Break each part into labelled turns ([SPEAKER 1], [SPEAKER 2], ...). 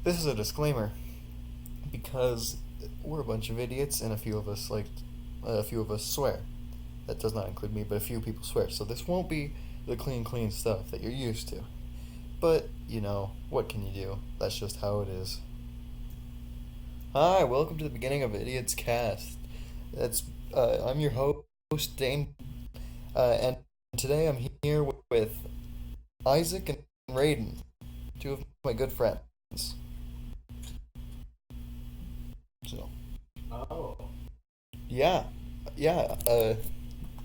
[SPEAKER 1] This is a disclaimer because we're a bunch of idiots and a few of us swear. That does not include me, but a few people swear. So this won't be the clean stuff that you're used to. But, what can you do? That's just how it is. Hi, welcome to the beginning of Idiots Cast. I'm your host, Dane, and today I'm here with Isaac and Raiden, two of my good friends. So,
[SPEAKER 2] Oh.
[SPEAKER 1] yeah, yeah,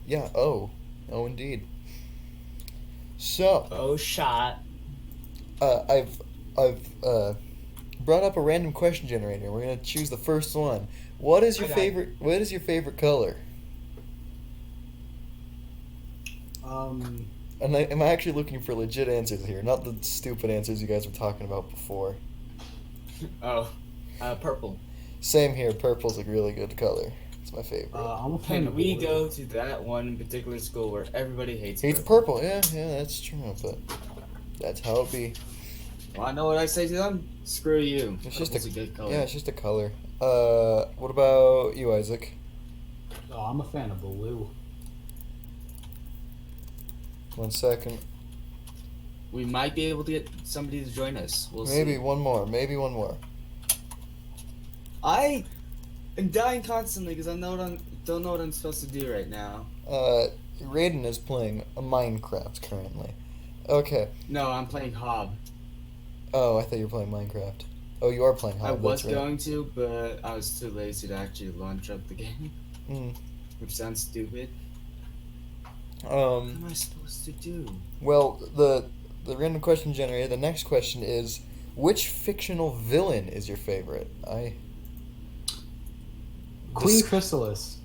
[SPEAKER 1] yeah, oh, indeed. So,
[SPEAKER 2] Oh, shot.
[SPEAKER 1] I've brought up a random question generator. We're gonna choose the first one.
[SPEAKER 2] Okay.
[SPEAKER 1] What is your favorite color?
[SPEAKER 2] Um,
[SPEAKER 1] And am I actually looking for legit answers here, not the stupid answers you guys were talking about before?
[SPEAKER 2] oh, purple.
[SPEAKER 1] Same here. Purple's a really good color. It's my favorite.
[SPEAKER 2] I'm a fan
[SPEAKER 3] Can
[SPEAKER 2] of
[SPEAKER 3] we
[SPEAKER 2] blue.
[SPEAKER 3] go to that one particular school where everybody hates
[SPEAKER 1] Hates
[SPEAKER 3] purple?
[SPEAKER 1] purple. Yeah, that's true. But that's how it be.
[SPEAKER 3] Well, I know what I say to them. Screw you.
[SPEAKER 1] It's just
[SPEAKER 3] Purple's a good color.
[SPEAKER 1] yeah, it's just a color. What about you, Isaac?
[SPEAKER 2] Oh, I'm a fan of blue.
[SPEAKER 1] 1 second.
[SPEAKER 3] We might be able to get somebody to join us. We'll
[SPEAKER 1] Maybe
[SPEAKER 3] see.
[SPEAKER 1] one more. Maybe one more.
[SPEAKER 3] I am dying constantly because don't know what I'm supposed to do right now.
[SPEAKER 1] Raiden is playing Minecraft currently. Okay.
[SPEAKER 3] No, I'm playing Hob.
[SPEAKER 1] Oh, I thought you were playing Minecraft. Oh, you are playing
[SPEAKER 3] I
[SPEAKER 1] Hob.
[SPEAKER 3] was
[SPEAKER 1] That's right.
[SPEAKER 3] going to, but I was too lazy to actually launch up the game,
[SPEAKER 1] Mm.
[SPEAKER 3] which sounds stupid. What
[SPEAKER 1] Um.
[SPEAKER 3] am I supposed to do?
[SPEAKER 1] Well, the random question generator. The next question is, which fictional villain is your favorite?
[SPEAKER 2] Queen
[SPEAKER 1] This,
[SPEAKER 2] Chrysalis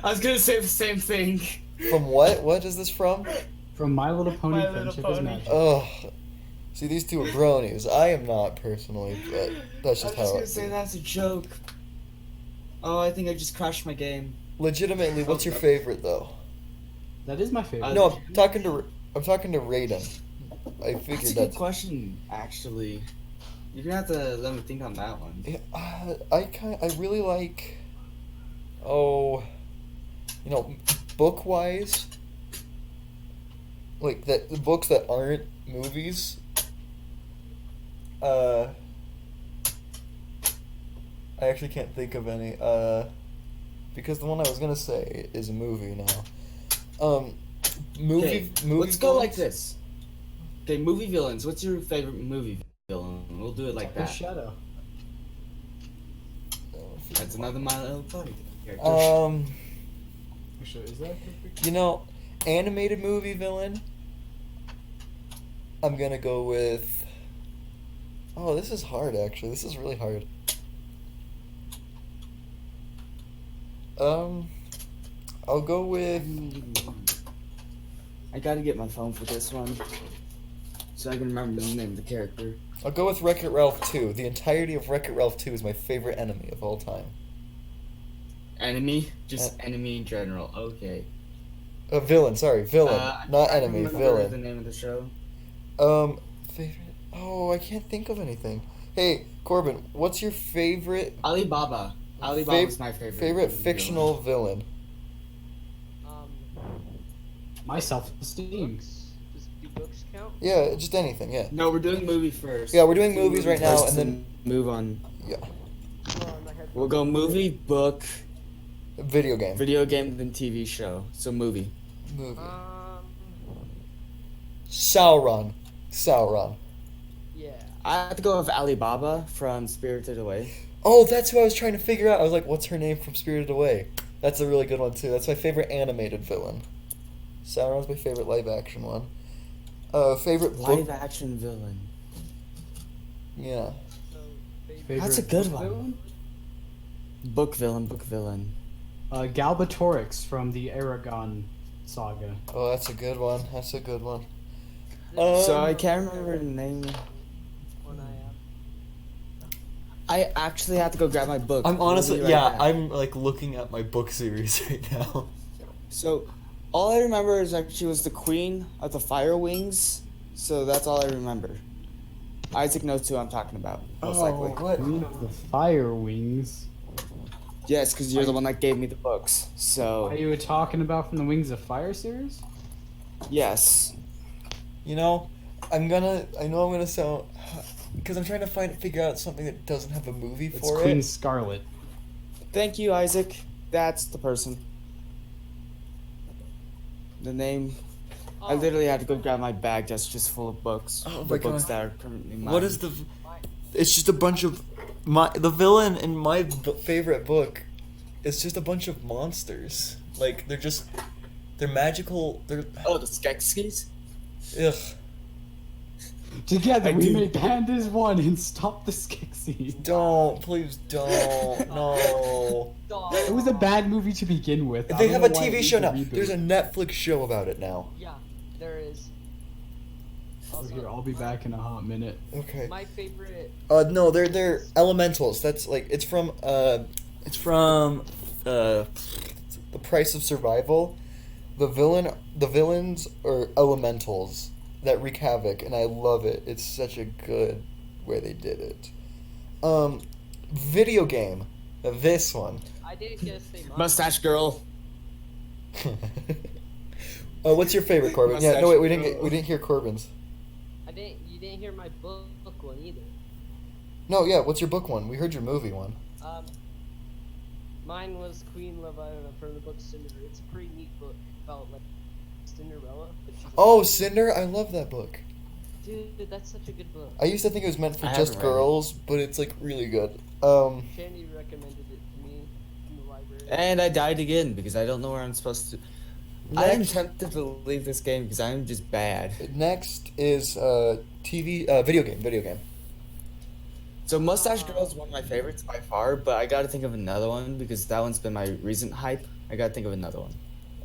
[SPEAKER 3] I was gonna say the same thing.
[SPEAKER 1] from what? What is this from?
[SPEAKER 2] from My Little Pony
[SPEAKER 3] My Little
[SPEAKER 2] Friendship is
[SPEAKER 3] Pony.
[SPEAKER 2] Magic.
[SPEAKER 1] Ugh. See, these two are bronies. I am not personally, but that's
[SPEAKER 3] I
[SPEAKER 1] just
[SPEAKER 3] was
[SPEAKER 1] how
[SPEAKER 3] gonna
[SPEAKER 1] it
[SPEAKER 3] say
[SPEAKER 1] be.
[SPEAKER 3] that's a joke. Oh, I think I just crashed my game.
[SPEAKER 1] Legitimately, what's your favorite though?
[SPEAKER 2] That is my favorite.
[SPEAKER 1] No, I'm talking to Raiden. I
[SPEAKER 3] That's
[SPEAKER 1] figured
[SPEAKER 3] a good question, actually. You're gonna have to let me think on that one.
[SPEAKER 1] Yeah, I really like. Oh, book wise, like that the books that aren't movies. Uh, I actually can't think of any. Because the one I was gonna say is a movie now. Um,
[SPEAKER 3] Okay,
[SPEAKER 1] movie
[SPEAKER 3] let's go like
[SPEAKER 1] villains?
[SPEAKER 3] this. Okay, movie villains. What's your favorite movie villain? We'll do it like
[SPEAKER 2] Dark
[SPEAKER 3] that.
[SPEAKER 2] Shadow.
[SPEAKER 3] That's another My Little Pony character.
[SPEAKER 1] Um,
[SPEAKER 2] Actually, is that perfect?
[SPEAKER 1] you know, animated movie villain. I'm gonna go with. Oh, this is hard. Actually, this is really hard. Um, I'll go with.
[SPEAKER 3] I gotta get my phone for this one, so I can remember the name of the character.
[SPEAKER 1] I'll go with Wreck-It Ralph 2. The entirety of Wreck-It Ralph 2 is my favorite enemy of all time.
[SPEAKER 3] Enemy? Just
[SPEAKER 1] Uh,
[SPEAKER 3] enemy in general. Okay.
[SPEAKER 1] Villain, sorry, villain, not
[SPEAKER 3] I
[SPEAKER 1] enemy,
[SPEAKER 3] remember the
[SPEAKER 1] villain.
[SPEAKER 3] name of the show.
[SPEAKER 1] Favorite. Oh, I can't think of anything. Hey, Corbin, what's your
[SPEAKER 3] Alibaba. Alibaba's my favorite movie
[SPEAKER 1] fictional villain?
[SPEAKER 4] Um,
[SPEAKER 2] My self-esteem.
[SPEAKER 4] books. Do books count?
[SPEAKER 1] Yeah, just anything. Yeah,
[SPEAKER 3] No, we're doing movie first.
[SPEAKER 1] yeah, we're doing
[SPEAKER 3] Do
[SPEAKER 1] movies right now,
[SPEAKER 3] first
[SPEAKER 1] and then
[SPEAKER 3] move on.
[SPEAKER 1] yeah,
[SPEAKER 4] Hold on, my
[SPEAKER 3] We'll
[SPEAKER 4] headphones.
[SPEAKER 3] go movie, book,
[SPEAKER 1] video game,
[SPEAKER 3] video game, then TV show. So movie.
[SPEAKER 1] movie.
[SPEAKER 4] Um,
[SPEAKER 1] Sauron, Sauron.
[SPEAKER 4] yeah.
[SPEAKER 3] I have to go with Alibaba from Spirited Away.
[SPEAKER 1] Oh, that's who I was trying to figure out. I was like, what's her name from Spirited Away? That's a really good one too. That's my favorite animated villain. Sauron's my favorite live action one. Favorite
[SPEAKER 3] Live
[SPEAKER 1] book.
[SPEAKER 3] action villain.
[SPEAKER 1] Yeah.
[SPEAKER 4] So,
[SPEAKER 2] Favorite
[SPEAKER 3] That's a good
[SPEAKER 2] book
[SPEAKER 3] one.
[SPEAKER 2] villain?
[SPEAKER 3] Book villain, book villain.
[SPEAKER 2] Galbatorix from the Aragon saga.
[SPEAKER 1] Oh, that's a good one. That's a good one.
[SPEAKER 3] So I
[SPEAKER 1] Um,
[SPEAKER 3] can't remember the name.
[SPEAKER 4] One I am.
[SPEAKER 3] I actually have to go grab my book.
[SPEAKER 1] I'm
[SPEAKER 3] We'll
[SPEAKER 1] honestly,
[SPEAKER 3] be right
[SPEAKER 1] yeah,
[SPEAKER 3] back.
[SPEAKER 1] I'm like looking at my book series right now.
[SPEAKER 3] So, all I remember is that she was the queen of the Fire Wings. So that's all I remember. Isaac knows who I'm talking about, most likely.
[SPEAKER 1] what?
[SPEAKER 2] Queen of the Fire Wings.
[SPEAKER 3] Yes, because you're the one that gave me the books.
[SPEAKER 2] Are
[SPEAKER 3] So,
[SPEAKER 2] you talking about from the Wings of Fire series?
[SPEAKER 3] yes.
[SPEAKER 1] You know, I know I'm gonna sound, because I'm trying to figure out something that doesn't have a movie
[SPEAKER 2] It's
[SPEAKER 1] for
[SPEAKER 2] Queen
[SPEAKER 1] it.
[SPEAKER 2] Scarlet.
[SPEAKER 3] Thank you, Isaac. That's the person. The name. I
[SPEAKER 4] Oh,
[SPEAKER 3] literally had to go grab my bag that's just full of books.
[SPEAKER 1] Oh
[SPEAKER 3] The
[SPEAKER 1] my
[SPEAKER 3] books
[SPEAKER 1] God.
[SPEAKER 3] that are currently mine.
[SPEAKER 1] What is the? It's just a bunch of the villain in my favorite book. It's just a bunch of monsters. Like they're magical. They're
[SPEAKER 3] Oh, the Skeksis?
[SPEAKER 1] ugh.
[SPEAKER 2] Together,
[SPEAKER 3] I
[SPEAKER 2] we
[SPEAKER 3] do-
[SPEAKER 2] made Pandas 1 and stop the Skeksis.
[SPEAKER 1] Please don't. No.
[SPEAKER 4] dog.
[SPEAKER 2] It was a bad movie to begin with. I
[SPEAKER 1] They
[SPEAKER 2] don't
[SPEAKER 1] have a
[SPEAKER 2] know why it
[SPEAKER 1] TV
[SPEAKER 2] needs
[SPEAKER 1] show
[SPEAKER 2] a
[SPEAKER 1] now.
[SPEAKER 2] reboot.
[SPEAKER 1] There's a Netflix show about it now.
[SPEAKER 4] Yeah, there is.
[SPEAKER 2] Oh,
[SPEAKER 4] Also,
[SPEAKER 2] here, I'll be back in a hot minute.
[SPEAKER 1] Okay.
[SPEAKER 4] My favorite.
[SPEAKER 1] No, they're elementals. That's like it's from The Price of Survival. The villains are elementals that wreak havoc, and I love it. It's such a good way they did it. Video game. This one.
[SPEAKER 4] I didn't get to say mine.
[SPEAKER 3] Mustache Girl.
[SPEAKER 1] What's your favorite, Corbin? Yeah, no, wait, we didn't
[SPEAKER 3] Mustache
[SPEAKER 1] we didn't hear Corbin's.
[SPEAKER 4] You didn't hear my book one either.
[SPEAKER 1] No, yeah, what's your book one? We heard your movie one.
[SPEAKER 4] Mine was Queen Love Island from the book Cinderella. It's a pretty neat book about like Cinderella. But she's a-
[SPEAKER 1] Oh, Cinder, I love that book.
[SPEAKER 4] dude, that's such a good book.
[SPEAKER 1] I used to think it was meant for
[SPEAKER 3] I
[SPEAKER 1] just
[SPEAKER 3] haven't read it.
[SPEAKER 1] girls, but it's like really good.
[SPEAKER 4] Shandy recommended it to me in the library.
[SPEAKER 3] And I died again because I don't know where I'm supposed to. I am
[SPEAKER 1] Next,
[SPEAKER 3] tempted to leave this game because I'm just bad.
[SPEAKER 1] next is video game.
[SPEAKER 3] So Mustache Girl is one of my favorites by far, but I gotta think of another one because that one's been my recent hype. I gotta think of another one.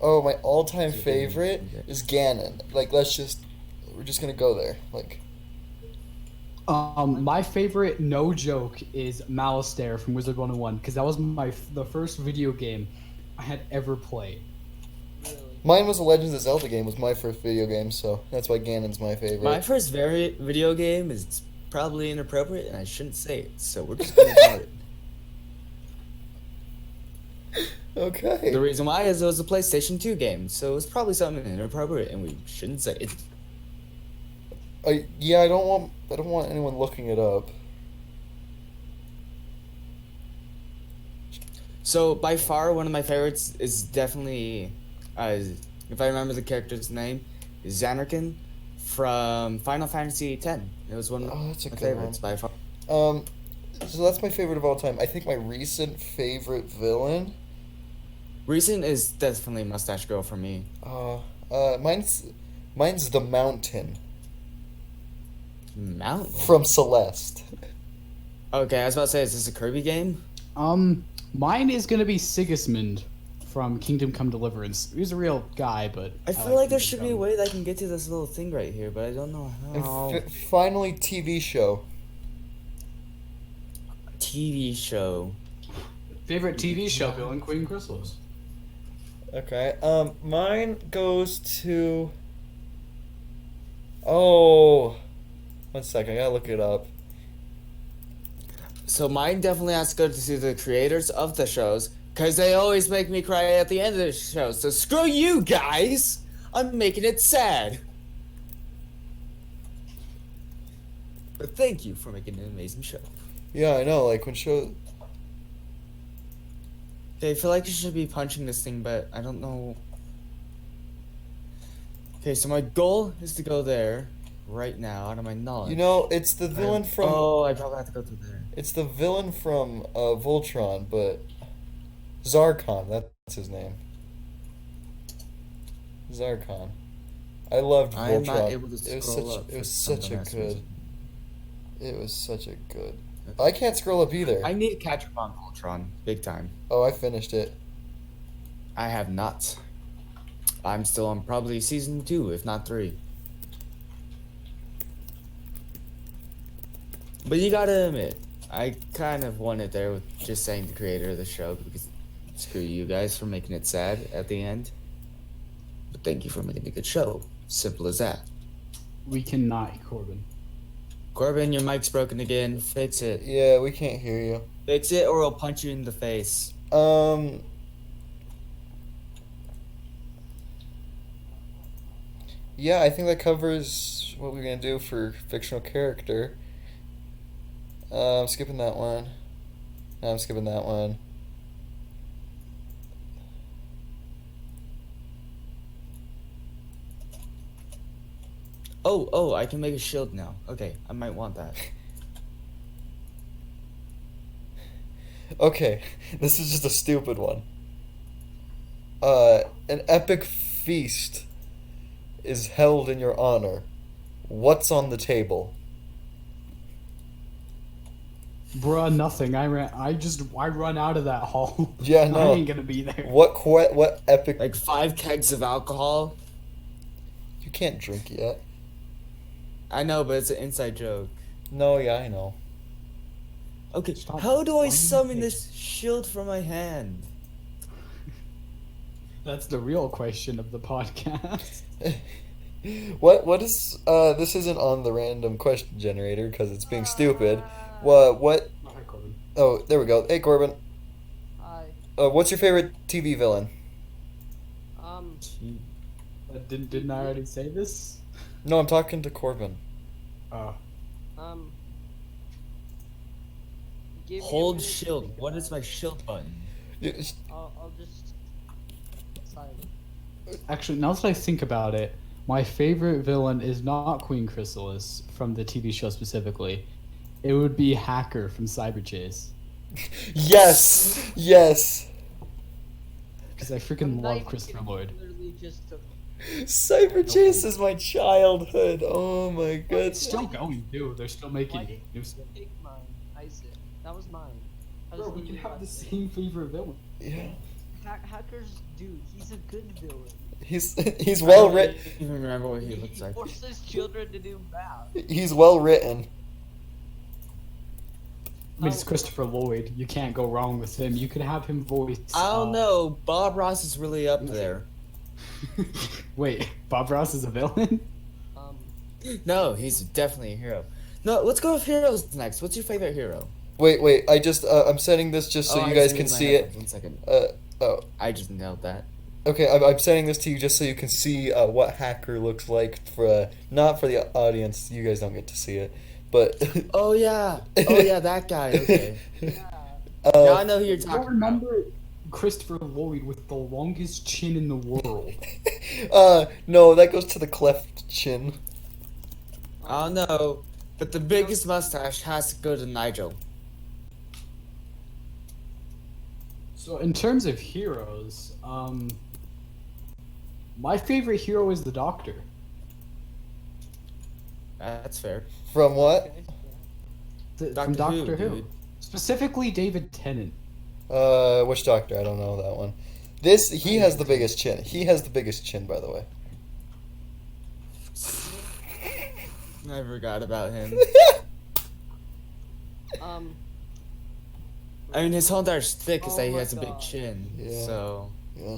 [SPEAKER 1] Oh, my all-time
[SPEAKER 3] Okay.
[SPEAKER 1] favorite is Ganon. Like, we're just gonna go there. Like,
[SPEAKER 2] My favorite, no joke, is Malistaire from Wizard 101 because that was the first video game I had ever played.
[SPEAKER 4] Really.
[SPEAKER 1] mine was a Legends of Zelda game. Was my first video game, so that's why Ganon's my favorite.
[SPEAKER 3] My first video game is probably inappropriate and I shouldn't say it, so we're just gonna ignore it.
[SPEAKER 1] Okay.
[SPEAKER 3] The reason why is it was a PlayStation 2 game, so it's probably something inappropriate and we shouldn't say it.
[SPEAKER 1] Yeah, I don't want anyone looking it up.
[SPEAKER 3] So by far one of my favorites is definitely, if I remember the character's name, Zanarkand from Final Fantasy X. It was one of
[SPEAKER 1] Oh, that's a
[SPEAKER 3] my
[SPEAKER 1] good
[SPEAKER 3] favorites by far.
[SPEAKER 1] So that's my favorite of all time. I think my recent favorite villain.
[SPEAKER 3] Recent is definitely Mustache Girl for me.
[SPEAKER 1] Mine's the Mountain
[SPEAKER 3] Mountain.
[SPEAKER 1] from Celeste.
[SPEAKER 3] Okay, I was about to say, is this a Kirby game?
[SPEAKER 2] Mine is gonna be Sigismund from Kingdom Come Deliverance. He was a real guy, but
[SPEAKER 3] I feel like there should be a
[SPEAKER 2] Kingdom
[SPEAKER 3] way that I can get to this little thing right here, but I don't know
[SPEAKER 1] And
[SPEAKER 3] how.
[SPEAKER 1] finally, TV show.
[SPEAKER 3] TV show.
[SPEAKER 2] Come. Favorite TV show, Bill and Queen Chrysalis.
[SPEAKER 1] Okay. Mine goes to. Oh, 1 second. I gotta look it up.
[SPEAKER 3] So mine definitely has to go to the creators of the shows, because they always make me cry at the end of the show. So screw you guys! I'm making it sad. But thank you for making an amazing show.
[SPEAKER 1] Yeah, I know. Like when show.
[SPEAKER 3] Okay, I feel like I should be punching this thing, but I don't know. Okay, so my goal is to go there right now, out of my knowledge.
[SPEAKER 1] You know, it's the villain from.
[SPEAKER 3] Oh, I probably have to go through there.
[SPEAKER 1] It's the villain from Voltron, but Zarkon. That's his name. Zarkon. I loved Voltron.
[SPEAKER 3] I'm not able to
[SPEAKER 1] It was
[SPEAKER 3] scroll
[SPEAKER 1] such.
[SPEAKER 3] up
[SPEAKER 1] It
[SPEAKER 3] for
[SPEAKER 1] was
[SPEAKER 3] some
[SPEAKER 1] such a
[SPEAKER 3] dumbass
[SPEAKER 1] good.
[SPEAKER 3] reason.
[SPEAKER 1] It was such a good. I can't scroll up either.
[SPEAKER 3] I need to catch up on Voltron, big time.
[SPEAKER 1] Oh, I finished it.
[SPEAKER 3] I have not. I'm still on probably season 2, if not 3. But you gotta admit, I kind of won it there with just saying the creator of the show, because screw you guys for making it sad at the end. But thank you for making a good show. Simple as that.
[SPEAKER 2] We cannot, Corbin.
[SPEAKER 3] Corbin, your mic's broken again. Fix it.
[SPEAKER 1] Yeah, we can't hear you.
[SPEAKER 3] Fix it, or I'll punch you in the face.
[SPEAKER 1] Yeah, I think that covers what we're gonna do for fictional character. I'm skipping that one. No, I'm skipping that one.
[SPEAKER 3] Oh, I can make a shield now. Okay, I might want that.
[SPEAKER 1] Okay, this is just a stupid one. An epic feast is held in your honor. What's on the table?
[SPEAKER 2] Bruh, nothing. I run out of that hall.
[SPEAKER 1] Yeah,
[SPEAKER 2] I
[SPEAKER 1] no.
[SPEAKER 2] ain't gonna be there.
[SPEAKER 1] What epic?
[SPEAKER 3] Like 5 kegs of alcohol.
[SPEAKER 1] You can't drink yet.
[SPEAKER 3] I know, but it's an inside joke.
[SPEAKER 1] No, yeah, I know.
[SPEAKER 3] Okay,
[SPEAKER 2] Stop
[SPEAKER 3] how do I
[SPEAKER 2] lying.
[SPEAKER 3] summon this shield from my hand?
[SPEAKER 2] That's the real question of the podcast.
[SPEAKER 1] What is this isn't on the random question generator because it's being stupid. What
[SPEAKER 2] Hi, Corbin.
[SPEAKER 1] Oh, there we go. Hey Corbin.
[SPEAKER 4] Hi.
[SPEAKER 1] What's your favorite TV villain?
[SPEAKER 2] Didn't I already say this?
[SPEAKER 1] No, I'm talking to Corbin.
[SPEAKER 2] Oh.
[SPEAKER 4] Give me a
[SPEAKER 3] Hold
[SPEAKER 4] minute to
[SPEAKER 3] shield.
[SPEAKER 4] think
[SPEAKER 3] What
[SPEAKER 4] about
[SPEAKER 3] is my shield button?
[SPEAKER 4] I'll just silent.
[SPEAKER 2] Actually, now that I think about it, my favorite villain is not Queen Chrysalis from the TV show specifically. It would be Hacker from Cyber Chase.
[SPEAKER 1] Yes, yes.
[SPEAKER 2] Because I freaking love Christopher Lloyd.
[SPEAKER 4] Literally just a
[SPEAKER 1] Cyber Chase is my childhood. Oh my
[SPEAKER 2] It's
[SPEAKER 1] god.
[SPEAKER 2] still going too. They're still
[SPEAKER 4] Why
[SPEAKER 2] making
[SPEAKER 4] did
[SPEAKER 2] new
[SPEAKER 4] you
[SPEAKER 2] stuff.
[SPEAKER 4] pick mine, Isaac? That was mine.
[SPEAKER 2] Bro, we can have the same favorite villain.
[SPEAKER 1] Yeah.
[SPEAKER 4] Hackers, dude, he's a good villain.
[SPEAKER 1] He's well
[SPEAKER 3] I
[SPEAKER 1] written.
[SPEAKER 3] don't even remember what he looks like.
[SPEAKER 4] Forces children to do math.
[SPEAKER 1] He's well written.
[SPEAKER 2] I mean, it's Christopher Lloyd. You can't go wrong with him. You could have him voice.
[SPEAKER 3] I don't know. Bob Ross is really up there.
[SPEAKER 2] Wait, Bob Ross is a villain?
[SPEAKER 3] No, he's definitely a hero. No, let's go with heroes next. What's your favorite hero?
[SPEAKER 1] Wait. I just I'm setting this just so
[SPEAKER 3] Oh,
[SPEAKER 1] you
[SPEAKER 3] I
[SPEAKER 1] guys
[SPEAKER 3] just
[SPEAKER 1] can
[SPEAKER 3] moved my
[SPEAKER 1] see it.
[SPEAKER 3] headphones. 1 second.
[SPEAKER 1] Oh.
[SPEAKER 3] I just nailed that.
[SPEAKER 1] Okay, I'm setting this to you just so you can see what Hacker looks like for not for the audience. You guys don't get to see it, but
[SPEAKER 3] Oh yeah. Oh yeah, that guy. Okay.
[SPEAKER 4] Yeah.
[SPEAKER 3] Now I know who you're
[SPEAKER 2] I
[SPEAKER 3] talking about.
[SPEAKER 2] remember Christopher Lloyd with the longest chin in the world.
[SPEAKER 1] no, that goes to the cleft chin.
[SPEAKER 3] I don't know, but the biggest mustache has to go to Nigel.
[SPEAKER 2] So in terms of heroes, my favorite hero is the Doctor.
[SPEAKER 3] That's fair.
[SPEAKER 1] From what?
[SPEAKER 4] Okay.
[SPEAKER 2] From Doctor Who.
[SPEAKER 3] dude.
[SPEAKER 2] Specifically David Tennant.
[SPEAKER 1] Which Doctor? I don't know that one. He has the biggest chin. He has the biggest chin, by the way.
[SPEAKER 3] I forgot about him. I mean, his whole entire shtick is
[SPEAKER 4] Oh
[SPEAKER 3] that he
[SPEAKER 4] my
[SPEAKER 3] has a big
[SPEAKER 4] God.
[SPEAKER 3] chin.
[SPEAKER 1] Yeah.
[SPEAKER 3] So
[SPEAKER 1] Yeah.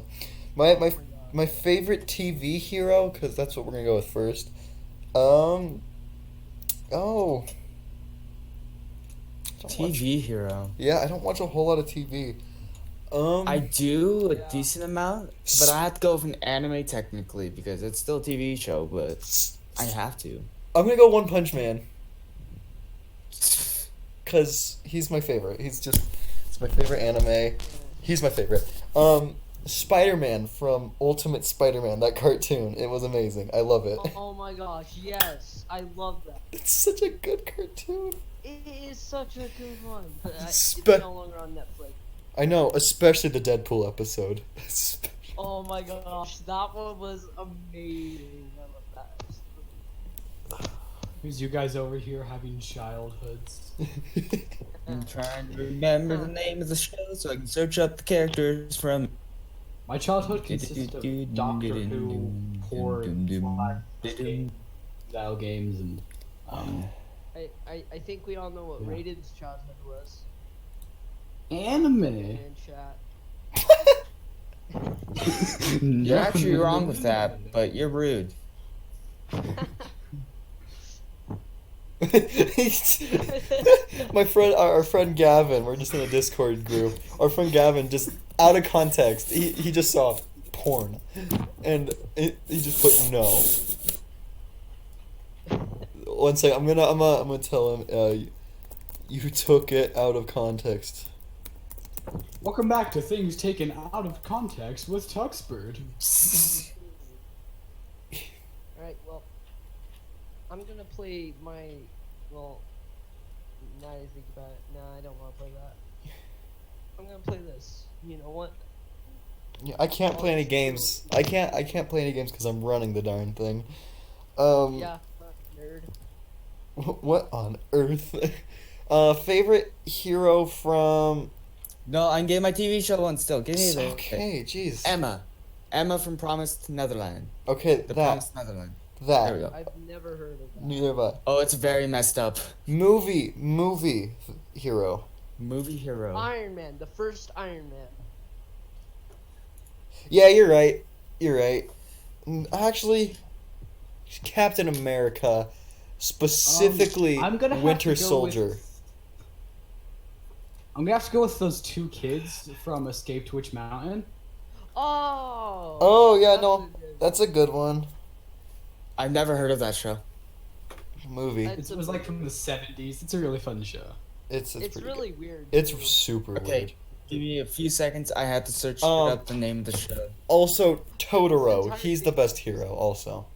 [SPEAKER 4] Oh
[SPEAKER 1] My favorite TV hero, because that's what we're gonna go with first. Oh. I don't watch-
[SPEAKER 3] TV hero.
[SPEAKER 1] Yeah, I don't watch a whole lot of TV.
[SPEAKER 3] I do a
[SPEAKER 4] Yeah.
[SPEAKER 3] decent amount, but I have to go with an anime technically because it's still a TV show. But I have to.
[SPEAKER 1] I'm gonna go One Punch Man. Cause he's my favorite. It's my favorite anime. He's my favorite. Spider-Man from Ultimate Spider-Man, that cartoon. It was amazing. I love it.
[SPEAKER 4] Oh my gosh, yes, I love that.
[SPEAKER 1] It's such a good cartoon.
[SPEAKER 4] It is such a good one. But it's
[SPEAKER 1] Spe-
[SPEAKER 4] no longer on Netflix.
[SPEAKER 1] I know, especially the Deadpool episode.
[SPEAKER 4] Oh my gosh, that one was amazing. I love that.
[SPEAKER 2] Who's you guys over here having childhoods?
[SPEAKER 3] I'm trying to remember the name of the show so I can search up the characters from.
[SPEAKER 2] My childhood consisted of Doctor Who, horror, style games, and
[SPEAKER 4] I think we all know what
[SPEAKER 2] Yeah.
[SPEAKER 4] Raiden's childhood was.
[SPEAKER 2] anime.
[SPEAKER 4] In chat.
[SPEAKER 3] You're actually wrong with that, but you're rude.
[SPEAKER 1] My friend, our friend Gavin, we're just in a Discord group. Our friend Gavin, just out of context, he just saw porn, and he just put no. One second, I'm gonna tell him. You took it out of context.
[SPEAKER 2] Welcome back to things taken out of context with Tuxbird.
[SPEAKER 4] Alright, well, I'm gonna play my, well, now I think about it, nah, I don't want to play that. I'm gonna play this. You know what?
[SPEAKER 1] Yeah, I can't play any games. I can't play any games because I'm running the darn thing.
[SPEAKER 4] Yeah, nerd.
[SPEAKER 1] What on earth? Favorite hero from?
[SPEAKER 3] No, I can get my TV show one still. Give me the
[SPEAKER 1] Okay, jeez.
[SPEAKER 3] Emma from Promised Netherland.
[SPEAKER 1] Okay,
[SPEAKER 3] The
[SPEAKER 1] that
[SPEAKER 3] Promised Netherland. There we
[SPEAKER 1] that.
[SPEAKER 3] go.
[SPEAKER 4] I've never heard of that.
[SPEAKER 1] Neither have I.
[SPEAKER 3] Oh, it's very messed up.
[SPEAKER 1] Movie hero.
[SPEAKER 3] Movie hero.
[SPEAKER 4] Iron Man, the first Iron Man.
[SPEAKER 1] Yeah, you're right. You're right. Actually, Captain America, specifically
[SPEAKER 2] I'm gonna have
[SPEAKER 1] Winter
[SPEAKER 2] to go
[SPEAKER 1] Soldier.
[SPEAKER 2] I'm gonna have to go with those two kids from Escape to Witch Mountain.
[SPEAKER 4] Oh!
[SPEAKER 1] Oh yeah,
[SPEAKER 4] that's
[SPEAKER 1] no,
[SPEAKER 4] a good-
[SPEAKER 1] that's a good one.
[SPEAKER 3] I've never heard of that show.
[SPEAKER 1] Movie.
[SPEAKER 4] That's
[SPEAKER 2] It was like from the 70s. It's a really fun show.
[SPEAKER 1] It's
[SPEAKER 4] It's
[SPEAKER 1] pretty
[SPEAKER 4] really
[SPEAKER 1] good.
[SPEAKER 4] weird.
[SPEAKER 1] It's
[SPEAKER 4] too.
[SPEAKER 1] super
[SPEAKER 3] Okay,
[SPEAKER 1] weird.
[SPEAKER 3] give me a few seconds. I had to search
[SPEAKER 1] Um,
[SPEAKER 3] up the name of the show.
[SPEAKER 1] Also, Totoro.
[SPEAKER 4] Entire
[SPEAKER 1] He's the
[SPEAKER 4] thing-
[SPEAKER 1] best hero. Also.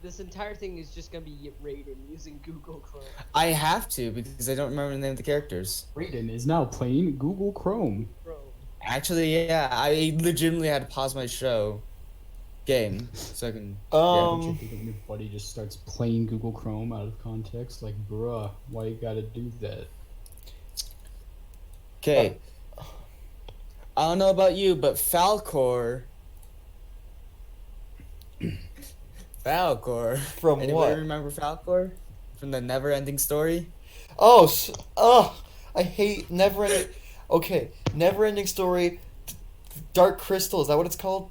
[SPEAKER 4] This entire thing is just gonna be rated using Google Chrome.
[SPEAKER 3] I have to because I don't remember the name of the characters.
[SPEAKER 2] Raiden is now playing Google Chrome.
[SPEAKER 4] Chrome.
[SPEAKER 3] Actually, yeah, I legitimately had to pause my game so I can.
[SPEAKER 2] Don't you think if your buddy just starts playing Google Chrome out of context? Like, bruh, why you gotta do that?
[SPEAKER 3] Okay. I don't know about you, but Falcor. Falcor.
[SPEAKER 1] From
[SPEAKER 3] Anybody
[SPEAKER 1] what?
[SPEAKER 3] remember Falcor? From the Never Ending Story?
[SPEAKER 1] Oh, I hate Neverending. Okay, Neverending Story. Dark Crystal. Is that what it's called?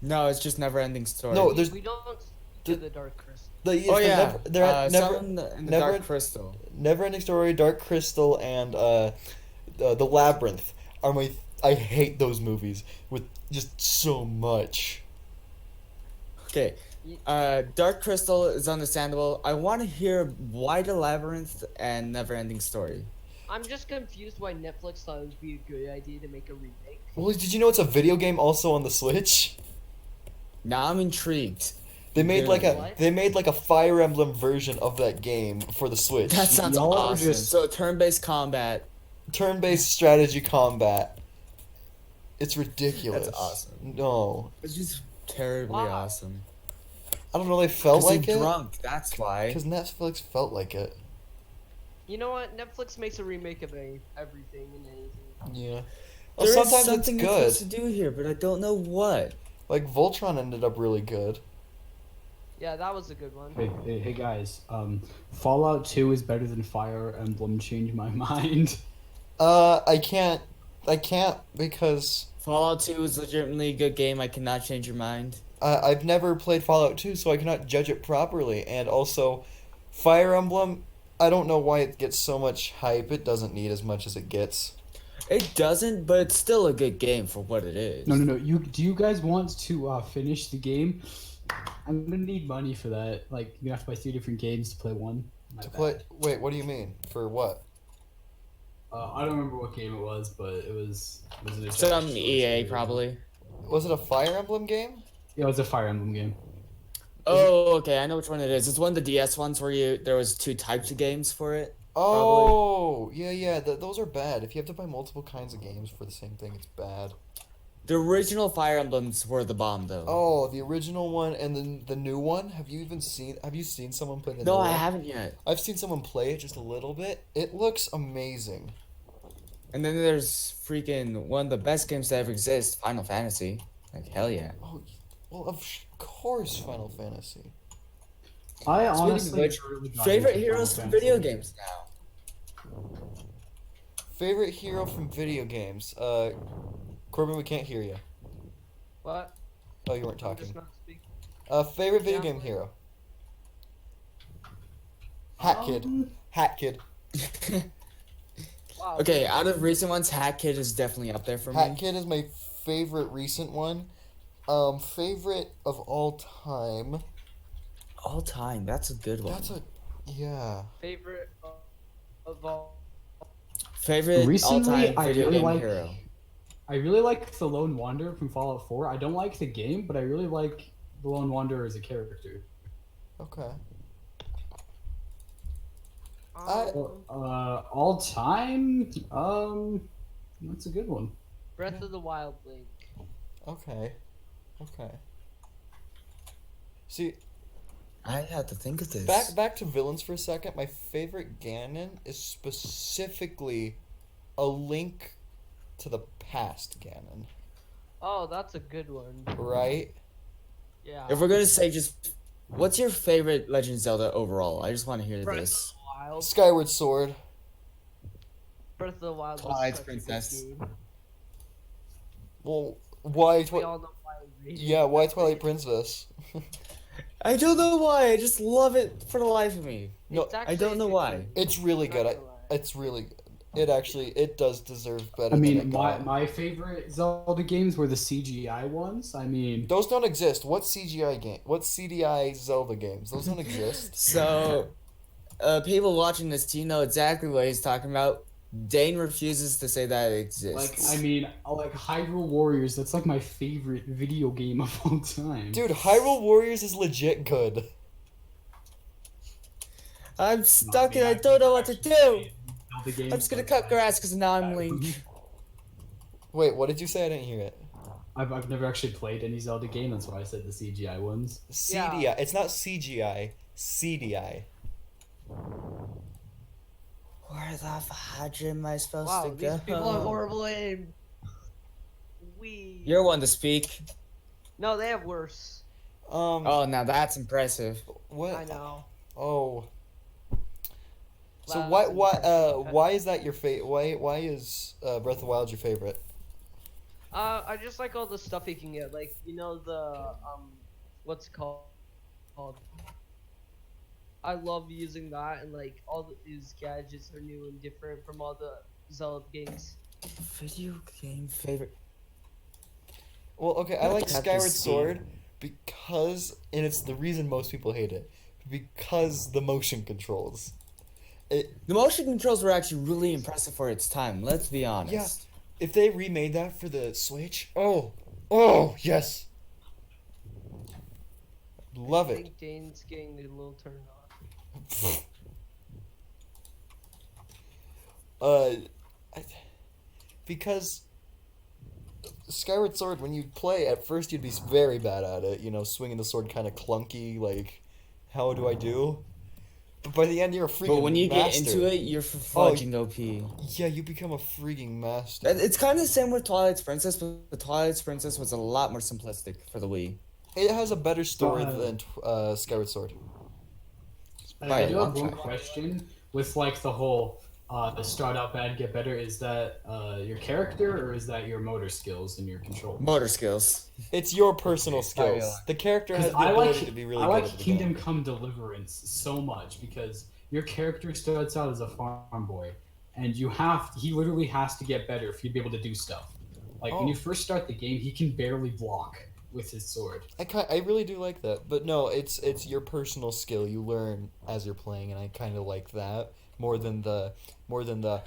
[SPEAKER 3] No, it's just Never Ending Story.
[SPEAKER 1] No, there's
[SPEAKER 4] We don't do the Dark Crystal.
[SPEAKER 3] Oh yeah,
[SPEAKER 1] Never,
[SPEAKER 3] in the
[SPEAKER 1] Never-
[SPEAKER 3] Dark Crystal.
[SPEAKER 1] Neverending Story, Dark Crystal, and the Labyrinth are my. I hate those movies with just so much.
[SPEAKER 3] Okay, Dark Crystal is understandable. I want to hear why the Labyrinth and Never Ending Story.
[SPEAKER 4] I'm just confused why Netflix thought it would be a good idea to make a remake.
[SPEAKER 1] Well, did you know it's a video game also on the Switch?
[SPEAKER 3] Now I'm intrigued.
[SPEAKER 1] They made
[SPEAKER 4] What?
[SPEAKER 1] they made like a Fire Emblem version of that game for the Switch.
[SPEAKER 3] That sounds
[SPEAKER 2] Y'all are
[SPEAKER 3] awesome.
[SPEAKER 2] just-
[SPEAKER 3] So turn-based combat.
[SPEAKER 1] Turn-based strategy combat. It's ridiculous.
[SPEAKER 3] That's awesome.
[SPEAKER 1] No,
[SPEAKER 3] It's just terribly
[SPEAKER 4] Why?
[SPEAKER 3] awesome.
[SPEAKER 1] I don't know. They felt
[SPEAKER 3] 'Cause
[SPEAKER 1] like
[SPEAKER 3] they're
[SPEAKER 1] it
[SPEAKER 3] drunk. That's why.
[SPEAKER 1] because Netflix felt like it.
[SPEAKER 4] You know what? Netflix makes a remake of everything and anything.
[SPEAKER 1] Yeah. Well,
[SPEAKER 3] There is
[SPEAKER 1] sometimes
[SPEAKER 3] something
[SPEAKER 1] it's
[SPEAKER 3] I'm
[SPEAKER 1] good.
[SPEAKER 3] supposed to do here, but I don't know what.
[SPEAKER 1] Like Voltron ended up really good.
[SPEAKER 4] Yeah, that was a good one.
[SPEAKER 2] Hey guys, Fallout 2 is better than Fire Emblem. Change my mind.
[SPEAKER 1] I can't because
[SPEAKER 3] Fallout 2 is legitimately a good game. I cannot change your mind.
[SPEAKER 1] I've never played Fallout 2, so I cannot judge it properly. And also, Fire Emblem, I don't know why it gets so much hype. It doesn't need as much as it gets.
[SPEAKER 3] It doesn't, but it's still a good game for what it is.
[SPEAKER 2] No. Do you guys want to finish the game? I'm gonna need money for that. Like, you have to buy 2 different games to play one. My
[SPEAKER 1] To
[SPEAKER 2] bad.
[SPEAKER 1] play, wait, what do you mean? For what?
[SPEAKER 2] I don't remember what game it was, but it was an
[SPEAKER 3] Some
[SPEAKER 2] Japanese
[SPEAKER 3] EA
[SPEAKER 2] game.
[SPEAKER 3] probably.
[SPEAKER 1] Was it a Fire Emblem game?
[SPEAKER 2] Yeah, it was a Fire Emblem game.
[SPEAKER 3] Oh, okay. I know which one it is. It's one of the DS ones where there was 2 types of games for it.
[SPEAKER 1] Oh, yeah. Those are bad. If you have to buy multiple kinds of games for the same thing, it's bad.
[SPEAKER 3] The original Fire Emblems were the bomb, though.
[SPEAKER 1] Oh, the original one and then the new one. Have you seen someone play the
[SPEAKER 3] no,
[SPEAKER 1] new
[SPEAKER 3] I
[SPEAKER 1] one?
[SPEAKER 3] haven't yet.
[SPEAKER 1] I've seen someone play it just a little bit. It looks amazing.
[SPEAKER 3] And then there's freaking one of the best games that ever exist, Final Fantasy. Like hell yeah.
[SPEAKER 1] Oh, well, of course, Final Fantasy.
[SPEAKER 2] I
[SPEAKER 3] Speaking of
[SPEAKER 2] honestly
[SPEAKER 3] which,
[SPEAKER 2] really got
[SPEAKER 3] favorite
[SPEAKER 2] into
[SPEAKER 3] heroes
[SPEAKER 2] Final
[SPEAKER 3] from video
[SPEAKER 2] Fantasy.
[SPEAKER 3] games now.
[SPEAKER 1] Favorite hero from video games. Corbin, we can't hear you.
[SPEAKER 4] What?
[SPEAKER 1] Oh, you weren't
[SPEAKER 4] I'm just
[SPEAKER 1] talking.
[SPEAKER 4] not speaking.
[SPEAKER 1] Favorite video
[SPEAKER 4] Yeah.
[SPEAKER 1] game hero. Hat Kid. Hat Kid.
[SPEAKER 4] Wow.
[SPEAKER 3] Okay, out of recent ones, Hat Kid is definitely up there for
[SPEAKER 1] Hat
[SPEAKER 3] me.
[SPEAKER 1] Kid is my favorite recent one. Favorite of all time.
[SPEAKER 3] All time, that's a good one.
[SPEAKER 1] That's a yeah.
[SPEAKER 4] Favorite of all.
[SPEAKER 3] Favorite
[SPEAKER 2] Recently,
[SPEAKER 3] all-time
[SPEAKER 2] I
[SPEAKER 3] video
[SPEAKER 2] really
[SPEAKER 3] game
[SPEAKER 2] like.
[SPEAKER 3] hero.
[SPEAKER 2] I really like the Lone Wanderer from Fallout 4. I don't like the game, but I really like the Lone Wanderer as a character.
[SPEAKER 1] Okay.
[SPEAKER 2] All time, that's a good one.
[SPEAKER 4] Breath of the Wild Link.
[SPEAKER 1] Okay. Okay. See,
[SPEAKER 3] I had to think of this.
[SPEAKER 1] back to villains for a second. My favorite Ganon is specifically a Link to the Past Ganon,
[SPEAKER 4] Oh, that's a good one.
[SPEAKER 1] right?
[SPEAKER 4] Yeah.
[SPEAKER 3] If we're gonna say just, what's your favorite Legend of Zelda overall? I just want to hear
[SPEAKER 4] Breath
[SPEAKER 3] this.
[SPEAKER 4] of the Wild.
[SPEAKER 1] Skyward Sword.
[SPEAKER 4] Breath of the Wild. was
[SPEAKER 3] Twilight's
[SPEAKER 4] such a
[SPEAKER 3] Princess.
[SPEAKER 4] good game.
[SPEAKER 1] Well, why?
[SPEAKER 4] We all know why we rated
[SPEAKER 1] Yeah,
[SPEAKER 4] it
[SPEAKER 1] why
[SPEAKER 4] that
[SPEAKER 1] Twilight
[SPEAKER 4] way.
[SPEAKER 1] Princess?
[SPEAKER 3] I don't know why. I just love it for the life of me.
[SPEAKER 1] No,
[SPEAKER 4] It's
[SPEAKER 3] I
[SPEAKER 4] actually
[SPEAKER 3] don't
[SPEAKER 4] a
[SPEAKER 3] know
[SPEAKER 4] good
[SPEAKER 3] why.
[SPEAKER 4] game.
[SPEAKER 1] It's really
[SPEAKER 4] Not
[SPEAKER 1] good.
[SPEAKER 4] gonna lie.
[SPEAKER 1] It's really good. It does deserve better.
[SPEAKER 2] I
[SPEAKER 1] than it
[SPEAKER 2] mean,
[SPEAKER 1] got.
[SPEAKER 2] my favorite Zelda games were the CGI ones. I mean,
[SPEAKER 1] Those don't exist. What CGI game? What CDI Zelda games? Those don't exist.
[SPEAKER 3] So, people watching this, do you know exactly what he's talking about? Dane refuses to say that it exists.
[SPEAKER 2] like Hyrule Warriors. That's like my favorite video game of all time.
[SPEAKER 1] Dude, Hyrule Warriors is legit good.
[SPEAKER 3] I'm stuck and I don't know what to do.
[SPEAKER 2] The games
[SPEAKER 3] I'm just gonna
[SPEAKER 2] like
[SPEAKER 3] cut
[SPEAKER 2] that.
[SPEAKER 3] grass because now I'm Link.
[SPEAKER 1] Wait, what did you say? I didn't hear it.
[SPEAKER 2] I've never actually played any Zelda game. That's why I said the CGI ones.
[SPEAKER 1] CDI. It's not CGI. CDI.
[SPEAKER 3] Where the fudge am I supposed
[SPEAKER 4] Wow,
[SPEAKER 3] to go?
[SPEAKER 4] these people have horrible aim. We.
[SPEAKER 3] You're one to speak.
[SPEAKER 4] No, they have worse.
[SPEAKER 3] Oh, now that's impressive.
[SPEAKER 1] What?
[SPEAKER 4] I know.
[SPEAKER 1] Oh. So
[SPEAKER 4] Loud and impressive.
[SPEAKER 1] why is that your favorite? Why is Breath of the Wild your favorite?
[SPEAKER 4] I just like all the stuff you can get. Like, you know, the what's it called? I love using that, and like all these gadgets are new and different from all the Zelda games.
[SPEAKER 3] Video game favorite.
[SPEAKER 1] Well, okay, I
[SPEAKER 3] What
[SPEAKER 1] like
[SPEAKER 3] the heck
[SPEAKER 1] Skyward
[SPEAKER 3] is
[SPEAKER 1] Sword because, and it's the reason most people hate it, because the motion controls.
[SPEAKER 3] The motion controls were actually really impressive for its time. Let's be honest.
[SPEAKER 1] Yeah. If they remade that for the Switch, oh, yes, love
[SPEAKER 4] I
[SPEAKER 1] it.
[SPEAKER 4] think Dane's getting a little turned on.
[SPEAKER 1] Because Skyward Sword, when you play, at first you'd be very bad at it, you know, swinging the sword kind of clunky, like, how do I do? But by the end, you're a freaking
[SPEAKER 3] But when you get
[SPEAKER 1] master.
[SPEAKER 3] into it, you're fudging OP.
[SPEAKER 1] Yeah, you become a freaking master.
[SPEAKER 3] It's kind of the same with Twilight's Princess, but the Twilight's Princess was a lot more simplistic for the Wii.
[SPEAKER 1] It has a better story
[SPEAKER 2] Uh,
[SPEAKER 1] than Skyward Sword.
[SPEAKER 2] I do have
[SPEAKER 3] Right,
[SPEAKER 2] one
[SPEAKER 3] okay.
[SPEAKER 2] question with like the whole the start out bad get better. Is that your character or is that your motor skills and your control?
[SPEAKER 3] Motor skills.
[SPEAKER 1] It's your personal skills.
[SPEAKER 3] yeah.
[SPEAKER 1] The character has
[SPEAKER 2] Because
[SPEAKER 1] the
[SPEAKER 2] I
[SPEAKER 1] ability
[SPEAKER 2] like
[SPEAKER 1] to be really
[SPEAKER 2] I
[SPEAKER 1] good
[SPEAKER 2] like
[SPEAKER 1] at the
[SPEAKER 2] Kingdom
[SPEAKER 1] game.
[SPEAKER 2] Come Deliverance so much because your character starts out as a farm boy, and he literally has to get better for you to be able to do stuff. Like when
[SPEAKER 1] Oh.
[SPEAKER 2] you first start the game, he can barely block with his sword.
[SPEAKER 1] I really do like that, but no, it's your personal skill you learn as you're playing, and I kind of like that more than the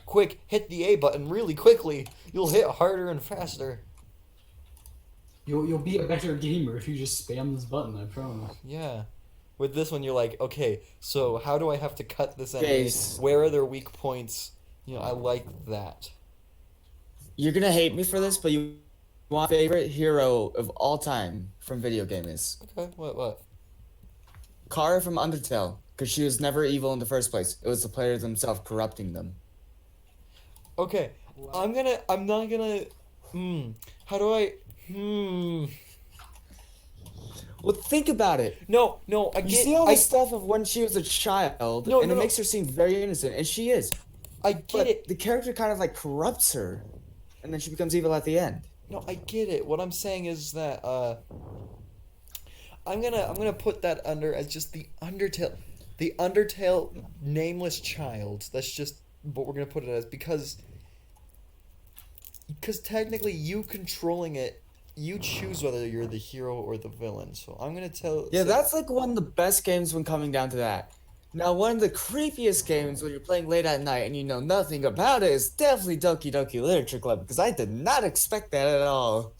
[SPEAKER 1] quick hit the A button really quickly. You'll hit harder and faster.
[SPEAKER 2] You'll be a better gamer if you just spam this button. I promise.
[SPEAKER 1] Yeah. With this one, you're like, okay, so how do I have to cut this enemy?
[SPEAKER 3] Guys.
[SPEAKER 1] Where are their weak points? You know, I like that.
[SPEAKER 3] You're gonna hate me for this, but you want favorite hero of all time from video game is
[SPEAKER 1] Okay, what?
[SPEAKER 3] Kara from Undertale, because she was never evil in the first place. It was the players themselves corrupting them.
[SPEAKER 1] Okay,
[SPEAKER 4] What?
[SPEAKER 1] I'm not gonna, how do I,
[SPEAKER 3] Well, think about it.
[SPEAKER 1] No, I
[SPEAKER 3] You
[SPEAKER 1] get,
[SPEAKER 3] see all the stuff of when she was a child,
[SPEAKER 1] No,
[SPEAKER 3] and
[SPEAKER 1] no,
[SPEAKER 3] it
[SPEAKER 1] no.
[SPEAKER 3] makes her seem very innocent, and she is.
[SPEAKER 1] I get
[SPEAKER 3] But
[SPEAKER 1] it.
[SPEAKER 3] the character kind of like corrupts her, and then she becomes evil at the end.
[SPEAKER 1] No, I get it. What I'm saying is that I'm gonna put that under as just the Undertale. the Undertale nameless child. That's just what we're gonna put it as because technically you controlling it, you choose whether you're the hero or the villain. So I'm gonna tell.
[SPEAKER 3] Yeah,
[SPEAKER 1] say-
[SPEAKER 3] that's like one of the best games when coming down to that. Now, one of the creepiest games when you're playing late at night and you know nothing about it is definitely Doki Doki Literature Club because I did not expect that at all.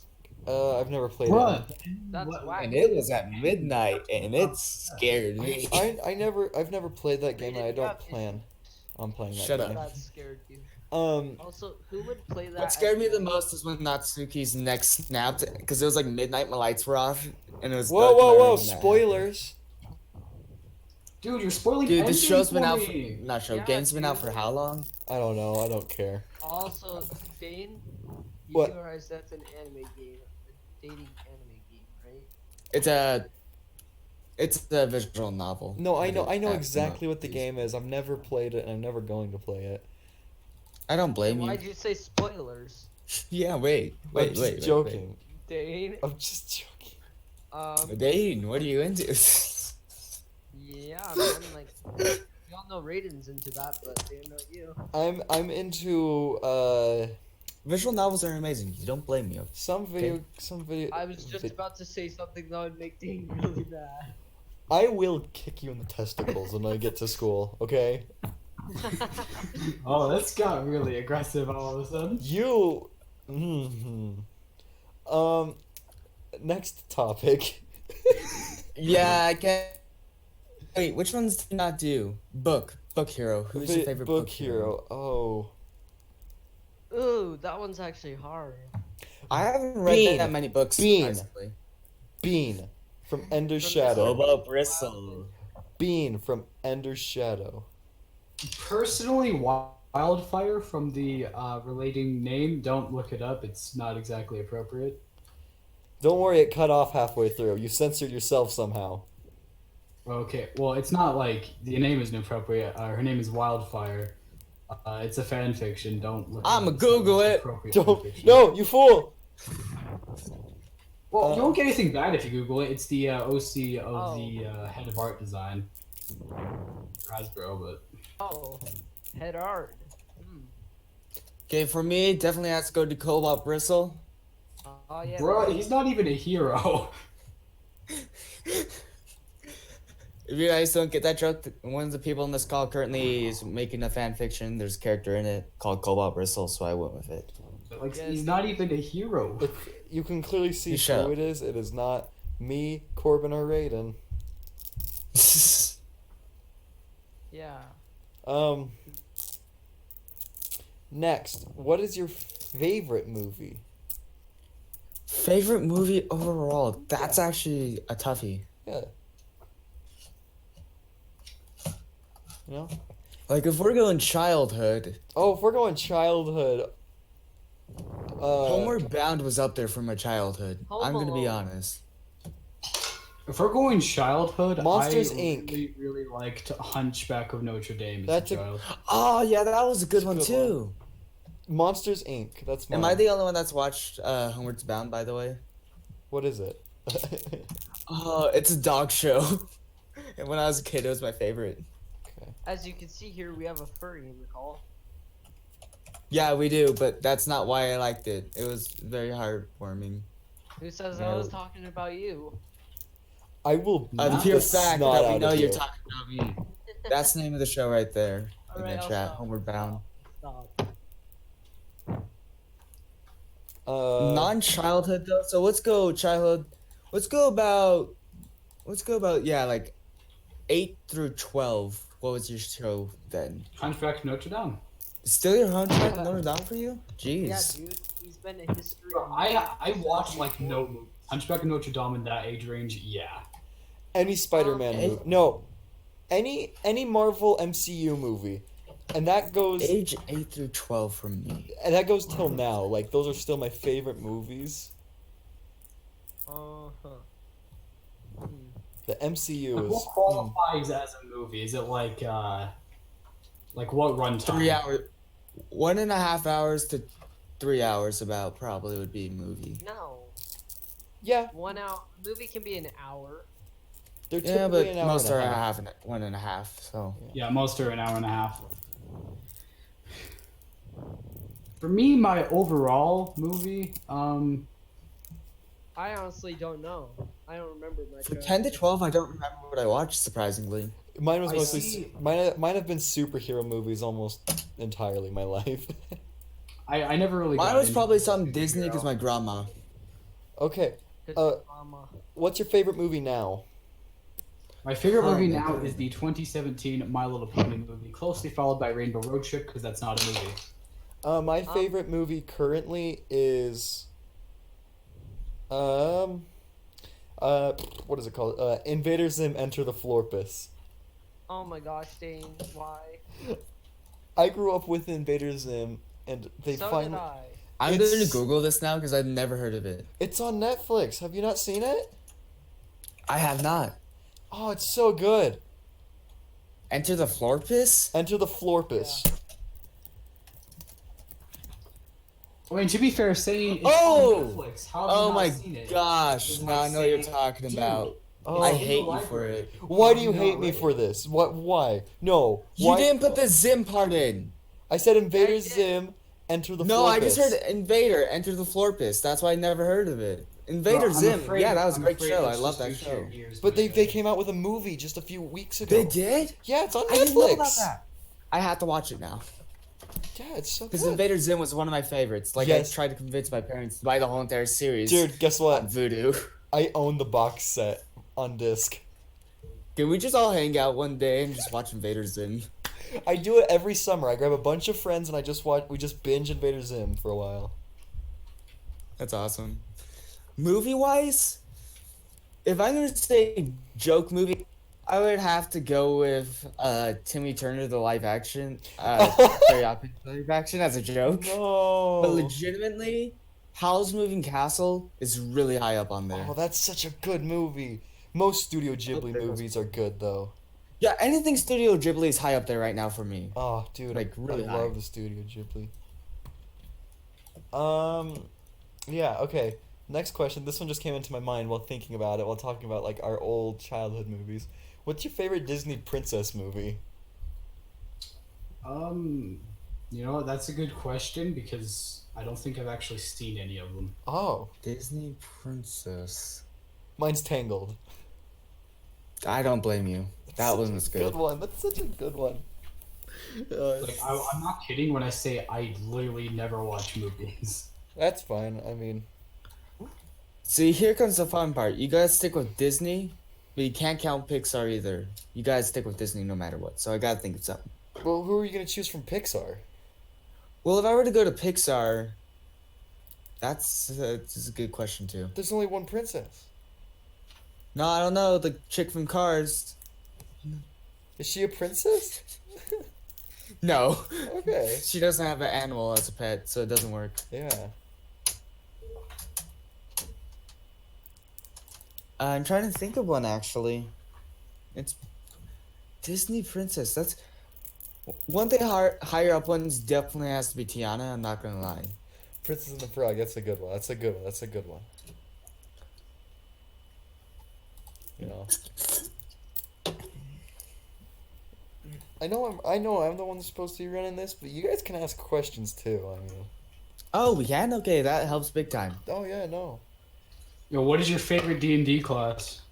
[SPEAKER 1] I've never played
[SPEAKER 2] What?
[SPEAKER 4] That's
[SPEAKER 2] What-
[SPEAKER 4] whack.
[SPEAKER 3] And it was at midnight and it scared me.
[SPEAKER 1] it. I've never played that game, and I
[SPEAKER 4] Rated
[SPEAKER 1] don't
[SPEAKER 4] up.
[SPEAKER 1] plan on playing that
[SPEAKER 3] Shut up.
[SPEAKER 1] game.
[SPEAKER 4] That scared you.
[SPEAKER 1] Um,
[SPEAKER 4] Also, who would play that?
[SPEAKER 3] What scared
[SPEAKER 4] at
[SPEAKER 3] me the
[SPEAKER 4] night?
[SPEAKER 3] most is when Natsuki's neck snapped because it was like midnight, my lights were off, and it was
[SPEAKER 1] whoa,
[SPEAKER 3] dark in my
[SPEAKER 1] whoa, whoa!
[SPEAKER 3] room when that happened.
[SPEAKER 1] Spoilers.
[SPEAKER 2] Dude, you're spoiling
[SPEAKER 3] Dude, this
[SPEAKER 2] everything
[SPEAKER 3] show's been
[SPEAKER 2] for
[SPEAKER 3] out for,
[SPEAKER 2] me.
[SPEAKER 3] not show,
[SPEAKER 4] Yeah,
[SPEAKER 3] game's been out
[SPEAKER 4] dude.
[SPEAKER 3] for how long?
[SPEAKER 1] I don't know. I don't care.
[SPEAKER 4] Also, Dane, you
[SPEAKER 1] What?
[SPEAKER 4] realize that's an anime game, a dating anime game, right?
[SPEAKER 3] It's a visual novel.
[SPEAKER 1] No, I
[SPEAKER 3] But
[SPEAKER 1] know.
[SPEAKER 3] it
[SPEAKER 1] I know
[SPEAKER 3] has
[SPEAKER 1] exactly what the
[SPEAKER 3] emojis.
[SPEAKER 1] game is. I've never played it, and I'm never going to play it.
[SPEAKER 3] I don't blame
[SPEAKER 4] Then
[SPEAKER 3] you.
[SPEAKER 4] why'd you say spoilers?
[SPEAKER 3] Yeah, wait,
[SPEAKER 1] I'm just joking.
[SPEAKER 4] Dane,
[SPEAKER 1] I'm just joking.
[SPEAKER 3] Dane, what are you into?
[SPEAKER 4] yeah, man, like, y'all know Raiden's into that, but they know you.
[SPEAKER 1] I'm into
[SPEAKER 3] Visual novels are amazing. You don't blame me.
[SPEAKER 1] some video.
[SPEAKER 4] I was just
[SPEAKER 1] vi-
[SPEAKER 4] about to say something that would make Dane really mad.
[SPEAKER 1] I will kick you in the testicles when I get to school. Okay.
[SPEAKER 2] Oh, this got really aggressive all of a sudden.
[SPEAKER 1] You. Next topic.
[SPEAKER 3] Yeah, I can't. Wait, which ones did you not do? Book hero. Who's your favorite
[SPEAKER 1] book hero? Oh.
[SPEAKER 4] Ooh, that one's actually hard.
[SPEAKER 3] I haven't read
[SPEAKER 1] Bean.
[SPEAKER 3] that many books.
[SPEAKER 1] Bean.
[SPEAKER 3] Honestly.
[SPEAKER 1] Bean from Ender's
[SPEAKER 4] From
[SPEAKER 1] Shadow.
[SPEAKER 3] Bobo Bristle.
[SPEAKER 1] Bean from Ender's Shadow.
[SPEAKER 2] Personally, Wildfire from the relating name, don't look it up. It's not exactly appropriate.
[SPEAKER 1] Don't worry, it cut off halfway through. You censored yourself somehow.
[SPEAKER 2] Okay, well, it's not like the name isn't appropriate. Her name is Wildfire. It's a fan fiction. Don't look.
[SPEAKER 3] I'ma
[SPEAKER 2] it up. It's not the
[SPEAKER 3] Google
[SPEAKER 2] most
[SPEAKER 3] it.
[SPEAKER 2] appropriate
[SPEAKER 1] Don't.
[SPEAKER 2] fan fiction.
[SPEAKER 1] No, you fool!
[SPEAKER 2] Well, you won't get anything bad if you Google it. It's the OC of
[SPEAKER 4] Oh.
[SPEAKER 2] the head of art design, Hasbro. But
[SPEAKER 4] Oh, head art.
[SPEAKER 3] Okay, for me, definitely has to go to Cobalt Bristle.
[SPEAKER 4] Oh yeah.
[SPEAKER 2] bro, he's not even a hero.
[SPEAKER 3] If you guys don't get that joke, one of the people in this call currently is making a fan fiction. There's a character in it called Cobalt Bristle, so I went with it.
[SPEAKER 2] Like,
[SPEAKER 4] Yeah,
[SPEAKER 2] he's not even a hero.
[SPEAKER 1] You can clearly see
[SPEAKER 3] You shut
[SPEAKER 1] who
[SPEAKER 3] up.
[SPEAKER 1] it is. It is not me, Corbin, or Raiden.
[SPEAKER 4] Yeah.
[SPEAKER 1] Next, what is your favorite movie?
[SPEAKER 3] Favorite movie overall? That's actually a toughie.
[SPEAKER 1] Yeah. You know?
[SPEAKER 3] Like, if we're going childhood,
[SPEAKER 1] Oh, if we're going childhood,
[SPEAKER 3] Homeward Bound was up there for my childhood.
[SPEAKER 4] Home
[SPEAKER 3] I'm gonna be
[SPEAKER 4] Alone.
[SPEAKER 3] honest.
[SPEAKER 2] If we're going childhood,
[SPEAKER 1] Monsters,
[SPEAKER 2] I
[SPEAKER 1] Inc.
[SPEAKER 2] really liked Hunchback of Notre Dame as
[SPEAKER 1] That's
[SPEAKER 2] a
[SPEAKER 1] a-
[SPEAKER 2] child.
[SPEAKER 3] Oh yeah, that was a good
[SPEAKER 1] It's a
[SPEAKER 3] one
[SPEAKER 1] good
[SPEAKER 3] too.
[SPEAKER 1] Monsters Inc. That's mine.
[SPEAKER 3] Am I the only one that's watched Homeward Bound, by the way?
[SPEAKER 1] What is it?
[SPEAKER 3] Oh, it's a dog show. And when I was a kid, it was my favorite.
[SPEAKER 4] As you can see here, we have a furry in the call.
[SPEAKER 3] Yeah, we do, but that's not why I liked it. It was very heartwarming.
[SPEAKER 4] Who says
[SPEAKER 3] No.
[SPEAKER 4] I was talking about you?
[SPEAKER 1] I will
[SPEAKER 3] The
[SPEAKER 1] beat
[SPEAKER 3] pure
[SPEAKER 1] the
[SPEAKER 3] fact
[SPEAKER 1] snot
[SPEAKER 3] that we
[SPEAKER 1] out
[SPEAKER 3] know
[SPEAKER 1] of
[SPEAKER 3] you're
[SPEAKER 1] you.
[SPEAKER 3] talking about me. That's the name of the show right there in
[SPEAKER 4] Alright,
[SPEAKER 3] the
[SPEAKER 4] I'll
[SPEAKER 3] chat.
[SPEAKER 4] stop.
[SPEAKER 3] Homeward Bound.
[SPEAKER 4] Stop.
[SPEAKER 3] Non-childhood though. So let's go childhood. Let's go about yeah, like 8 through 12. What was your show then?
[SPEAKER 2] Hunchback of Notre Dame.
[SPEAKER 3] Still your Hunchback of Notre Dame for you? Jeez.
[SPEAKER 4] Yeah, dude. He's been a history.
[SPEAKER 2] Bro, I watched like no movie. Hunchback of Notre Dame in that age range, yeah.
[SPEAKER 1] Any Spider-Man
[SPEAKER 3] Okay.
[SPEAKER 1] movie. No. Any Marvel MCU movie. And that goes
[SPEAKER 3] Age 8 through 12 for me.
[SPEAKER 1] till now. Like those are still my favorite movies.
[SPEAKER 4] Uh-huh.
[SPEAKER 1] The MCU
[SPEAKER 2] Like,
[SPEAKER 1] is
[SPEAKER 2] what qualifies as a movie? Is it like what runtime?
[SPEAKER 3] 3 hours, 1.5 hours to 3 hours about probably would be a movie.
[SPEAKER 4] No.
[SPEAKER 1] yeah.
[SPEAKER 4] 1 hour. Movie can be an hour.
[SPEAKER 1] They're
[SPEAKER 3] Yeah,
[SPEAKER 1] typically
[SPEAKER 3] but
[SPEAKER 1] an hour
[SPEAKER 3] most
[SPEAKER 1] and
[SPEAKER 3] are
[SPEAKER 1] a
[SPEAKER 3] a
[SPEAKER 1] half.
[SPEAKER 3] half and 1.5. So
[SPEAKER 2] Yeah, most are an hour and a half. For me, my overall movie,
[SPEAKER 4] I honestly don't know. I don't remember my
[SPEAKER 3] for
[SPEAKER 4] childhood.
[SPEAKER 3] 10 to 12, I don't remember what I watched. Surprisingly,
[SPEAKER 1] Mine was
[SPEAKER 2] I
[SPEAKER 1] mostly
[SPEAKER 2] see-
[SPEAKER 1] mine have been superhero movies almost entirely my life.
[SPEAKER 2] I never really
[SPEAKER 3] mine
[SPEAKER 2] got
[SPEAKER 3] was
[SPEAKER 2] into
[SPEAKER 3] probably
[SPEAKER 2] the
[SPEAKER 3] something Disney because
[SPEAKER 2] superhero.
[SPEAKER 3] my grandma.
[SPEAKER 1] Okay.
[SPEAKER 4] Cause
[SPEAKER 1] Uh,
[SPEAKER 4] mama.
[SPEAKER 1] what's your favorite movie now?
[SPEAKER 2] My favorite movie now
[SPEAKER 3] Currently.
[SPEAKER 2] is the 2017 My Little Pony movie, closely followed by Rainbow Road Trip because that's not a movie.
[SPEAKER 1] My favorite movie currently is um what is it called? Invader Zim Enter the Florpus.
[SPEAKER 4] Oh my gosh, Dane, why?
[SPEAKER 1] I grew up with Invader Zim, and they
[SPEAKER 4] So did
[SPEAKER 1] finally.
[SPEAKER 4] I.
[SPEAKER 3] I'm going to
[SPEAKER 1] It's-
[SPEAKER 3] Google this now because I've never heard of it.
[SPEAKER 1] It's on Netflix. Have you not seen it?
[SPEAKER 3] I have not.
[SPEAKER 1] Oh, it's so good.
[SPEAKER 3] Enter the Florpus?
[SPEAKER 1] Enter the Florpus.
[SPEAKER 2] I mean, to be fair, saying it's
[SPEAKER 3] Oh!
[SPEAKER 2] on Netflix, how have you
[SPEAKER 3] Oh
[SPEAKER 2] not
[SPEAKER 3] my
[SPEAKER 2] seen it?
[SPEAKER 3] gosh!
[SPEAKER 2] It's
[SPEAKER 3] Now
[SPEAKER 2] like
[SPEAKER 3] I know what you're
[SPEAKER 2] saying,
[SPEAKER 3] talking
[SPEAKER 2] dude,
[SPEAKER 3] about.
[SPEAKER 1] Oh.
[SPEAKER 3] I
[SPEAKER 1] in the
[SPEAKER 3] hate you for
[SPEAKER 2] library.
[SPEAKER 3] it.
[SPEAKER 1] Why
[SPEAKER 2] How
[SPEAKER 1] do
[SPEAKER 2] have
[SPEAKER 1] you
[SPEAKER 2] you
[SPEAKER 1] hate
[SPEAKER 2] not
[SPEAKER 1] me
[SPEAKER 2] read
[SPEAKER 1] for
[SPEAKER 2] it?
[SPEAKER 1] this? What? Why? No.
[SPEAKER 3] You
[SPEAKER 1] Why?
[SPEAKER 3] didn't put the Zim part in.
[SPEAKER 1] I said Invader
[SPEAKER 4] Yeah, you did.
[SPEAKER 1] Zim Enter the
[SPEAKER 3] No,
[SPEAKER 1] Florpus.
[SPEAKER 3] I just heard Invader, Enter the Florpus. That's why I never heard of it. Invader
[SPEAKER 2] Bro, I'm
[SPEAKER 3] Zim.
[SPEAKER 2] afraid-
[SPEAKER 3] Yeah, that was a
[SPEAKER 2] I'm
[SPEAKER 3] great
[SPEAKER 2] afraid
[SPEAKER 3] show. I
[SPEAKER 2] it's
[SPEAKER 3] love
[SPEAKER 2] just
[SPEAKER 3] that
[SPEAKER 2] your
[SPEAKER 3] show.
[SPEAKER 2] shit ears,
[SPEAKER 1] But they
[SPEAKER 2] okay.
[SPEAKER 1] came out with a movie just a few weeks ago.
[SPEAKER 3] They did?
[SPEAKER 1] Yeah, it's on Netflix.
[SPEAKER 3] I didn't know about that. I have to watch it now.
[SPEAKER 1] Yeah, it's so
[SPEAKER 3] Because
[SPEAKER 1] good.
[SPEAKER 3] Invader Zim was one of my favorites. Like,
[SPEAKER 1] Yes.
[SPEAKER 3] I tried to convince my parents to buy the whole entire series.
[SPEAKER 1] Dude, guess
[SPEAKER 3] On
[SPEAKER 1] what?
[SPEAKER 3] Voodoo.
[SPEAKER 1] I own the box set on disc.
[SPEAKER 3] Can we just all hang out one day and just watch Invader Zim?
[SPEAKER 1] I do it every summer. I grab a bunch of friends and I just watch. We just binge Invader Zim for a while.
[SPEAKER 3] That's awesome. Movie-wise, if I'm going to say joke movie, I would have to go with Timmy Turner, the live action. Very Poppins live action as a joke. But
[SPEAKER 1] No.
[SPEAKER 3] legitimately, Howl's Moving Castle is really high up on there.
[SPEAKER 1] Oh, that's such a good movie. Most Studio Ghibli
[SPEAKER 3] there was-
[SPEAKER 1] movies are good though.
[SPEAKER 3] Yeah, anything Studio Ghibli is high up there right now for me.
[SPEAKER 1] Oh, dude,
[SPEAKER 3] Like, really
[SPEAKER 1] I
[SPEAKER 3] high.
[SPEAKER 1] love the Studio Ghibli. Yeah, okay. Next question. This one just came into my mind while thinking about it, while talking about like our old childhood movies. What's your favorite Disney princess movie?
[SPEAKER 2] You know what? That's a good question because I don't think I've actually seen any of them.
[SPEAKER 1] Oh,
[SPEAKER 3] Disney Princess.
[SPEAKER 1] mine's Tangled.
[SPEAKER 3] I don't blame you. That
[SPEAKER 1] Such
[SPEAKER 3] one
[SPEAKER 1] a
[SPEAKER 3] was
[SPEAKER 1] good
[SPEAKER 3] good.
[SPEAKER 1] one. That's such a good one.
[SPEAKER 2] Like, I'm not kidding when I say I literally never watch movies.
[SPEAKER 1] That's fine. I mean,
[SPEAKER 3] See, here comes the fun part. You gotta stick with Disney, but you can't count Pixar either. You gotta stick with Disney no matter what. So I gotta think of something.
[SPEAKER 1] well, who are you gonna choose from Pixar?
[SPEAKER 3] Well, if I were to go to Pixar, that's a good question too.
[SPEAKER 1] There's only one princess.
[SPEAKER 3] No, I don't know. The chick from Cars.
[SPEAKER 1] Is she a princess?
[SPEAKER 3] No,
[SPEAKER 1] Okay.
[SPEAKER 3] she doesn't have an animal as a pet, so it doesn't work.
[SPEAKER 1] Yeah.
[SPEAKER 3] I'm trying to think of one actually. It's Disney Princess. That's one thing. Higher up ones definitely has to be Tiana. I'm not gonna lie.
[SPEAKER 1] Princess and the Frog. That's a good one. That's a good one. That's a good one. You know. I know I'm the one that's supposed to be running this, but you guys can ask questions too. I mean.
[SPEAKER 3] Oh, we can. Okay, that helps big time.
[SPEAKER 1] Oh yeah, no.
[SPEAKER 2] Yo, what is your favorite D&D class?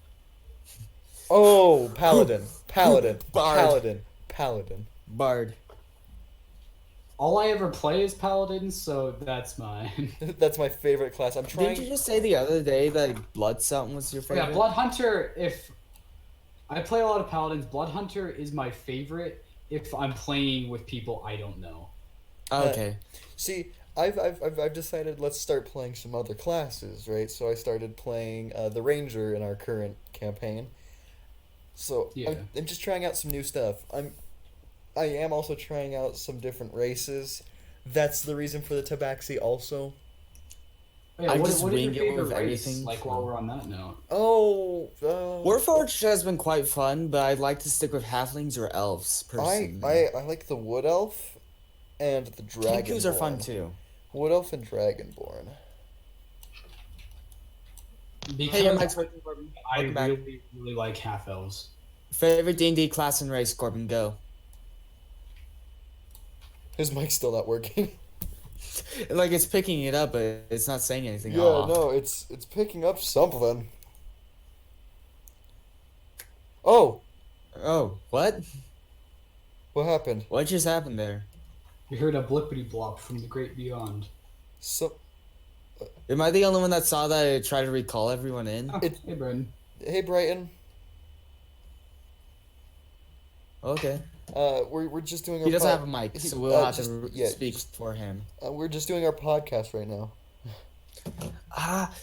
[SPEAKER 1] Oh, Paladin. Paladin.
[SPEAKER 3] Bard.
[SPEAKER 1] Paladin. Paladin.
[SPEAKER 3] Bard.
[SPEAKER 2] All I ever play is Paladins, so that's mine.
[SPEAKER 1] That's my favorite class. I'm trying.
[SPEAKER 3] Didn't you just say the other day that Blood something was your favorite?
[SPEAKER 2] Yeah, Blood Hunter, if I play a lot of Paladins, Blood Hunter is my favorite if I'm playing with people I don't know.
[SPEAKER 3] Okay.
[SPEAKER 1] See, I've decided let's start playing some other classes, right? So I started playing the Ranger in our current campaign. So
[SPEAKER 2] Yeah.
[SPEAKER 1] I'm just trying out some new stuff. I am also trying out some different races. That's the reason for the Tabaxi also.
[SPEAKER 2] Oh, yeah,
[SPEAKER 3] I
[SPEAKER 2] what,
[SPEAKER 3] just
[SPEAKER 2] what is your
[SPEAKER 3] wing it
[SPEAKER 2] favorite
[SPEAKER 3] with
[SPEAKER 2] race?
[SPEAKER 3] everything,
[SPEAKER 2] Like,
[SPEAKER 3] so-
[SPEAKER 2] while we're on that note.
[SPEAKER 1] Oh,
[SPEAKER 3] Warforged has been quite fun, but I'd like to stick with halflings or elves personally.
[SPEAKER 1] I like the Wood Elf and the Dragonborn.
[SPEAKER 3] Kenkus are fun too.
[SPEAKER 1] Wood Elf and Dragonborn.
[SPEAKER 2] Because
[SPEAKER 3] your mic's working, Corbin.
[SPEAKER 2] I
[SPEAKER 3] Welcome back.
[SPEAKER 2] really, really like half elves.
[SPEAKER 3] Favorite D&D class and race, Corbin, go.
[SPEAKER 1] His mic's still not working.
[SPEAKER 3] Like, it's picking it up, but it's not saying anything.
[SPEAKER 1] Yeah,
[SPEAKER 3] Aw.
[SPEAKER 1] no, it's picking up something. Oh,
[SPEAKER 3] Oh, what?
[SPEAKER 1] what happened?
[SPEAKER 3] What just happened there?
[SPEAKER 2] You heard a blippity blop from the great beyond.
[SPEAKER 1] So,
[SPEAKER 3] Am I the only one that saw that I tried to recall everyone in?
[SPEAKER 2] Oh,
[SPEAKER 1] It-
[SPEAKER 2] hey, Brendan.
[SPEAKER 1] hey Brighton.
[SPEAKER 3] Okay.
[SPEAKER 1] We're just doing our.
[SPEAKER 3] He doesn't
[SPEAKER 1] pod-
[SPEAKER 3] have a mic,
[SPEAKER 1] he-
[SPEAKER 3] so we'll have
[SPEAKER 1] just-
[SPEAKER 3] to
[SPEAKER 1] yeah,
[SPEAKER 3] speak
[SPEAKER 1] just-
[SPEAKER 3] for him.
[SPEAKER 1] we're just doing our podcast right now.
[SPEAKER 3] Ah,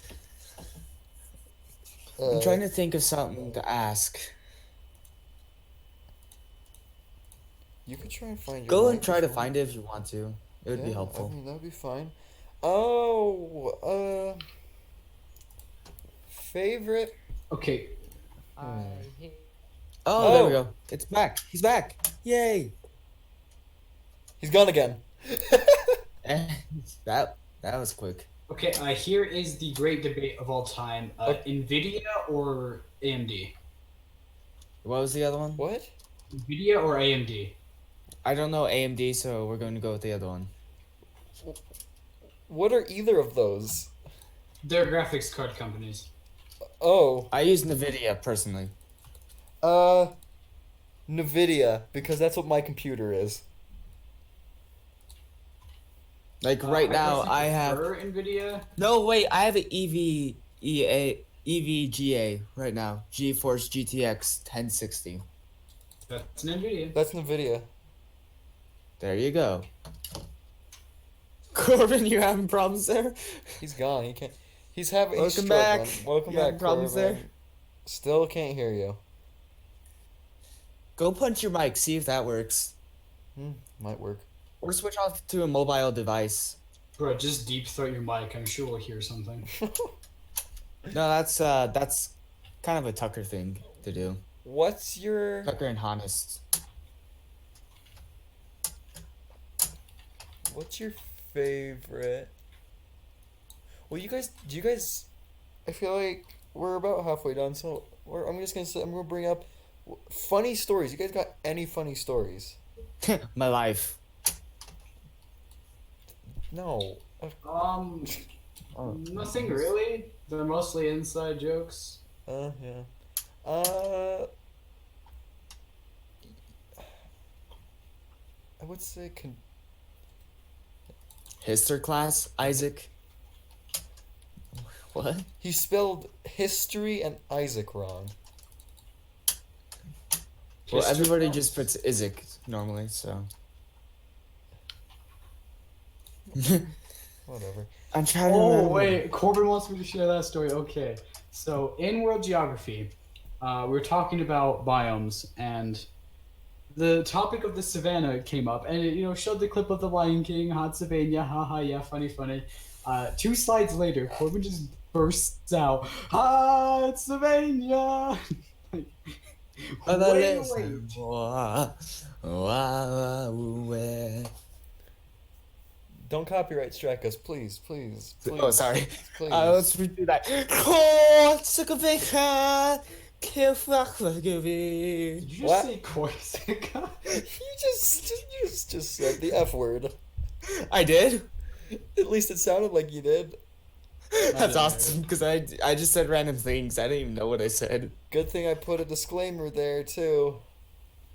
[SPEAKER 1] Uh,
[SPEAKER 3] I'm trying to think of something to ask.
[SPEAKER 1] You could try and find your.
[SPEAKER 3] Go and try to
[SPEAKER 1] microphone.
[SPEAKER 3] find it if you want to. It would be
[SPEAKER 1] Yeah,
[SPEAKER 3] helpful.
[SPEAKER 1] I mean, that'd be fine. Oh, favorite.
[SPEAKER 2] Okay,
[SPEAKER 4] I hate.
[SPEAKER 3] Oh, there we
[SPEAKER 1] Oh.
[SPEAKER 3] go. It's back. He's back. Yay.
[SPEAKER 1] He's gone again.
[SPEAKER 3] Eh, that was quick.
[SPEAKER 2] okay. Here is the great debate of all time: Nvidia or AMD?
[SPEAKER 3] What was the other one?
[SPEAKER 1] What?
[SPEAKER 2] Nvidia or AMD?
[SPEAKER 3] I don't know AMD, so we're going to go with the other one.
[SPEAKER 1] What are either of those?
[SPEAKER 2] They're graphics card companies.
[SPEAKER 1] Oh,
[SPEAKER 3] I use NVIDIA personally.
[SPEAKER 1] Nvidia, because that's what my computer is.
[SPEAKER 3] Like right now, I have.
[SPEAKER 2] Nvidia.
[SPEAKER 3] No, wait. I have an EVGA right now. GeForce GTX 1060.
[SPEAKER 2] That's an Nvidia.
[SPEAKER 1] That's Nvidia.
[SPEAKER 3] There you go. Corbin, you having problems there?
[SPEAKER 1] He's gone. He can't. He's having. He's
[SPEAKER 3] Welcome back.
[SPEAKER 1] struggling. Welcome
[SPEAKER 3] You
[SPEAKER 1] back.
[SPEAKER 3] having problems
[SPEAKER 1] Corbin.
[SPEAKER 3] there?
[SPEAKER 1] Still can't hear you.
[SPEAKER 3] Go punch your mic. See if that works.
[SPEAKER 1] Might work.
[SPEAKER 3] Or switch off to a mobile device.
[SPEAKER 2] Bro, just deep throat your mic. I'm sure we'll hear something.
[SPEAKER 3] No, that's kind of a Tucker thing to do.
[SPEAKER 1] What's your?
[SPEAKER 3] Tucker and Honest.
[SPEAKER 1] What's your favorite? Well, you guys. Do you guys? I feel like we're about halfway done, so I'm just gonna say I'm gonna bring up funny stories. You guys got any funny stories?
[SPEAKER 3] My life.
[SPEAKER 1] No.
[SPEAKER 2] Nothing really. They're mostly inside jokes.
[SPEAKER 1] Yeah. I would say
[SPEAKER 3] History class, Isaac. What?
[SPEAKER 1] he spelled history and Isaac wrong.
[SPEAKER 3] Well,
[SPEAKER 2] History
[SPEAKER 3] everybody
[SPEAKER 2] class?
[SPEAKER 3] just puts Isaac normally, so.
[SPEAKER 1] Whatever.
[SPEAKER 3] I'm trying to
[SPEAKER 2] Oh
[SPEAKER 3] remember.
[SPEAKER 2] wait, Corbin wants me to share that story. Okay, so in world geography, we're talking about biomes, and the topic of the savannah came up, and it showed the clip of the Lion King, hot savannah, haha, yeah, funny. 2 slides later, Corbin just bursts out, hot savannah. Like, wait.
[SPEAKER 1] Don't copyright strike us, please, please, please.
[SPEAKER 3] Oh, sorry.
[SPEAKER 1] Please.
[SPEAKER 3] Let's redo that.
[SPEAKER 2] Did you just
[SPEAKER 1] What?
[SPEAKER 2] say Corsica?
[SPEAKER 1] You just said the F word.
[SPEAKER 3] I did.
[SPEAKER 1] At least it sounded like you did.
[SPEAKER 3] That's awesome because I just said random things. I didn't even know what I said.
[SPEAKER 1] Good thing I put a disclaimer there too.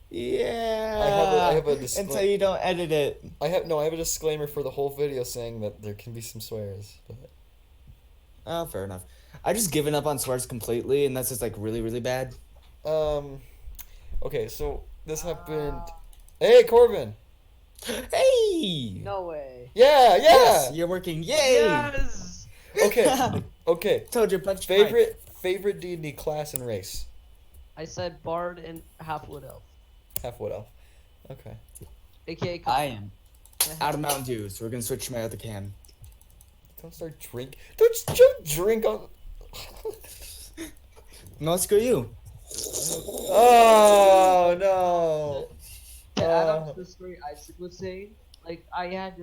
[SPEAKER 3] Yeah.
[SPEAKER 1] I have a disclaimer.
[SPEAKER 3] Until you don't edit it.
[SPEAKER 1] I have a disclaimer for the whole video saying that there can be some swears. But
[SPEAKER 3] Oh, fair enough. I just given up on swears completely, and that's just like really, really bad.
[SPEAKER 1] okay, so this happened. Hey, Corbin.
[SPEAKER 3] Hey.
[SPEAKER 4] No way.
[SPEAKER 1] Yeah, yeah.
[SPEAKER 3] Yes, you're working. Yay.
[SPEAKER 4] Yes.
[SPEAKER 1] Okay, okay.
[SPEAKER 3] Told you, punch Mike.
[SPEAKER 1] Favorite D&D class and race.
[SPEAKER 4] I said Bard and Half Wood Elf.
[SPEAKER 1] Half what elf. Okay.
[SPEAKER 4] AKA.
[SPEAKER 3] I am out of Mountain Dew, so we're gonna switch to my other can.
[SPEAKER 1] Don't start drink. Don't drink on.
[SPEAKER 3] No, screw you.
[SPEAKER 1] Oh no.
[SPEAKER 4] To add on to the story Isaac was saying, like I had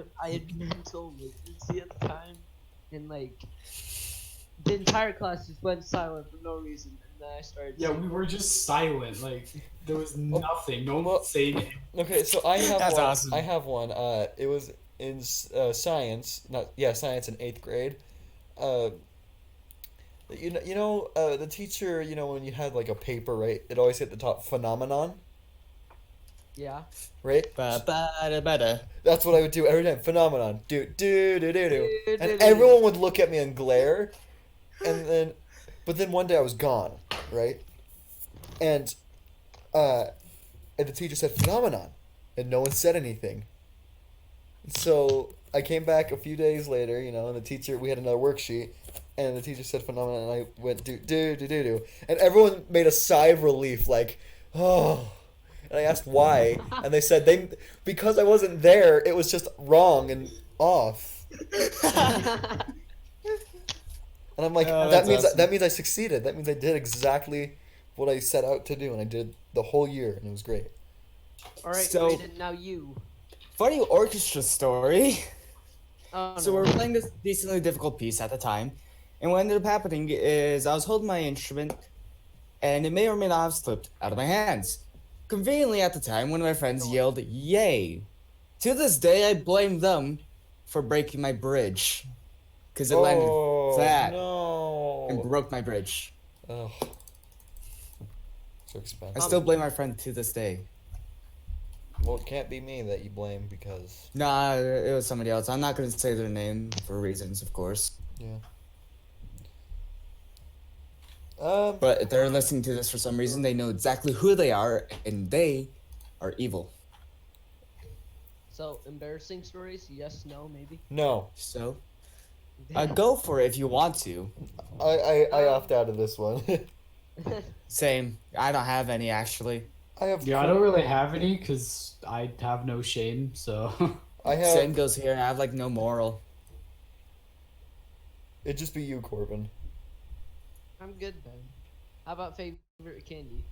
[SPEAKER 4] mental latency at the time, and like the entire class just went silent for no reason, and then I started.
[SPEAKER 2] Yeah, we
[SPEAKER 4] singing.
[SPEAKER 2] were just silent. Like there was nothing. No one
[SPEAKER 1] well-
[SPEAKER 2] was saying anything.
[SPEAKER 1] Okay, so I have
[SPEAKER 3] That's
[SPEAKER 1] one.
[SPEAKER 3] awesome.
[SPEAKER 1] I have one. It was in science, science in 8th grade. Uh, the teacher, when you had like a paper, right? It always hit the top phenomenon,
[SPEAKER 4] Yeah.
[SPEAKER 1] right?
[SPEAKER 3] Ba-ba-da-ba-da.
[SPEAKER 1] That's what I would do every time. Phenomenon. Do do do do do.
[SPEAKER 4] Do,
[SPEAKER 1] And
[SPEAKER 4] do, do.
[SPEAKER 1] everyone would look at me and glare. But then one day I was gone, right? And the teacher said phenomenon, and no one said anything. So I came back a few days later, and we had another worksheet, and the teacher said phenomenon, and I went do do do do do, and everyone made a sigh of relief, like, oh. And I asked why, and they said because I wasn't there, it was just wrong and off. And I'm like,
[SPEAKER 3] Oh,
[SPEAKER 1] that
[SPEAKER 3] that's
[SPEAKER 1] means
[SPEAKER 3] awesome.
[SPEAKER 1] that means I succeeded. That means I did exactly what I set out to do, and I did the whole year, and it was great.
[SPEAKER 4] All right,
[SPEAKER 3] So-
[SPEAKER 4] Raiden, now you.
[SPEAKER 3] Funny orchestra story.
[SPEAKER 4] Oh,
[SPEAKER 3] So
[SPEAKER 4] no.
[SPEAKER 3] we were playing this decently difficult piece at the time, and what ended up happening is I was holding my instrument, and it may or may not have slipped out of my hands. Conveniently at the time, one of my friends yelled, "Yay!" To this day, I blame them for breaking my bridge, because it landed flat and
[SPEAKER 1] No.
[SPEAKER 3] broke my bridge.
[SPEAKER 1] Oh. So
[SPEAKER 3] I
[SPEAKER 1] expensive.
[SPEAKER 3] still blame my friend to this day.
[SPEAKER 1] Well, it can't be me that you blame because
[SPEAKER 3] Nah, it was somebody else. I'm not gonna say their name for reasons, of course.
[SPEAKER 1] yeah.
[SPEAKER 3] But if they're listening to this for some reason, they know exactly who they are, and they are evil.
[SPEAKER 4] So, embarrassing stories? Yes, no, maybe?
[SPEAKER 1] No,
[SPEAKER 3] So, go for it if you want to.
[SPEAKER 1] I opt out of this one.
[SPEAKER 3] Same. I don't have any actually.
[SPEAKER 1] I have.
[SPEAKER 2] Yeah, I don't really have any because I have no shame. So
[SPEAKER 1] I have.
[SPEAKER 3] Same goes here. I have like no moral.
[SPEAKER 1] It'd just be you, Corbin.
[SPEAKER 4] I'm good then. How about favorite candy?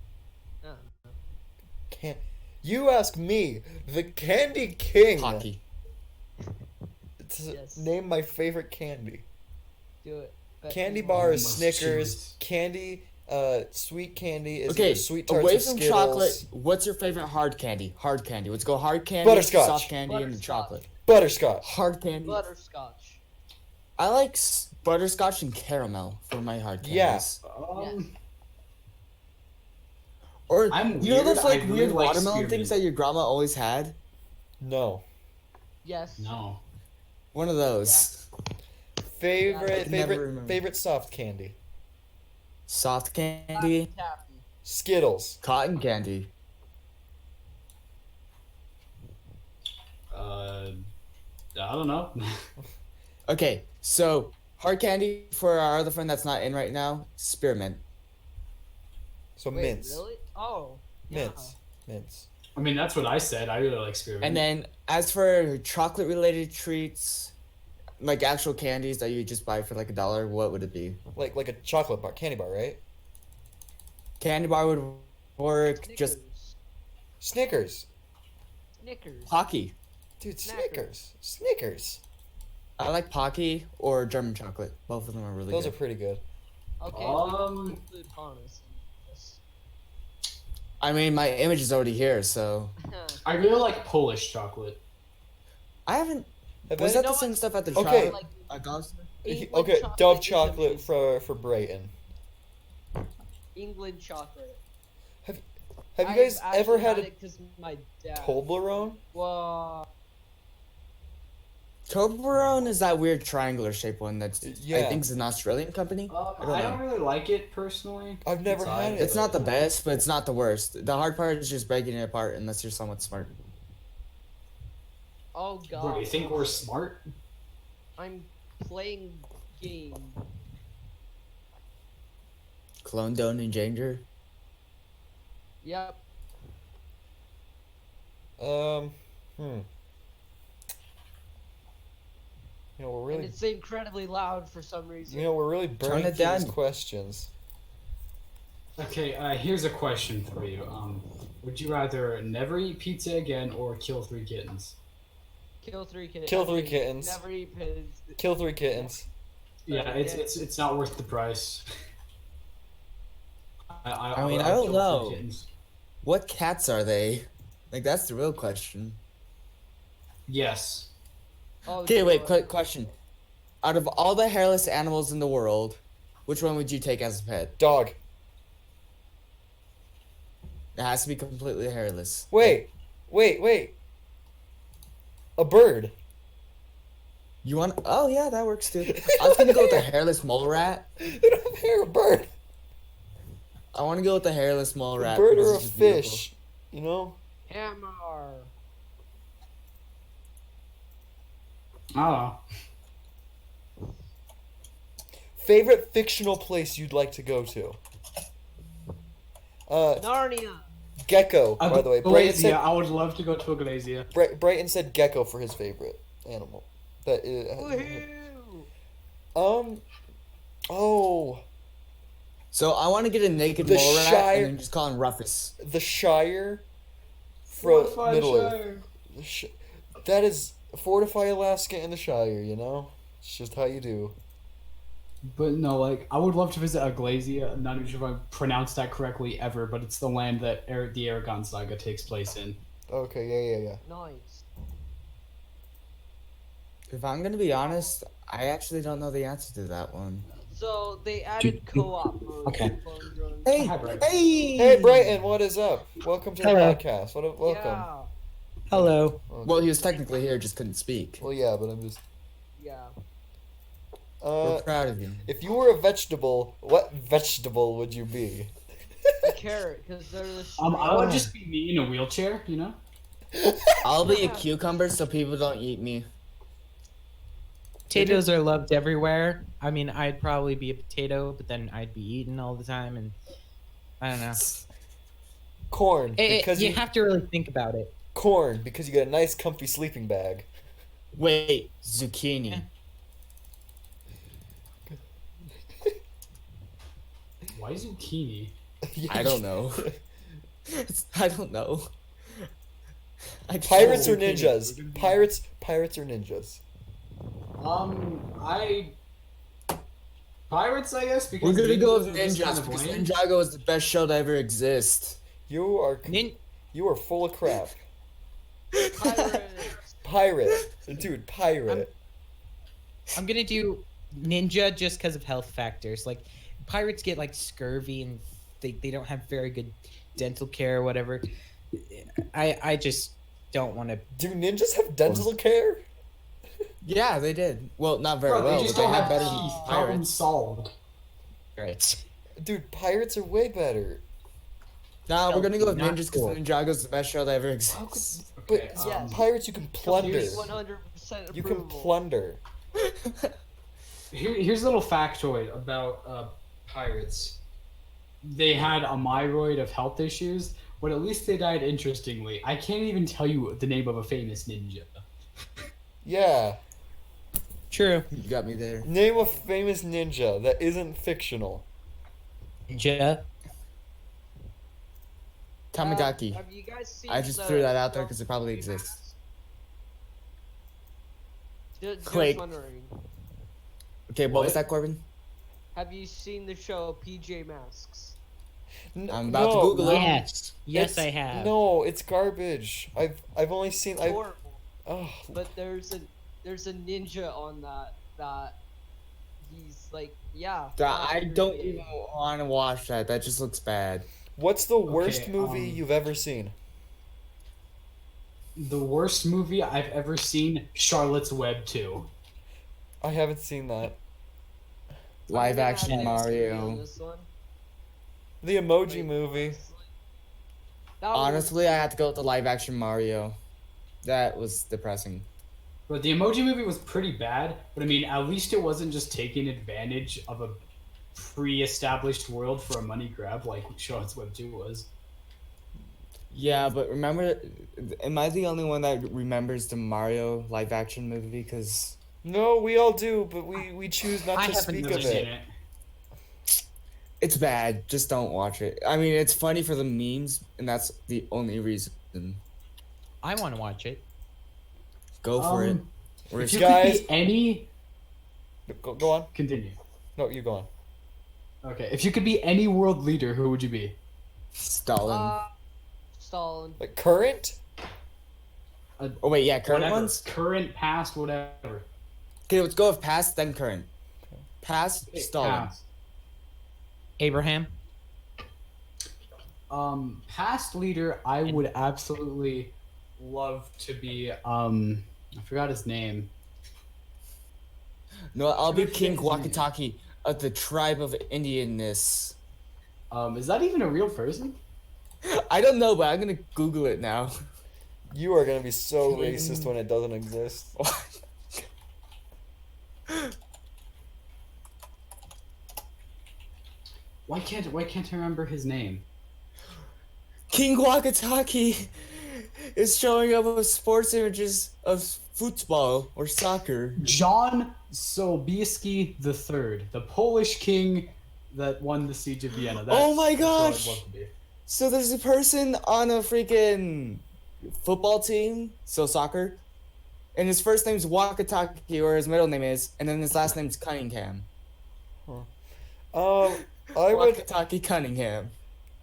[SPEAKER 4] I don't know.
[SPEAKER 1] Can't. You ask me, the Candy King.
[SPEAKER 3] Hockey.
[SPEAKER 1] To
[SPEAKER 4] Yes.
[SPEAKER 1] name my favorite candy.
[SPEAKER 4] Do it. Bet
[SPEAKER 1] Candy
[SPEAKER 4] you
[SPEAKER 1] bar
[SPEAKER 4] won't.
[SPEAKER 1] is
[SPEAKER 2] must
[SPEAKER 1] Snickers.
[SPEAKER 2] choose.
[SPEAKER 1] Candy, sweet candy is
[SPEAKER 3] Okay,
[SPEAKER 1] either sweet tarts
[SPEAKER 3] away
[SPEAKER 1] or
[SPEAKER 3] from
[SPEAKER 1] Skittles.
[SPEAKER 3] chocolate, what's your favorite hard candy? Hard candy. Let's go hard candy,
[SPEAKER 1] Butterscotch.
[SPEAKER 3] soft candy, and
[SPEAKER 4] Butterscotch.
[SPEAKER 3] chocolate.
[SPEAKER 1] Butterscotch.
[SPEAKER 3] Hard candy.
[SPEAKER 4] Butterscotch.
[SPEAKER 3] I like butterscotch and caramel for my hard candies.
[SPEAKER 1] Yeah.
[SPEAKER 3] Or
[SPEAKER 2] I'm
[SPEAKER 3] you know
[SPEAKER 2] weird,
[SPEAKER 3] those like
[SPEAKER 2] I really
[SPEAKER 3] weird
[SPEAKER 2] like
[SPEAKER 3] watermelon things that
[SPEAKER 2] spearmint.
[SPEAKER 3] your grandma always had?
[SPEAKER 1] No.
[SPEAKER 4] Yes.
[SPEAKER 2] no.
[SPEAKER 3] One of those.
[SPEAKER 1] Favorite
[SPEAKER 3] I can never
[SPEAKER 1] favorite
[SPEAKER 3] remember.
[SPEAKER 1] favorite soft candy.
[SPEAKER 3] Soft candy,
[SPEAKER 4] Taffy.
[SPEAKER 1] Skittles.
[SPEAKER 3] cotton candy.
[SPEAKER 2] I don't know.
[SPEAKER 3] Okay, so hard candy for our other friend that's not in right now, spearmint.
[SPEAKER 1] So
[SPEAKER 4] Wait,
[SPEAKER 1] mints.
[SPEAKER 4] really? Oh. yeah.
[SPEAKER 1] Mints. Mints.
[SPEAKER 2] I mean, that's what I said. I really like spearmint.
[SPEAKER 3] And then as for chocolate related treats, like actual candies that you just buy for like $1, what would it be?
[SPEAKER 1] Like a chocolate bar, candy bar, right?
[SPEAKER 3] Candy bar would work, just
[SPEAKER 4] Snickers.
[SPEAKER 1] Snickers.
[SPEAKER 4] Snickers.
[SPEAKER 3] Pocky.
[SPEAKER 1] Dude,
[SPEAKER 4] Snackers.
[SPEAKER 1] Snickers. Snickers.
[SPEAKER 3] I like Pocky or German chocolate. Both of them are really
[SPEAKER 1] Those are
[SPEAKER 3] good.
[SPEAKER 1] pretty good.
[SPEAKER 4] Okay.
[SPEAKER 2] Um,
[SPEAKER 4] Include Honest. Yes.
[SPEAKER 3] I mean, my image is already here, so
[SPEAKER 2] I really like Polish chocolate.
[SPEAKER 3] I haven't.
[SPEAKER 1] Have
[SPEAKER 3] Was
[SPEAKER 1] any-
[SPEAKER 3] that the same stuff at the
[SPEAKER 1] Okay.
[SPEAKER 3] chocolate?
[SPEAKER 1] Okay,
[SPEAKER 4] England
[SPEAKER 1] Dove
[SPEAKER 4] is
[SPEAKER 1] chocolate
[SPEAKER 4] amazing.
[SPEAKER 1] for Brayton.
[SPEAKER 4] England chocolate.
[SPEAKER 1] Have you guys
[SPEAKER 4] I've
[SPEAKER 1] ever
[SPEAKER 4] actually
[SPEAKER 1] had a
[SPEAKER 4] it 'cause my dad.
[SPEAKER 1] Toblerone?
[SPEAKER 4] Whoa.
[SPEAKER 3] Toblerone is that weird triangular shaped one that's I
[SPEAKER 1] Yeah.
[SPEAKER 3] think is an Australian company.
[SPEAKER 2] I don't really like it personally.
[SPEAKER 1] I've never
[SPEAKER 2] It's
[SPEAKER 1] had
[SPEAKER 2] alright.
[SPEAKER 1] it.
[SPEAKER 3] It's not the best, but it's not the worst. The hard part is just breaking it apart unless you're somewhat smart.
[SPEAKER 4] Oh god.
[SPEAKER 2] Bro, you think we're smart?
[SPEAKER 4] I'm playing game.
[SPEAKER 3] Clone don't endanger.
[SPEAKER 4] Yep.
[SPEAKER 1] You know, we're
[SPEAKER 4] And
[SPEAKER 1] really,
[SPEAKER 4] it's incredibly loud for some reason.
[SPEAKER 1] we're really burning
[SPEAKER 3] it
[SPEAKER 1] through these
[SPEAKER 3] down.
[SPEAKER 1] questions.
[SPEAKER 2] Okay, here's a question for you. Would you rather never eat pizza again or kill 3 kittens?
[SPEAKER 4] Kill 3 kittens.
[SPEAKER 1] Kill 3 kittens.
[SPEAKER 4] Never eat pigs.
[SPEAKER 1] Kill 3 kittens.
[SPEAKER 2] Yeah, it's not worth the price.
[SPEAKER 3] I mean, I
[SPEAKER 2] I'd
[SPEAKER 3] don't
[SPEAKER 2] kill
[SPEAKER 3] know.
[SPEAKER 2] 3 kittens.
[SPEAKER 3] What cats are they? Like, that's the real question.
[SPEAKER 2] Yes.
[SPEAKER 4] Oh,
[SPEAKER 3] Okay, wait,
[SPEAKER 4] Joy.
[SPEAKER 3] quick question. Out of all the hairless animals in the world, which one would you take as a pet?
[SPEAKER 1] Dog.
[SPEAKER 3] It has to be completely hairless.
[SPEAKER 1] Wait. A bird.
[SPEAKER 3] You want? Oh yeah, that works too. I was gonna go with the hairless mole rat.
[SPEAKER 1] They don't have hair. A bird.
[SPEAKER 3] I want to go with the hairless mole
[SPEAKER 1] A
[SPEAKER 3] rat.
[SPEAKER 1] bird
[SPEAKER 3] because
[SPEAKER 1] or a
[SPEAKER 3] it's just beautiful.
[SPEAKER 1] fish. You know.
[SPEAKER 4] Hammer.
[SPEAKER 2] I don't know.
[SPEAKER 1] Favorite fictional place you'd like to go to?
[SPEAKER 4] Narnia.
[SPEAKER 1] Gecko. By the way, Brighton
[SPEAKER 2] Glacia.
[SPEAKER 1] said
[SPEAKER 2] I would love to go to a Glacia.
[SPEAKER 1] Brighton said gecko for his favorite animal. That is.
[SPEAKER 4] Woohoo!
[SPEAKER 1] Oh,
[SPEAKER 3] So I want to get a naked
[SPEAKER 1] The
[SPEAKER 3] mole rat
[SPEAKER 1] Shire-
[SPEAKER 3] and then just call him Rufus.
[SPEAKER 1] the Shire. From
[SPEAKER 2] Fortified
[SPEAKER 1] Middle Earth.
[SPEAKER 2] Shire.
[SPEAKER 1] That is Fortify Alaska and the Shire. You know, it's just how you do.
[SPEAKER 2] But no, like I would love to visit a Glacia. I'm not even sure if I pronounced that correctly ever, but it's the land that the Aragon Saga takes place in.
[SPEAKER 1] Okay, yeah.
[SPEAKER 4] Nice.
[SPEAKER 3] If I'm gonna be honest, I actually don't know the answer to that one.
[SPEAKER 4] So they added co-op modes.
[SPEAKER 2] Okay.
[SPEAKER 4] for phone drones.
[SPEAKER 3] Hey,
[SPEAKER 2] Hi, Brighton.
[SPEAKER 3] hey,
[SPEAKER 1] Hey, Brighton, what is up? Welcome to the
[SPEAKER 5] Hello.
[SPEAKER 1] podcast. Welcome.
[SPEAKER 4] Yeah.
[SPEAKER 5] Hello.
[SPEAKER 3] Well, he was technically here, just couldn't speak.
[SPEAKER 1] Well, yeah, but I'm just.
[SPEAKER 4] Yeah.
[SPEAKER 3] We're proud of you.
[SPEAKER 1] If you were a vegetable, what vegetable would you be?
[SPEAKER 4] A carrot, because they're the
[SPEAKER 2] I would just be me in a wheelchair, you know.
[SPEAKER 3] I'll be a cucumber so people don't eat me.
[SPEAKER 5] Potatoes are loved everywhere. I mean, I'd probably be a potato, but then I'd be eaten all the time, and I don't know.
[SPEAKER 1] Corn, because
[SPEAKER 5] You have to really think about it.
[SPEAKER 1] corn because you get a nice, comfy sleeping bag.
[SPEAKER 3] Wait, zucchini.
[SPEAKER 2] Why zucchini?
[SPEAKER 3] I don't know. I don't know.
[SPEAKER 1] Pirates or
[SPEAKER 2] Okay.
[SPEAKER 1] ninjas? Pirates or ninjas?
[SPEAKER 2] Pirates, I guess. Because
[SPEAKER 3] We're gonna go with
[SPEAKER 2] ninjas are just
[SPEAKER 3] ninjas
[SPEAKER 2] kind of
[SPEAKER 3] because
[SPEAKER 2] lame.
[SPEAKER 3] Ninjago is the best show to ever exist.
[SPEAKER 1] You are
[SPEAKER 5] Nin-
[SPEAKER 1] you are full of crap.
[SPEAKER 4] Pirates.
[SPEAKER 1] Pirate, dude, pirate.
[SPEAKER 5] I'm gonna do ninja just because of health factors. Like, pirates get like scurvy and they don't have very good dental care or whatever. I just don't want to.
[SPEAKER 1] Do ninjas have dental care?
[SPEAKER 3] Yeah, they did. Well, not very
[SPEAKER 2] Bro,
[SPEAKER 3] well,
[SPEAKER 2] they just
[SPEAKER 3] but they
[SPEAKER 2] don't
[SPEAKER 3] have
[SPEAKER 2] have
[SPEAKER 3] better
[SPEAKER 2] teeth.
[SPEAKER 3] than
[SPEAKER 2] Problem
[SPEAKER 3] pirates.
[SPEAKER 2] solved.
[SPEAKER 5] Right.
[SPEAKER 1] Dude, pirates are way better.
[SPEAKER 3] Nah, we're gonna go with
[SPEAKER 5] Not
[SPEAKER 3] ninjas because
[SPEAKER 5] cool.
[SPEAKER 3] Ninjago's the best show that ever
[SPEAKER 1] How could,
[SPEAKER 3] exists.
[SPEAKER 1] but
[SPEAKER 2] Okay,
[SPEAKER 4] yes.
[SPEAKER 1] pirates you can plunder.
[SPEAKER 4] 100%
[SPEAKER 1] You can
[SPEAKER 4] approval.
[SPEAKER 1] plunder.
[SPEAKER 2] Here's a little factoid about pirates. They had a myriad of health issues, but at least they died interestingly. I can't even tell you the name of a famous ninja.
[SPEAKER 1] Yeah.
[SPEAKER 5] True.
[SPEAKER 3] You got me there.
[SPEAKER 1] Name a famous ninja that isn't fictional.
[SPEAKER 5] Ninja.
[SPEAKER 3] Tamagaki.
[SPEAKER 4] Have you guys seen
[SPEAKER 3] I just
[SPEAKER 4] the
[SPEAKER 3] threw that out there
[SPEAKER 4] show
[SPEAKER 3] because it probably
[SPEAKER 4] PJ
[SPEAKER 3] exists.
[SPEAKER 4] Masks? Just
[SPEAKER 3] Wait.
[SPEAKER 4] wondering.
[SPEAKER 3] Okay, what was
[SPEAKER 2] What?
[SPEAKER 3] that, Corbin?
[SPEAKER 4] Have you seen the show PJ Masks?
[SPEAKER 3] I'm about to Google it.
[SPEAKER 5] Yes. Yes,
[SPEAKER 1] It's-
[SPEAKER 5] I have.
[SPEAKER 1] No, it's garbage. I've only seen
[SPEAKER 4] It's
[SPEAKER 1] I.
[SPEAKER 4] horrible.
[SPEAKER 1] Oh,
[SPEAKER 4] But there's a ninja on that he's like, yeah.
[SPEAKER 3] I
[SPEAKER 4] that's
[SPEAKER 3] don't
[SPEAKER 4] really-
[SPEAKER 3] even want to watch that. That just looks bad.
[SPEAKER 1] what's the worst
[SPEAKER 2] Okay,
[SPEAKER 1] movie you've ever seen?
[SPEAKER 2] The worst movie I've ever seen, Charlotte's Web 2.
[SPEAKER 1] I haven't seen that.
[SPEAKER 3] Live
[SPEAKER 4] I'm gonna
[SPEAKER 3] action
[SPEAKER 4] have to disagree on
[SPEAKER 3] Mario.
[SPEAKER 4] this one.
[SPEAKER 1] The Emoji
[SPEAKER 4] Wait,
[SPEAKER 1] Movie.
[SPEAKER 4] honestly. That was-
[SPEAKER 3] Honestly, I have to go with the live action Mario. That was depressing.
[SPEAKER 2] But the Emoji Movie was pretty bad, but I mean, at least it wasn't just taking advantage of a pre-established world for a money grab like Charlotte's Web 2 was.
[SPEAKER 3] Yeah, but remember, am I the only one that remembers the Mario live action movie? Because
[SPEAKER 1] No, we all do, but we choose not
[SPEAKER 5] I
[SPEAKER 1] to
[SPEAKER 5] haven't
[SPEAKER 1] speak
[SPEAKER 2] Never
[SPEAKER 1] of
[SPEAKER 2] seen
[SPEAKER 1] it.
[SPEAKER 2] it.
[SPEAKER 3] it's bad. Just don't watch it. I mean, it's funny for the memes, and that's the only reason.
[SPEAKER 5] I want to watch it.
[SPEAKER 3] Go for it.
[SPEAKER 2] Um,
[SPEAKER 3] Or
[SPEAKER 2] If
[SPEAKER 3] if
[SPEAKER 2] you
[SPEAKER 1] Guys-
[SPEAKER 2] could be any
[SPEAKER 1] Go on.
[SPEAKER 2] Continue.
[SPEAKER 1] No, you go on.
[SPEAKER 2] Okay, if you could be any world leader, who would you be?
[SPEAKER 3] Stalin.
[SPEAKER 4] Stalin.
[SPEAKER 1] Like current?
[SPEAKER 3] Oh wait, yeah, current
[SPEAKER 2] Whatever.
[SPEAKER 3] ones.
[SPEAKER 2] Current, past, whatever.
[SPEAKER 3] Okay, let's go with past then current. Past
[SPEAKER 2] Okay,
[SPEAKER 3] Stalin.
[SPEAKER 2] past.
[SPEAKER 5] Abraham.
[SPEAKER 2] Past leader, I would absolutely love to be. I forgot his name.
[SPEAKER 3] No, I'll be
[SPEAKER 2] Forget
[SPEAKER 3] King
[SPEAKER 2] his name.
[SPEAKER 3] Wakataki of the tribe of Indianness.
[SPEAKER 2] Is that even a real person?
[SPEAKER 3] I don't know, but I'm gonna Google it now.
[SPEAKER 1] You are gonna be so racist when it doesn't exist.
[SPEAKER 2] Why can't I remember his name?
[SPEAKER 3] King Wakataki is showing up with sports images of football or soccer.
[SPEAKER 2] John Sobieski III, the Polish king that won the siege of Vienna.
[SPEAKER 3] Oh my
[SPEAKER 2] that's what I'd
[SPEAKER 3] gosh!
[SPEAKER 2] love to be.
[SPEAKER 3] So there's a person on a freaking football team, so soccer, and his first name's Wakataki, or his middle name is, and then his last name's Cunningham.
[SPEAKER 1] I would
[SPEAKER 3] Wakataki Cunningham.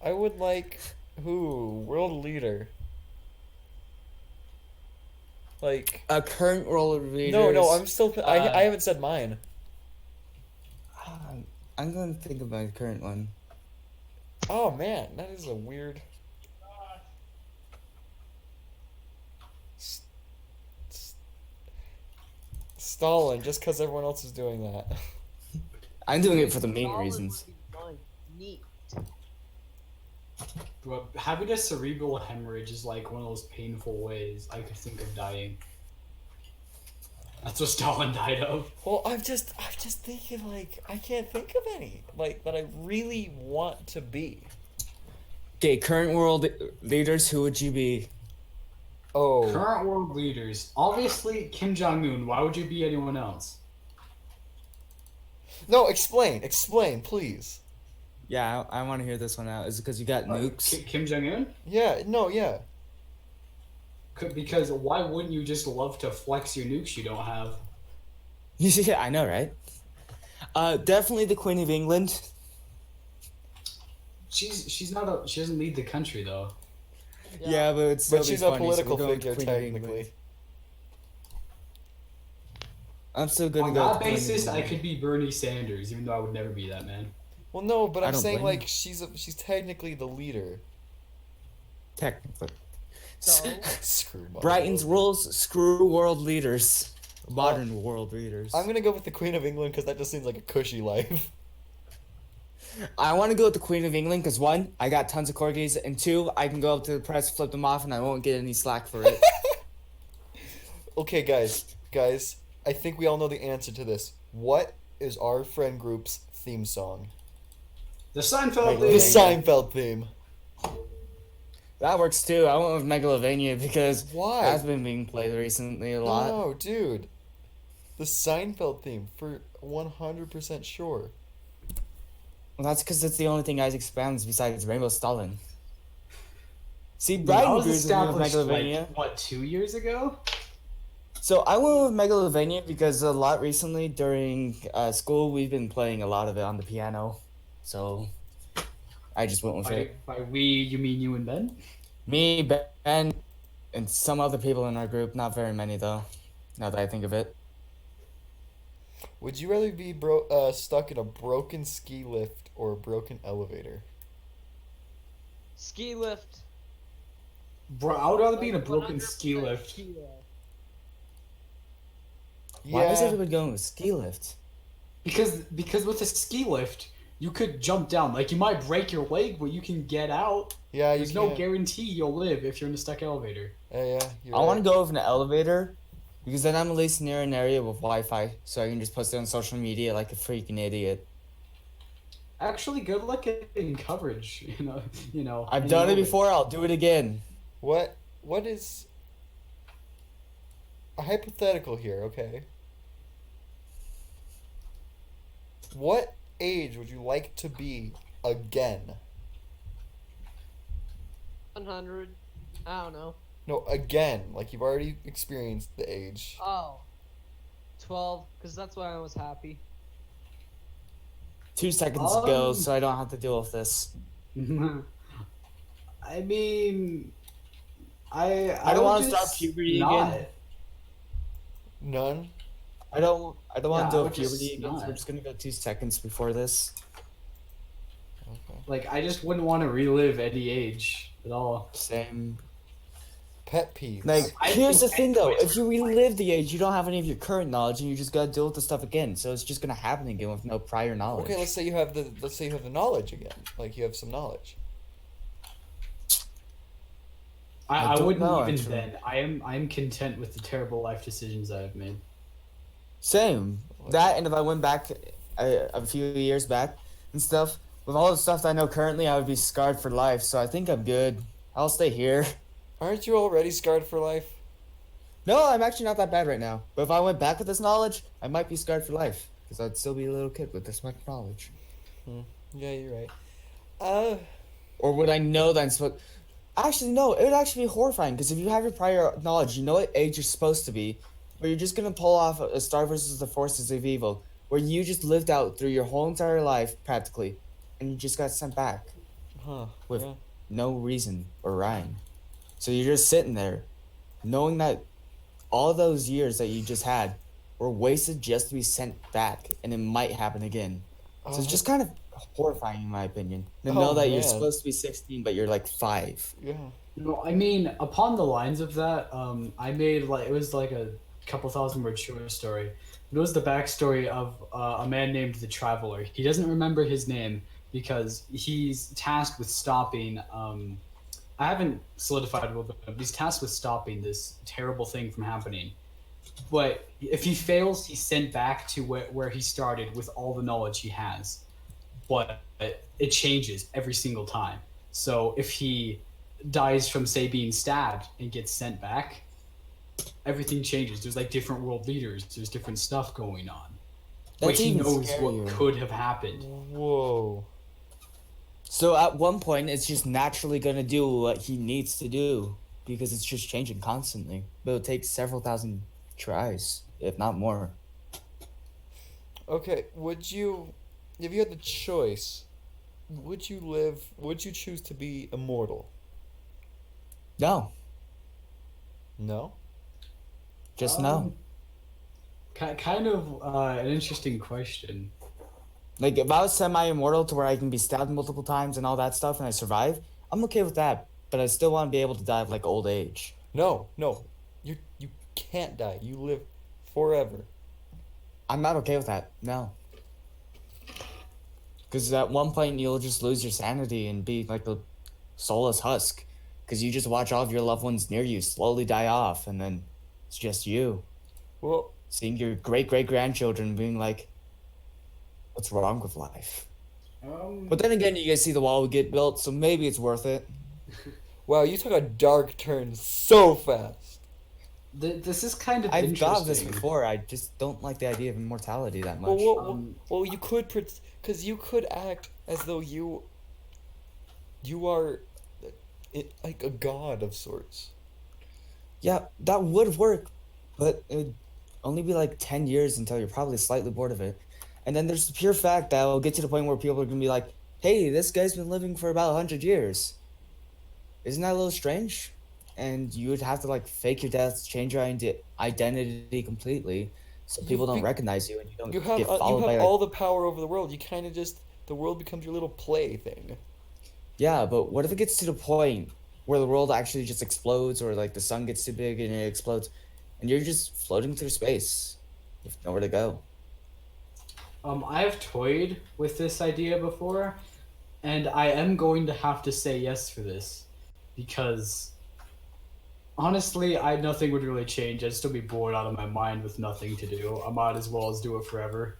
[SPEAKER 1] like who? World leader. Like
[SPEAKER 3] A current world leader.
[SPEAKER 1] no, I'm still I haven't said mine.
[SPEAKER 3] I'm gonna think of my current one.
[SPEAKER 1] Oh man, that is a weird. Stalin, just because everyone else is doing that.
[SPEAKER 3] I'm doing it for the main
[SPEAKER 4] Stalin
[SPEAKER 3] reasons.
[SPEAKER 4] would be fun. Neat.
[SPEAKER 2] But having a cerebral hemorrhage is like one of those painful ways I could think of dying. That's what Stalin died of.
[SPEAKER 1] Well, I'm just thinking like I can't think of any like that I really want to be.
[SPEAKER 3] Okay, current world leaders, who would you be?
[SPEAKER 1] Oh,
[SPEAKER 2] Current world leaders. Obviously, Kim Jong-un. Why would you be anyone else?
[SPEAKER 1] no! Explain, please.
[SPEAKER 3] Yeah, I want to hear this one out. Is it because you got nukes?
[SPEAKER 2] Kim Jong-un?
[SPEAKER 1] Yeah, no, yeah.
[SPEAKER 2] Because why wouldn't you just love to flex your nukes you don't have?
[SPEAKER 3] Yeah, I know, right? Definitely the Queen of England.
[SPEAKER 2] She's not a she doesn't lead the country though.
[SPEAKER 3] Yeah, but it's
[SPEAKER 1] But she's a political figure technically.
[SPEAKER 3] I'm still gonna
[SPEAKER 2] On
[SPEAKER 3] go. with
[SPEAKER 2] that
[SPEAKER 3] the Queen of
[SPEAKER 2] basis, I
[SPEAKER 3] England.
[SPEAKER 2] could be Bernie Sanders, even though I would never be that man.
[SPEAKER 1] Well, no, but
[SPEAKER 3] I
[SPEAKER 1] I'm
[SPEAKER 3] don't
[SPEAKER 1] saying
[SPEAKER 3] blame
[SPEAKER 1] like she's technically the leader.
[SPEAKER 3] technically.
[SPEAKER 4] So,
[SPEAKER 1] Screw modern
[SPEAKER 3] Brighton's
[SPEAKER 1] world.
[SPEAKER 3] rules screw world leaders. Modern world leaders.
[SPEAKER 1] I'm gonna go with the Queen of England because that just seems like a cushy life.
[SPEAKER 3] I want to go with the Queen of England because one, I got tons of corgis, and two, I can go up to the press, flip them off, and I won't get any slack for it.
[SPEAKER 1] Okay, guys, I think we all know the answer to this. What is our friend group's theme song?
[SPEAKER 2] The Seinfeld
[SPEAKER 1] The
[SPEAKER 3] Megalovania.
[SPEAKER 2] thing.
[SPEAKER 1] Seinfeld theme.
[SPEAKER 3] That works too. I went with Megalovania because
[SPEAKER 1] Why?
[SPEAKER 3] that's been being played recently a lot.
[SPEAKER 1] No, dude. The Seinfeld theme for 100% sure.
[SPEAKER 3] Well, that's because it's the only thing Isaac spans besides Rainbow Stalin. See,
[SPEAKER 2] That
[SPEAKER 3] Brian
[SPEAKER 2] was
[SPEAKER 3] agrees with me with
[SPEAKER 2] established
[SPEAKER 3] Megalovania.
[SPEAKER 2] like what 2 years ago?
[SPEAKER 3] So I went with Megalovania because a lot recently during school we've been playing a lot of it on the piano. So I just went with it.
[SPEAKER 2] By we, you mean you and Ben?
[SPEAKER 3] Me, Ben, and some other people in our group. Not very many though. Now that I think of it.
[SPEAKER 1] Would you rather be stuck in a broken ski lift or a broken elevator?
[SPEAKER 4] ski lift.
[SPEAKER 2] Bro, I would rather be in a
[SPEAKER 4] Like,
[SPEAKER 2] broken
[SPEAKER 4] 100%
[SPEAKER 2] ski lift.
[SPEAKER 4] ski lift.
[SPEAKER 3] Why is
[SPEAKER 1] Yeah.
[SPEAKER 3] everybody going with ski lift?
[SPEAKER 2] Because with a ski lift, you could jump down. Like you might break your leg, but you can get out.
[SPEAKER 1] Yeah, you
[SPEAKER 2] There's no
[SPEAKER 1] can.
[SPEAKER 2] guarantee you'll live if you're in a stuck elevator.
[SPEAKER 1] Yeah, you're
[SPEAKER 3] I want
[SPEAKER 1] right.
[SPEAKER 3] to go with an elevator because then I'm at least near an area with Wi-Fi, so I can just post it on social media like a freaking idiot.
[SPEAKER 2] Actually, good luck getting coverage. You know.
[SPEAKER 3] I've
[SPEAKER 2] in
[SPEAKER 3] done it
[SPEAKER 2] Norway.
[SPEAKER 3] before. I'll do it again.
[SPEAKER 1] What is a hypothetical here, okay? What age would you like to be again?
[SPEAKER 4] 100. I don't know.
[SPEAKER 1] No, again. Like you've already experienced the age.
[SPEAKER 4] Oh. 12, because that's why I was happy.
[SPEAKER 3] 2 seconds ago,
[SPEAKER 2] Um,
[SPEAKER 3] so I don't have to deal with this.
[SPEAKER 2] I mean,
[SPEAKER 3] I
[SPEAKER 2] I
[SPEAKER 3] don't
[SPEAKER 2] would
[SPEAKER 3] want to start
[SPEAKER 2] just
[SPEAKER 3] puberty
[SPEAKER 2] not.
[SPEAKER 3] again.
[SPEAKER 1] None.
[SPEAKER 3] I don't want
[SPEAKER 2] Yeah,
[SPEAKER 3] to
[SPEAKER 2] I
[SPEAKER 3] do
[SPEAKER 2] would
[SPEAKER 3] puberty
[SPEAKER 2] just
[SPEAKER 3] again, so we're
[SPEAKER 2] not.
[SPEAKER 3] just gonna go 2 seconds before this.
[SPEAKER 1] Okay.
[SPEAKER 2] Like, I just wouldn't want to relive any age at all.
[SPEAKER 3] Same.
[SPEAKER 1] Pet peeves.
[SPEAKER 3] Like,
[SPEAKER 2] I
[SPEAKER 3] here's
[SPEAKER 2] think
[SPEAKER 3] the thing though,
[SPEAKER 2] anyways-
[SPEAKER 3] if you relive the age, you don't have any of your current knowledge, and you just gotta deal with the stuff again. So it's just gonna happen again with no prior knowledge.
[SPEAKER 1] Okay, let's say you have the knowledge again. Like you have some knowledge.
[SPEAKER 3] I
[SPEAKER 2] I
[SPEAKER 3] don't
[SPEAKER 2] wouldn't
[SPEAKER 3] know,
[SPEAKER 2] even
[SPEAKER 3] actually.
[SPEAKER 2] then. I am content with the terrible life decisions I have made.
[SPEAKER 3] Same. That, and if I went back a few years back and stuff, with all the stuff that I know currently, I would be scarred for life. So I think I'm good. I'll stay here.
[SPEAKER 1] Aren't you already scarred for life?
[SPEAKER 3] No, I'm actually not that bad right now. But if I went back with this knowledge, I might be scarred for life. Because I'd still be a little kid with this much knowledge.
[SPEAKER 1] Yeah, you're right.
[SPEAKER 3] Or would I know that I'm supposed... Actually, no. It would actually be horrifying. Because if you have your prior knowledge, you know what age you're supposed to be. But you're just going to pull off a Star versus the Forces of Evil. Where you just lived out through your whole entire life, practically. And you just got sent back.
[SPEAKER 1] Huh.
[SPEAKER 3] With
[SPEAKER 1] yeah.
[SPEAKER 3] no reason or rhyme. So you're just sitting there, knowing that all those years that you just had were wasted just to be sent back, and it might happen again. So it's just kind of horrifying, in my opinion, to know that you're
[SPEAKER 1] man.
[SPEAKER 3] supposed to be 16, but you're like 5.
[SPEAKER 1] Yeah.
[SPEAKER 2] No, I mean, upon the lines of that, I made like it was like a couple thousand word short story. It was the backstory of a man named the Traveler. He doesn't remember his name because he's tasked with stopping. I haven't solidified with him, but he's tasked with stopping this terrible thing from happening. But if he fails, he's sent back to where he started with all the knowledge he has. But it changes every single time. So if he dies from, say, being stabbed and gets sent back, everything changes. There's like different world leaders. There's different stuff going on. But
[SPEAKER 3] That's
[SPEAKER 2] he
[SPEAKER 3] even
[SPEAKER 2] knows
[SPEAKER 3] scarier.
[SPEAKER 2] what could have happened.
[SPEAKER 1] Whoa.
[SPEAKER 3] So at one point, it's just naturally going to do what he needs to do because it's just changing constantly. But it'll take several thousand tries, if not more.
[SPEAKER 1] Okay, would you, if you had the choice, would you choose to be immortal?
[SPEAKER 3] No,
[SPEAKER 1] No?
[SPEAKER 3] just no.
[SPEAKER 2] Kind of an interesting question.
[SPEAKER 3] Like, if I was semi-immortal to where I can be stabbed multiple times and all that stuff and I survive, I'm okay with that. But I still want to be able to die of, like, old age.
[SPEAKER 1] No. You can't die. You live forever.
[SPEAKER 3] I'm not okay with that. No. Because at one point, you'll just lose your sanity and be, like, a soulless husk. Because you just watch all of your loved ones near you slowly die off, and then it's just you.
[SPEAKER 1] Well,
[SPEAKER 3] Seeing your great-great-grandchildren being like, what's wrong with life? But then again, you guys see the wall would get built, so maybe it's worth it.
[SPEAKER 1] wow, you took a dark turn so fast.
[SPEAKER 2] This is kind of
[SPEAKER 3] I've
[SPEAKER 2] interesting.
[SPEAKER 3] thought of this before. I just don't like the idea of immortality that much.
[SPEAKER 1] Well, you could, because you could act as though you are, like a god of sorts.
[SPEAKER 3] Yeah, that would work, but it'd only be like 10 years until you're probably slightly bored of it. And then there's the pure fact that it'll get to the point where people are going to be like, hey, this guy's been living for about 100 years. Isn't that a little strange? And you would have to like fake your death, change your identity completely so people don't recognize you and you don't
[SPEAKER 1] You have
[SPEAKER 3] get followed
[SPEAKER 1] you
[SPEAKER 3] by
[SPEAKER 1] have
[SPEAKER 3] like,
[SPEAKER 1] all the power over the world. You kind of just the world becomes your little play thing.
[SPEAKER 3] Yeah, but what if it gets to the point where the world actually just explodes or like the sun gets too big and it explodes and you're just floating through space with nowhere to go?
[SPEAKER 2] I have toyed with this idea before, and I am going to have to say yes for this because honestly, nothing would really change. I'd still be bored out of my mind with nothing to do. I might as well as do it forever.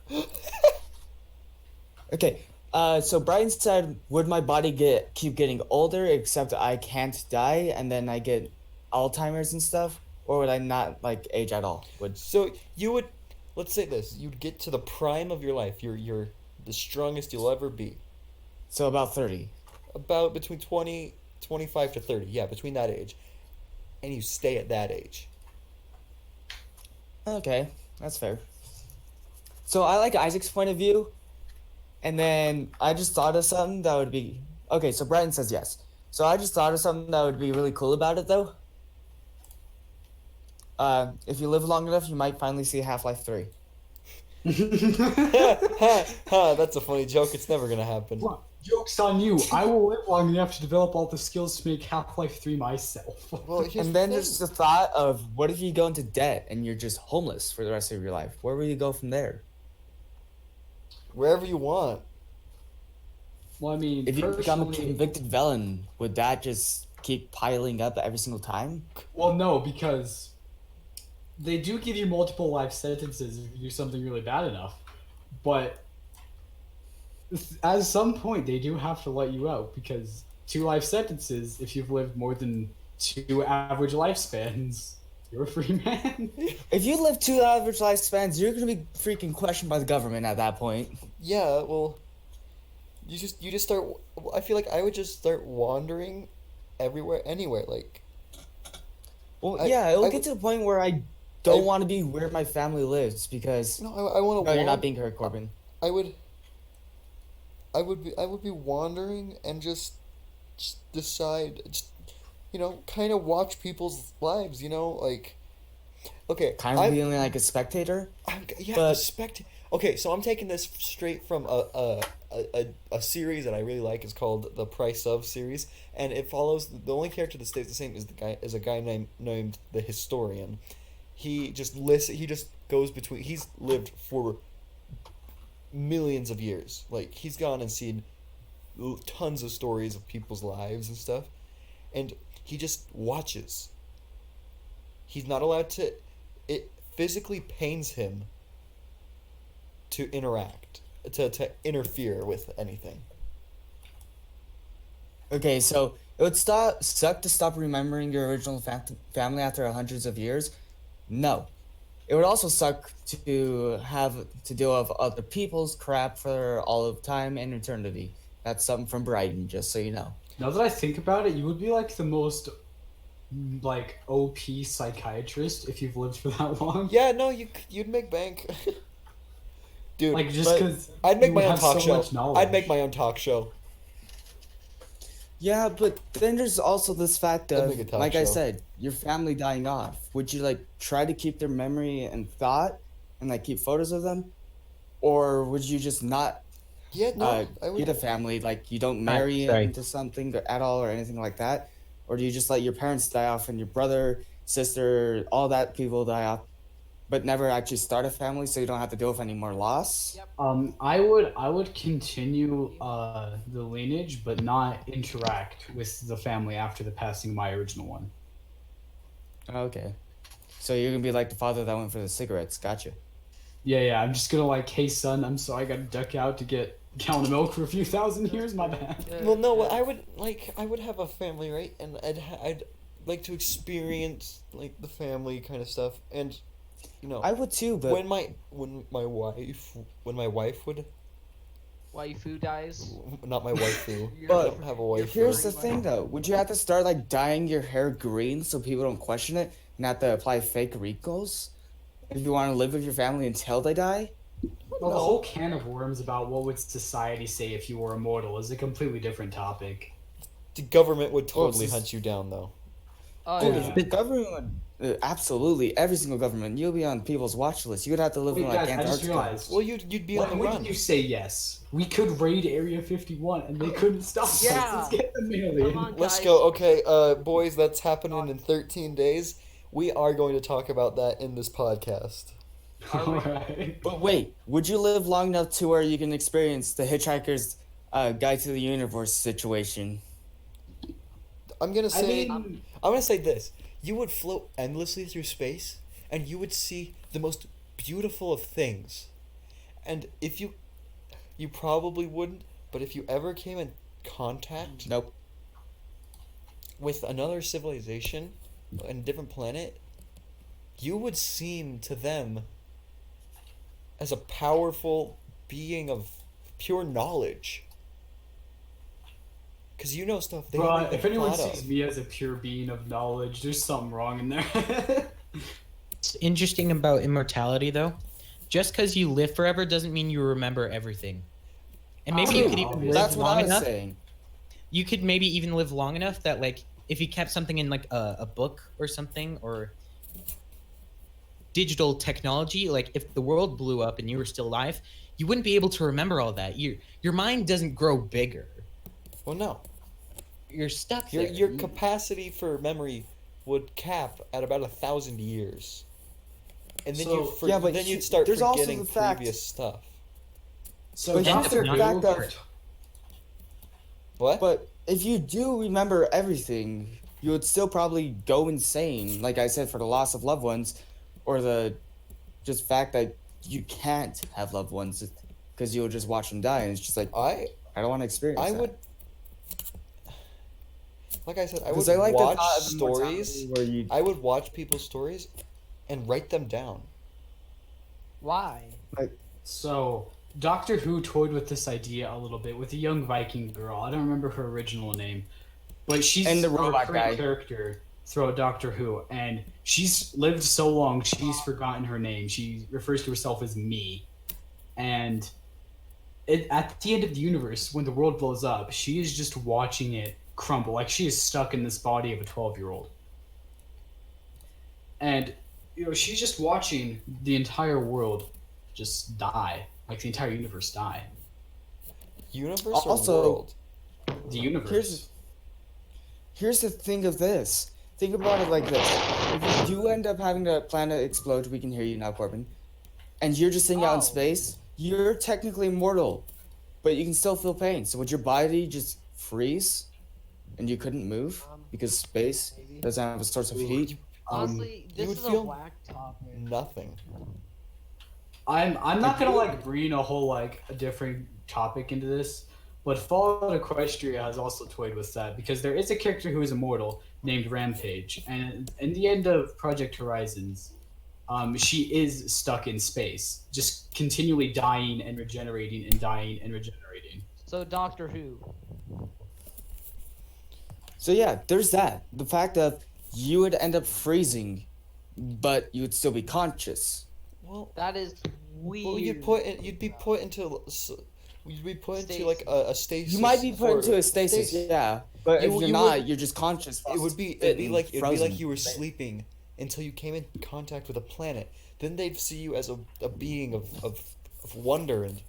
[SPEAKER 3] Okay, so Brian said, would my body keep getting older except I can't die and then I get Alzheimer's and stuff? Or would I not like age at all?
[SPEAKER 1] So you would, let's say this, you'd get to the prime of your life. You're the strongest you'll ever be.
[SPEAKER 3] So about 30.
[SPEAKER 1] About between 25 to 30. Yeah, between that age. And you stay at that age.
[SPEAKER 3] Okay, that's fair. So I like Isaac's point of view, and then I just thought of something that would be okay. So Brian says yes. So I just thought of something that would be really cool about it, though. If you live long enough, you might finally see Half-Life 3.
[SPEAKER 1] That's a funny joke. It's never gonna happen.
[SPEAKER 2] Look, joke's on you. I will live long enough to develop all the skills to make Half-Life 3 myself.
[SPEAKER 1] Well, here's
[SPEAKER 3] And then
[SPEAKER 1] the
[SPEAKER 3] there's
[SPEAKER 1] thing.
[SPEAKER 3] the thought of what if you go into debt and you're just homeless for the rest of your life? Where will you go from there?
[SPEAKER 1] Wherever you want.
[SPEAKER 2] Well, I mean,
[SPEAKER 3] If you become a
[SPEAKER 2] personally-
[SPEAKER 3] convicted felon, would that just keep piling up every single time?
[SPEAKER 2] Well, no, because they do give you multiple life sentences if you do something really bad enough. But at some point, they do have to let you out because 2 life sentences, if you've lived more than 2 average lifespans, you're a free man.
[SPEAKER 3] If you live 2 average lifespans, you're gonna be freaking questioned by the government at that point.
[SPEAKER 1] Yeah, well, you just start. I feel like I would just start wandering everywhere, anywhere. Like,
[SPEAKER 3] Well,
[SPEAKER 1] I-
[SPEAKER 3] yeah, it'll
[SPEAKER 1] I-
[SPEAKER 3] get to the point where I don't
[SPEAKER 1] I-
[SPEAKER 3] want to be where my family lives because.
[SPEAKER 1] no, I want to.
[SPEAKER 3] No, you're not being heard, Corbin.
[SPEAKER 1] I would be wandering and just decide, kind of watch people's lives. Like, okay,
[SPEAKER 3] Kind of
[SPEAKER 1] I'm-
[SPEAKER 3] feeling like a spectator.
[SPEAKER 1] Yeah,
[SPEAKER 3] But-
[SPEAKER 1] Okay, so I'm taking this straight from a series that I really like. It's called the Price of series, and it follows the only character that stays the same is a guy named the Historian. He just goes between. He's lived for millions of years. Like, he's gone and seen tons of stories of people's lives and stuff, and he just watches. He's not allowed to. It physically pains him to interact, to interfere with anything.
[SPEAKER 3] Okay, so it would suck to stop remembering your original family after hundreds of years. No, it would also suck to have to deal with other people's crap for all of time and eternity. That's something from Brighton, just so you know.
[SPEAKER 2] Now that I think about it, you would be like the most OP psychiatrist if you've lived for that long.
[SPEAKER 1] Yeah, no, you'd make bank. Dude,
[SPEAKER 2] Like, just
[SPEAKER 1] but
[SPEAKER 2] 'cause
[SPEAKER 1] I'd make
[SPEAKER 2] you
[SPEAKER 1] my own
[SPEAKER 2] have
[SPEAKER 1] talk
[SPEAKER 2] so
[SPEAKER 1] show.
[SPEAKER 2] much knowledge.
[SPEAKER 1] I'd make my own talk show.
[SPEAKER 3] Yeah, but then there's also this fact
[SPEAKER 1] That'd
[SPEAKER 3] of,
[SPEAKER 1] make a talk
[SPEAKER 3] like I
[SPEAKER 1] show.
[SPEAKER 3] said, your family dying off. Would you try to keep their memory and thought, and keep photos of them, or would you just not
[SPEAKER 1] Yeah, no, I would.
[SPEAKER 3] get a family? You don't marry
[SPEAKER 5] sorry.
[SPEAKER 3] into something at all or anything like that, or do you just let your parents die off and your brother, sister, all that people die off, but never actually start a family, so you don't have to deal with any more loss?
[SPEAKER 4] Yep.
[SPEAKER 2] I would continue the lineage, but not interact with the family after the passing of my original one.
[SPEAKER 3] Okay, so you're gonna be like the father that went for the cigarettes. Gotcha.
[SPEAKER 2] Yeah. I'm just gonna hey son, I'm sorry, I gotta duck out to get a gallon of milk for a few thousand years. My bad.
[SPEAKER 1] Well, no, what I would have a family, right? And I'd like to experience the family kind of stuff, and
[SPEAKER 3] I would too, but
[SPEAKER 1] when my wife would,
[SPEAKER 4] Waifu dies.
[SPEAKER 1] not my waifu. I
[SPEAKER 3] But
[SPEAKER 1] don't have a wife.
[SPEAKER 3] here's the thing, though. Would you have to start dyeing your hair green so people don't question it, and have to apply fake wrinkles if you want to live with your family until they die?
[SPEAKER 2] Well, the whole can of worms about what would society say if you were immortal is a completely different topic.
[SPEAKER 1] The government would totally
[SPEAKER 3] it's-
[SPEAKER 1] hunt you down, though.
[SPEAKER 4] Oh
[SPEAKER 3] Dude,
[SPEAKER 4] yeah.
[SPEAKER 3] the government would, absolutely, every single government, you'll be on people's watch list. You would have to live
[SPEAKER 2] Wait,
[SPEAKER 3] in
[SPEAKER 2] guys, I just
[SPEAKER 3] Antarctica.
[SPEAKER 2] realized.
[SPEAKER 1] Well, you'd be on the
[SPEAKER 2] When
[SPEAKER 1] run.
[SPEAKER 2] did you say yes? We could raid Area 51 and they couldn't stop us.
[SPEAKER 4] Yeah.
[SPEAKER 2] Let's get them
[SPEAKER 4] Come
[SPEAKER 2] alien.
[SPEAKER 4] on,
[SPEAKER 1] Let's
[SPEAKER 4] guys.
[SPEAKER 1] go. Okay, boys, that's happening in 13 days. We are going to talk about that in this podcast.
[SPEAKER 2] Alright.
[SPEAKER 3] But wait, would you live long enough to where you can experience the Hitchhiker's Guide to the Universe situation?
[SPEAKER 1] I'm gonna
[SPEAKER 2] I
[SPEAKER 1] say.
[SPEAKER 2] mean,
[SPEAKER 1] I'm gonna say this: you would float endlessly through space, and you would see the most beautiful of things. And if you probably wouldn't, but if you ever came in contact
[SPEAKER 3] Nope.
[SPEAKER 1] with another civilization, on a different planet, you would seem to them as a powerful being of pure knowledge. Because you know stuff they
[SPEAKER 2] bro,
[SPEAKER 1] haven't
[SPEAKER 2] if
[SPEAKER 1] even
[SPEAKER 2] anyone
[SPEAKER 1] thought
[SPEAKER 2] sees
[SPEAKER 1] of.
[SPEAKER 2] me as a pure being of knowledge, there's something wrong in there.
[SPEAKER 5] What's interesting about immortality, though, just because you live forever doesn't mean you remember everything. And maybe you
[SPEAKER 2] True.
[SPEAKER 5] could even
[SPEAKER 2] Obviously.
[SPEAKER 5] live
[SPEAKER 3] That's what
[SPEAKER 5] long
[SPEAKER 3] I was
[SPEAKER 5] enough.
[SPEAKER 3] saying.
[SPEAKER 5] You could maybe even live long enough that, like, if you kept something in like a book or something, or digital technology, like if the world blew up and you were still alive, you wouldn't be able to remember all that. Your mind doesn't grow bigger.
[SPEAKER 1] Well, no.
[SPEAKER 5] You're stuck
[SPEAKER 1] Your
[SPEAKER 5] there.
[SPEAKER 1] your capacity for memory would cap at about 1,000 years, and then
[SPEAKER 2] So-
[SPEAKER 3] Yeah, but
[SPEAKER 1] then you'd start
[SPEAKER 3] there's also
[SPEAKER 1] forgetting
[SPEAKER 3] the fact-
[SPEAKER 1] previous stuff.
[SPEAKER 2] So
[SPEAKER 3] But
[SPEAKER 5] here's
[SPEAKER 2] Doctor
[SPEAKER 5] the
[SPEAKER 2] Who.
[SPEAKER 3] fact of-
[SPEAKER 1] What?
[SPEAKER 3] But if you do remember everything, you would still probably go insane. Like I said, for the loss of loved ones, or the just fact that you can't have loved ones because you'll just watch them die, and it's just like
[SPEAKER 1] I
[SPEAKER 3] I don't want to experience.
[SPEAKER 1] I
[SPEAKER 3] that.
[SPEAKER 1] would, like I said, I would
[SPEAKER 3] Because I like
[SPEAKER 1] watch
[SPEAKER 3] the thought of
[SPEAKER 1] stories.
[SPEAKER 3] immortality where you.
[SPEAKER 1] I would watch people's stories, and write them down.
[SPEAKER 4] Why?
[SPEAKER 2] So Doctor Who toyed with this idea a little bit with a young Viking girl. I don't remember her original name, but she's
[SPEAKER 3] And the
[SPEAKER 2] a
[SPEAKER 3] robot
[SPEAKER 2] recurring
[SPEAKER 3] guy.
[SPEAKER 2] character throughout Doctor Who, and she's lived so long she's forgotten her name. She refers to herself as me, and at the end of the universe, when the world blows up, she is just watching it crumble. Like she is stuck in this body of a 12-year-old, and she's just watching the entire world just die, like the entire universe die.
[SPEAKER 1] Universe or
[SPEAKER 3] Also-
[SPEAKER 1] world?
[SPEAKER 2] The universe.
[SPEAKER 3] Here's the thing of this. Think about it like this. If you do end up having the planet explode, we can hear you now, Corbin, and you're just sitting out in
[SPEAKER 4] Oh.
[SPEAKER 3] space, you're technically immortal, but you can still feel pain. So would your body just freeze and you couldn't move because space
[SPEAKER 4] Maybe.
[SPEAKER 3] doesn't have a source of heat?
[SPEAKER 4] Honestly,
[SPEAKER 1] you
[SPEAKER 4] this
[SPEAKER 1] would
[SPEAKER 4] is a
[SPEAKER 1] feel-
[SPEAKER 4] whack topic.
[SPEAKER 1] Nothing.
[SPEAKER 2] I'm not gonna like bring a whole like a different topic into this, but Fallout Equestria has also toyed with that because there is a character who is immortal named Rampage, and in the end of Project Horizons, she is stuck in space, just continually dying and regenerating and dying and regenerating.
[SPEAKER 4] So Doctor Who.
[SPEAKER 3] So yeah, there's that. The fact that you would end up freezing, but you would still be conscious.
[SPEAKER 1] Well,
[SPEAKER 4] That is weird.
[SPEAKER 1] well, you'd be put into like a stasis.
[SPEAKER 3] You might be put
[SPEAKER 1] for-
[SPEAKER 3] into a stasis, yeah. But if
[SPEAKER 1] You-
[SPEAKER 3] you're
[SPEAKER 1] you
[SPEAKER 3] not,
[SPEAKER 1] would-
[SPEAKER 3] you're just conscious.
[SPEAKER 1] It'd be like you were sleeping until you came in contact with a planet. Then they'd see you as a being of wonder and.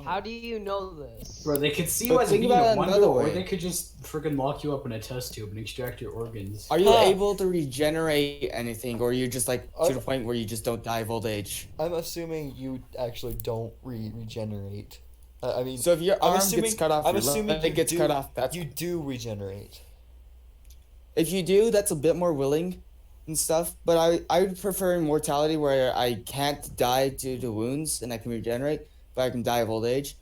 [SPEAKER 4] How do you know this?
[SPEAKER 2] Bro, they could see
[SPEAKER 3] But
[SPEAKER 2] you as a
[SPEAKER 3] think
[SPEAKER 2] being
[SPEAKER 3] about
[SPEAKER 2] of
[SPEAKER 3] it
[SPEAKER 2] wonder,
[SPEAKER 3] another
[SPEAKER 2] or
[SPEAKER 3] way.
[SPEAKER 2] they could just freaking lock you up in a test tube and extract your organs.
[SPEAKER 3] Are you
[SPEAKER 1] Huh.
[SPEAKER 3] able to regenerate anything, or are you just like to the point where you just don't die of old age?
[SPEAKER 1] I'm assuming you actually don't regenerate. I mean,
[SPEAKER 3] So if your
[SPEAKER 1] I'm
[SPEAKER 3] arm
[SPEAKER 1] assuming,
[SPEAKER 3] gets cut off,
[SPEAKER 1] I'm
[SPEAKER 3] your
[SPEAKER 1] assuming
[SPEAKER 3] leg gets
[SPEAKER 1] do,
[SPEAKER 3] cut off. That's
[SPEAKER 1] you do regenerate.
[SPEAKER 3] if you do, that's a bit more willing and stuff. But I would prefer immortality where I can't die due to wounds and I can regenerate, but I can die of old age.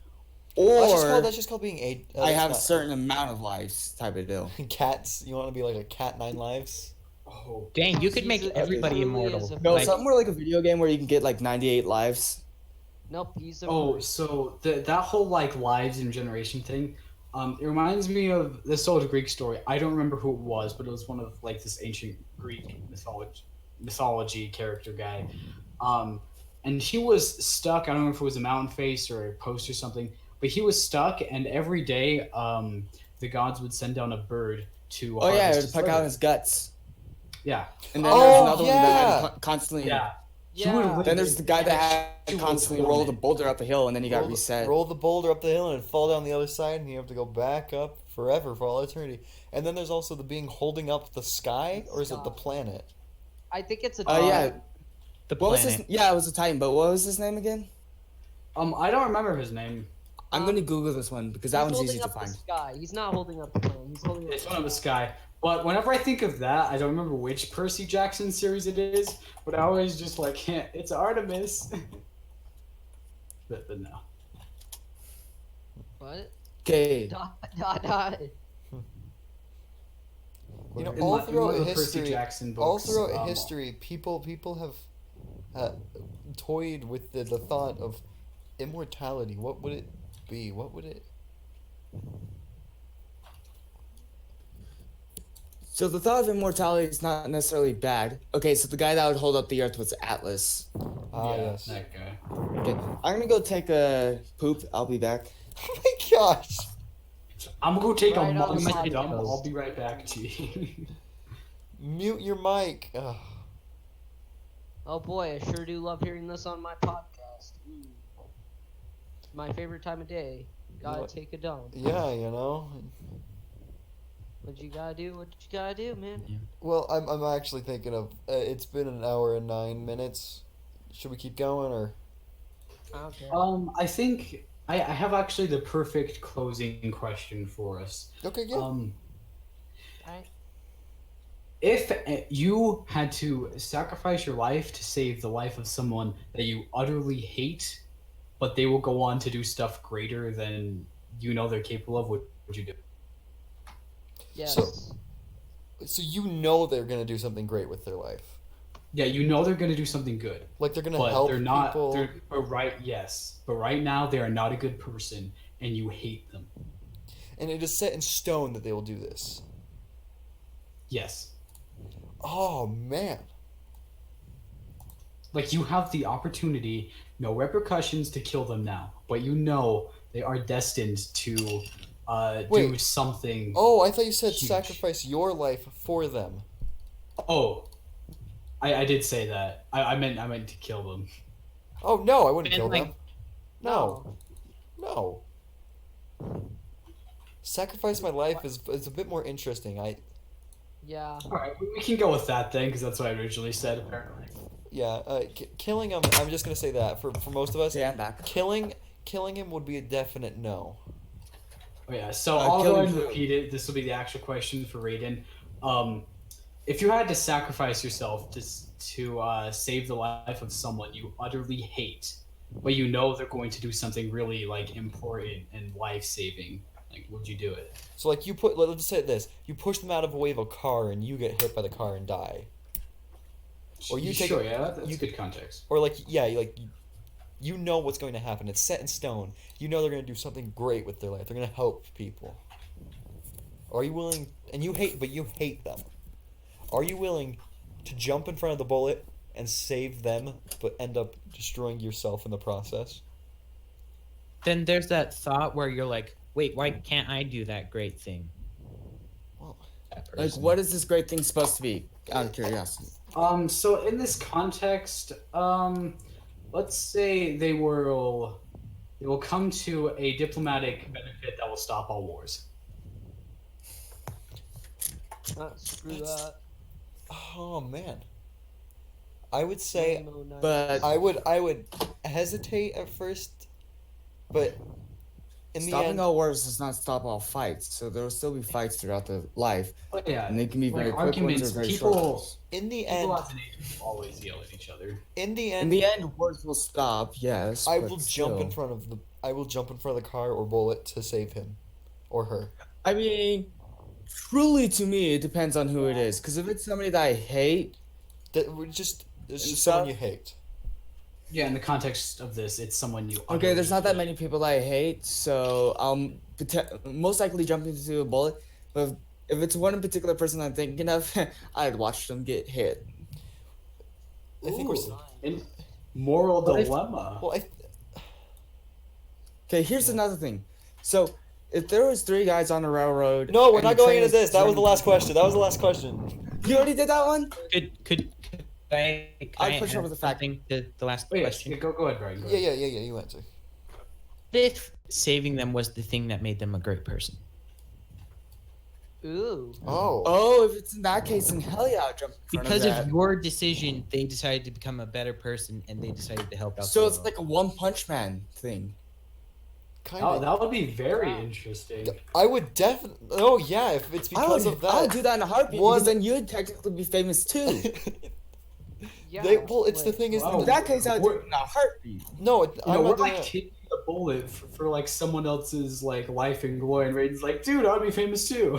[SPEAKER 3] Or
[SPEAKER 1] That's just called being a.
[SPEAKER 3] I have a certain amount of lives type of deal.
[SPEAKER 1] Cats. You want to be like a cat 9 lives?
[SPEAKER 2] Oh,
[SPEAKER 5] Dang, you could
[SPEAKER 4] He's
[SPEAKER 5] make
[SPEAKER 4] a-
[SPEAKER 5] everybody
[SPEAKER 4] truly
[SPEAKER 5] immortal.
[SPEAKER 4] is a-
[SPEAKER 3] No,
[SPEAKER 5] Like,
[SPEAKER 3] something more like a video game where you can get like 98 lives.
[SPEAKER 4] Nope, he's a.
[SPEAKER 2] Oh, so that whole like lives and regeneration thing, it reminds me of this old Greek story. I don't remember who it was, but it was one of like this ancient Greek mythology character guy, and he was stuck. I don't know if it was a mountain face or a post or something, but he was stuck, and every day, the gods would send down a bird to.
[SPEAKER 3] Oh yeah,
[SPEAKER 2] harvest
[SPEAKER 3] to
[SPEAKER 2] his
[SPEAKER 3] pick out
[SPEAKER 2] liver.
[SPEAKER 3] his guts.
[SPEAKER 2] Yeah,
[SPEAKER 3] And then
[SPEAKER 1] Oh,
[SPEAKER 3] there's another one
[SPEAKER 1] yeah.
[SPEAKER 3] that had constantly.
[SPEAKER 2] yeah. He
[SPEAKER 4] Yeah.
[SPEAKER 2] would've
[SPEAKER 3] Then there's the guy that
[SPEAKER 2] He
[SPEAKER 3] had
[SPEAKER 2] was
[SPEAKER 3] constantly
[SPEAKER 2] filming
[SPEAKER 3] rolled a
[SPEAKER 2] it.
[SPEAKER 3] boulder up a hill and then he got
[SPEAKER 1] roll,
[SPEAKER 3] reset.
[SPEAKER 1] roll the boulder up the hill and it'd fall down the other side, and you have to go back up forever for all eternity. And then there's also the being holding up the sky, or is it the planet?
[SPEAKER 4] I think it's a.
[SPEAKER 3] Oh yeah.
[SPEAKER 5] the
[SPEAKER 3] What was
[SPEAKER 5] planet.
[SPEAKER 3] his? Yeah, it was a Titan. But what was his name again?
[SPEAKER 2] I don't remember his name.
[SPEAKER 3] I'm gonna Google this one because that
[SPEAKER 4] He's
[SPEAKER 3] one's
[SPEAKER 4] holding
[SPEAKER 3] easy to
[SPEAKER 4] up
[SPEAKER 3] find.
[SPEAKER 4] the sky. He's not holding up the plane. He's holding up.
[SPEAKER 2] It's one of the sky. But whenever I think of that, I don't remember which Percy Jackson series it is. But I always just like, it's Artemis. but no.
[SPEAKER 4] What?
[SPEAKER 3] Okay.
[SPEAKER 4] Dot.
[SPEAKER 1] You know,
[SPEAKER 2] In
[SPEAKER 1] all
[SPEAKER 2] one of
[SPEAKER 1] throughout
[SPEAKER 2] the Percy
[SPEAKER 1] history,
[SPEAKER 2] Jackson
[SPEAKER 1] all
[SPEAKER 2] books,
[SPEAKER 1] throughout history, people have toyed with the thought of immortality. What would it be? What would it?
[SPEAKER 3] So the thought of immortality is not necessarily bad. Okay, so the guy that would hold up the earth was Atlas.
[SPEAKER 1] Ah,
[SPEAKER 2] yeah,
[SPEAKER 1] yes.
[SPEAKER 2] that guy.
[SPEAKER 3] Okay, I'm gonna go take a poop. I'll be back.
[SPEAKER 1] Oh my gosh.
[SPEAKER 2] I'm gonna go take
[SPEAKER 4] Right
[SPEAKER 2] a
[SPEAKER 4] on the
[SPEAKER 2] monster
[SPEAKER 5] podcast.
[SPEAKER 2] dump. I'll be right back to you.
[SPEAKER 1] Mute your mic. Ugh.
[SPEAKER 4] Oh boy, I sure do love hearing this on my podcast. My favorite time of day. Gotta
[SPEAKER 1] What?
[SPEAKER 4] take a dump.
[SPEAKER 1] Yeah, you know.
[SPEAKER 4] What you gotta do? What you gotta do, man?
[SPEAKER 1] Well, I'm actually thinking of. It's been an hour and 9 minutes. Should we keep going or?
[SPEAKER 4] I don't care.
[SPEAKER 2] I think I have actually the perfect closing question for us.
[SPEAKER 1] Okay, yeah.
[SPEAKER 4] Alright.
[SPEAKER 2] If you had to sacrifice your life to save the life of someone that you utterly hate, but they will go on to do stuff greater than you know they're capable of, what would you do?
[SPEAKER 4] Yes.
[SPEAKER 1] So you know they're gonna do something great with their life.
[SPEAKER 2] Yeah, you know they're going to do something good,
[SPEAKER 1] Like they're gonna
[SPEAKER 2] but
[SPEAKER 1] help
[SPEAKER 2] they're not.
[SPEAKER 1] people.
[SPEAKER 2] But right now they are not a good person, and you hate them.
[SPEAKER 1] And it is set in stone that they will do this.
[SPEAKER 2] Yes,
[SPEAKER 1] Oh man.
[SPEAKER 2] like you have the opportunity, no repercussions to kill them now, but you know they are destined to do
[SPEAKER 1] Wait.
[SPEAKER 2] something.
[SPEAKER 1] Oh, I thought you said
[SPEAKER 2] Huge.
[SPEAKER 1] sacrifice your life for them.
[SPEAKER 2] Oh, I did say that. I meant to kill them.
[SPEAKER 1] Oh no, I wouldn't
[SPEAKER 5] And,
[SPEAKER 1] kill
[SPEAKER 5] like,
[SPEAKER 1] them. No, no. Sacrifice my life is a bit more interesting.
[SPEAKER 4] Yeah.
[SPEAKER 2] All right, we can go with that then, because that's what I originally said. Apparently.
[SPEAKER 1] Yeah, killing him. I'm just gonna say that for most of us,
[SPEAKER 3] Yeah, I'm back.
[SPEAKER 1] killing him would be a definite no.
[SPEAKER 2] Oh yeah, so
[SPEAKER 3] Uh,
[SPEAKER 2] I'll
[SPEAKER 3] kill
[SPEAKER 2] go ahead
[SPEAKER 3] him
[SPEAKER 2] and
[SPEAKER 3] too.
[SPEAKER 2] repeat it. This will be the actual question for Raiden. If you had to sacrifice yourself to save the life of someone you utterly hate, but you know they're going to do something really like important and life saving, like would you do it?
[SPEAKER 1] So like let's just say this: you push them out of a way of a car, and you get hit by the car and die. Or you take
[SPEAKER 2] sure,
[SPEAKER 1] a-
[SPEAKER 2] yeah, that's
[SPEAKER 1] you-
[SPEAKER 2] good context.
[SPEAKER 1] Or like you know what's going to happen. It's set in stone. You know they're gonna do something great with their life. They're gonna help people. Are you willing? And you hate them. Are you willing to jump in front of the bullet and save them, but end up destroying yourself in the process?
[SPEAKER 5] Then there's that thought where you're like, wait, why can't I do that great thing?
[SPEAKER 1] Well,
[SPEAKER 5] That
[SPEAKER 3] Like,
[SPEAKER 5] person.
[SPEAKER 3] what is this great thing supposed to be? Out of curiosity.
[SPEAKER 2] So in this context, let's say they will come to a diplomatic benefit that will stop all wars.
[SPEAKER 4] Screw that.
[SPEAKER 1] oh man. I would say
[SPEAKER 4] Rainbow Knight.
[SPEAKER 3] But
[SPEAKER 1] I would hesitate at first, but in the
[SPEAKER 3] stopping
[SPEAKER 1] end,
[SPEAKER 3] all wars does not stop all fights. So there will still be fights throughout the life,
[SPEAKER 2] But yeah,
[SPEAKER 3] and they can be
[SPEAKER 2] like
[SPEAKER 3] very quick ones or
[SPEAKER 2] arguments,
[SPEAKER 3] very
[SPEAKER 2] people
[SPEAKER 3] short ones.
[SPEAKER 1] in the
[SPEAKER 2] people
[SPEAKER 1] end,
[SPEAKER 2] as an age will always yell at each other.
[SPEAKER 1] in the
[SPEAKER 3] In
[SPEAKER 1] end,
[SPEAKER 3] the end, wars will stop. Yes,
[SPEAKER 1] I
[SPEAKER 3] but
[SPEAKER 1] will
[SPEAKER 3] still.
[SPEAKER 1] jump in front of the car or bullet to save him, or her.
[SPEAKER 3] I mean, truly, to me, it depends on who it is. Because if it's somebody that I hate,
[SPEAKER 1] It's just
[SPEAKER 3] And
[SPEAKER 1] someone
[SPEAKER 3] stuff?
[SPEAKER 1] you hate.
[SPEAKER 2] Yeah, in the context of this, it's someone you.
[SPEAKER 3] okay, there's not that
[SPEAKER 2] utterly
[SPEAKER 3] many people that I hate, so I'll most likely jump into a bullet. But if it's one particular person I'm thinking of, I'd watch them get hit.
[SPEAKER 1] I think we're.
[SPEAKER 2] Ooh, in moral
[SPEAKER 3] What if-
[SPEAKER 2] dilemma.
[SPEAKER 1] Well,
[SPEAKER 3] Okay, here's another thing. So, if there was 3 guys on a railroad,
[SPEAKER 1] no, we're
[SPEAKER 3] and
[SPEAKER 1] not
[SPEAKER 3] the
[SPEAKER 1] going
[SPEAKER 3] train
[SPEAKER 1] into
[SPEAKER 3] is
[SPEAKER 1] this. That was the
[SPEAKER 3] running-
[SPEAKER 1] last question. That was the last question.
[SPEAKER 3] You already did that one.
[SPEAKER 5] Could I?
[SPEAKER 3] I'd push
[SPEAKER 5] add
[SPEAKER 3] over the fact-
[SPEAKER 5] something to the last
[SPEAKER 2] Wait,
[SPEAKER 5] question?
[SPEAKER 2] go ahead, Brian. Go
[SPEAKER 1] Yeah,
[SPEAKER 2] ahead.
[SPEAKER 1] yeah. You answer.
[SPEAKER 5] If saving them was the thing that made them a great person.
[SPEAKER 4] Ooh.
[SPEAKER 1] Oh.
[SPEAKER 3] Oh, if it's in that case, then hell yeah, I'll jump in front
[SPEAKER 5] Because
[SPEAKER 3] of
[SPEAKER 5] of
[SPEAKER 3] that.
[SPEAKER 5] your decision, they decided to become a better person, and they decided to help out.
[SPEAKER 3] So
[SPEAKER 5] the
[SPEAKER 3] it's
[SPEAKER 5] world.
[SPEAKER 3] like a One Punch Man thing.
[SPEAKER 1] Kind
[SPEAKER 2] Oh,
[SPEAKER 1] of.
[SPEAKER 2] that would be very
[SPEAKER 4] Yeah.
[SPEAKER 2] interesting.
[SPEAKER 1] I would definitely. Oh yeah, if it's because of that.
[SPEAKER 3] I'll do that in a heartbeat
[SPEAKER 1] One-
[SPEAKER 3] because then you'd technically be famous too.
[SPEAKER 4] Yeah.
[SPEAKER 1] Well, it's the
[SPEAKER 4] like,
[SPEAKER 1] thing is.
[SPEAKER 2] Wow.
[SPEAKER 3] In that case, I'd do
[SPEAKER 2] We're-
[SPEAKER 3] it in a heartbeat.
[SPEAKER 1] No,
[SPEAKER 2] You
[SPEAKER 1] I'm
[SPEAKER 2] know,
[SPEAKER 1] not
[SPEAKER 2] we're
[SPEAKER 1] doing
[SPEAKER 2] like
[SPEAKER 1] that.
[SPEAKER 2] taking the bullet for like someone else's like life and glory, and Raiden's like, dude, I'd be famous too.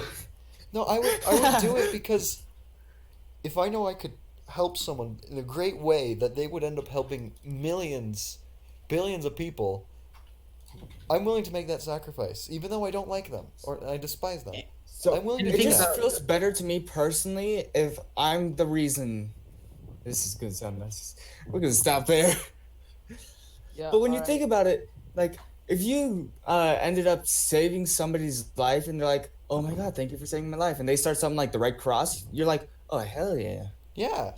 [SPEAKER 1] No, I would do it because if I know I could help someone in a great way that they would end up helping millions, billions of people, I'm willing to make that sacrifice, even though I don't like them or I despise them.
[SPEAKER 3] So
[SPEAKER 1] I'm willing to
[SPEAKER 3] it
[SPEAKER 1] do
[SPEAKER 3] just
[SPEAKER 1] that.
[SPEAKER 3] feels better to me personally if I'm the reason. This is gonna sound nice. We're gonna stop there.
[SPEAKER 4] Yeah.
[SPEAKER 3] But when you
[SPEAKER 4] alright.
[SPEAKER 3] think about it, like if you ended up saving somebody's life and they're like, "Oh my god, thank you for saving my life," and they start something like the Red Cross, you're like, "Oh hell yeah!"
[SPEAKER 1] Yeah.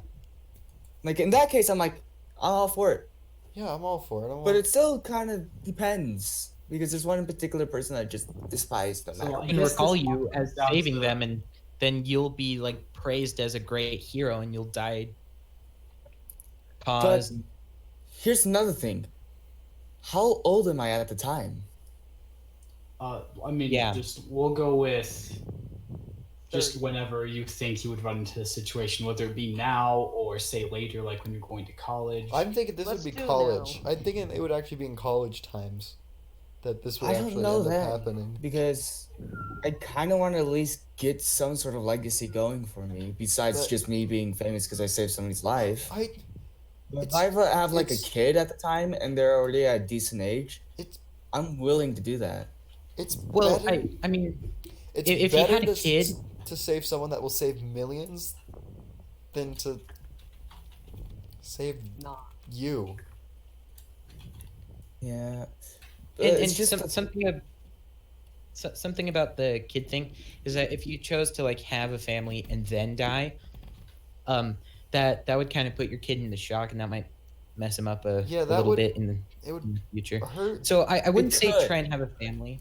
[SPEAKER 3] Like in that case, I'm like, I'm all for it.
[SPEAKER 1] Yeah, I'm all for it. I'm
[SPEAKER 3] But
[SPEAKER 1] all...
[SPEAKER 3] it still kind of depends because there's one particular person that I just despise no
[SPEAKER 2] So,
[SPEAKER 3] matter.
[SPEAKER 2] I
[SPEAKER 3] what.
[SPEAKER 5] And
[SPEAKER 2] guess
[SPEAKER 5] recall
[SPEAKER 2] this
[SPEAKER 5] you as
[SPEAKER 2] comes down
[SPEAKER 5] saving
[SPEAKER 2] to-
[SPEAKER 5] them, and then you'll be like praised as a great hero, and you'll die.
[SPEAKER 3] But
[SPEAKER 5] Pause.
[SPEAKER 3] here's another thing: how old am I at the time?
[SPEAKER 2] I mean,
[SPEAKER 5] Yeah.
[SPEAKER 2] just we'll go with just
[SPEAKER 4] 30.
[SPEAKER 2] whenever you think you would run into this situation, whether it be now or say later, like when you're going to college.
[SPEAKER 1] I'm thinking this
[SPEAKER 4] Let's
[SPEAKER 1] would be
[SPEAKER 4] do
[SPEAKER 1] college.
[SPEAKER 4] now.
[SPEAKER 1] I'm thinking it would actually be in college times that this would
[SPEAKER 3] I don't
[SPEAKER 1] actually
[SPEAKER 3] know
[SPEAKER 1] end up
[SPEAKER 3] that
[SPEAKER 1] happening.
[SPEAKER 3] because I kind of want to at least get some sort of legacy going for me besides
[SPEAKER 1] But-
[SPEAKER 3] just me being famous because I saved somebody's life.
[SPEAKER 1] I
[SPEAKER 3] But if
[SPEAKER 1] it's-
[SPEAKER 3] I ever have like a
[SPEAKER 1] it's-
[SPEAKER 3] kid at the time and they're already at a decent age,
[SPEAKER 1] it's
[SPEAKER 3] I'm willing to do that.
[SPEAKER 1] it's
[SPEAKER 5] Well,
[SPEAKER 1] better.
[SPEAKER 5] I mean,
[SPEAKER 1] It's
[SPEAKER 5] if you
[SPEAKER 1] better
[SPEAKER 5] had a kid-
[SPEAKER 1] to save someone that will save millions than to save
[SPEAKER 4] Nah.
[SPEAKER 1] you.
[SPEAKER 3] Yeah.
[SPEAKER 5] and
[SPEAKER 3] It's just
[SPEAKER 5] something about the kid thing is that if you chose to like have a family and then die, that would kind of put your kid into shock, and that might mess him up a
[SPEAKER 1] Yeah, that
[SPEAKER 5] little
[SPEAKER 1] would-
[SPEAKER 5] bit in
[SPEAKER 1] It would
[SPEAKER 5] the future.
[SPEAKER 1] hurt.
[SPEAKER 5] So I wouldn't say
[SPEAKER 3] could.
[SPEAKER 5] try and have a family.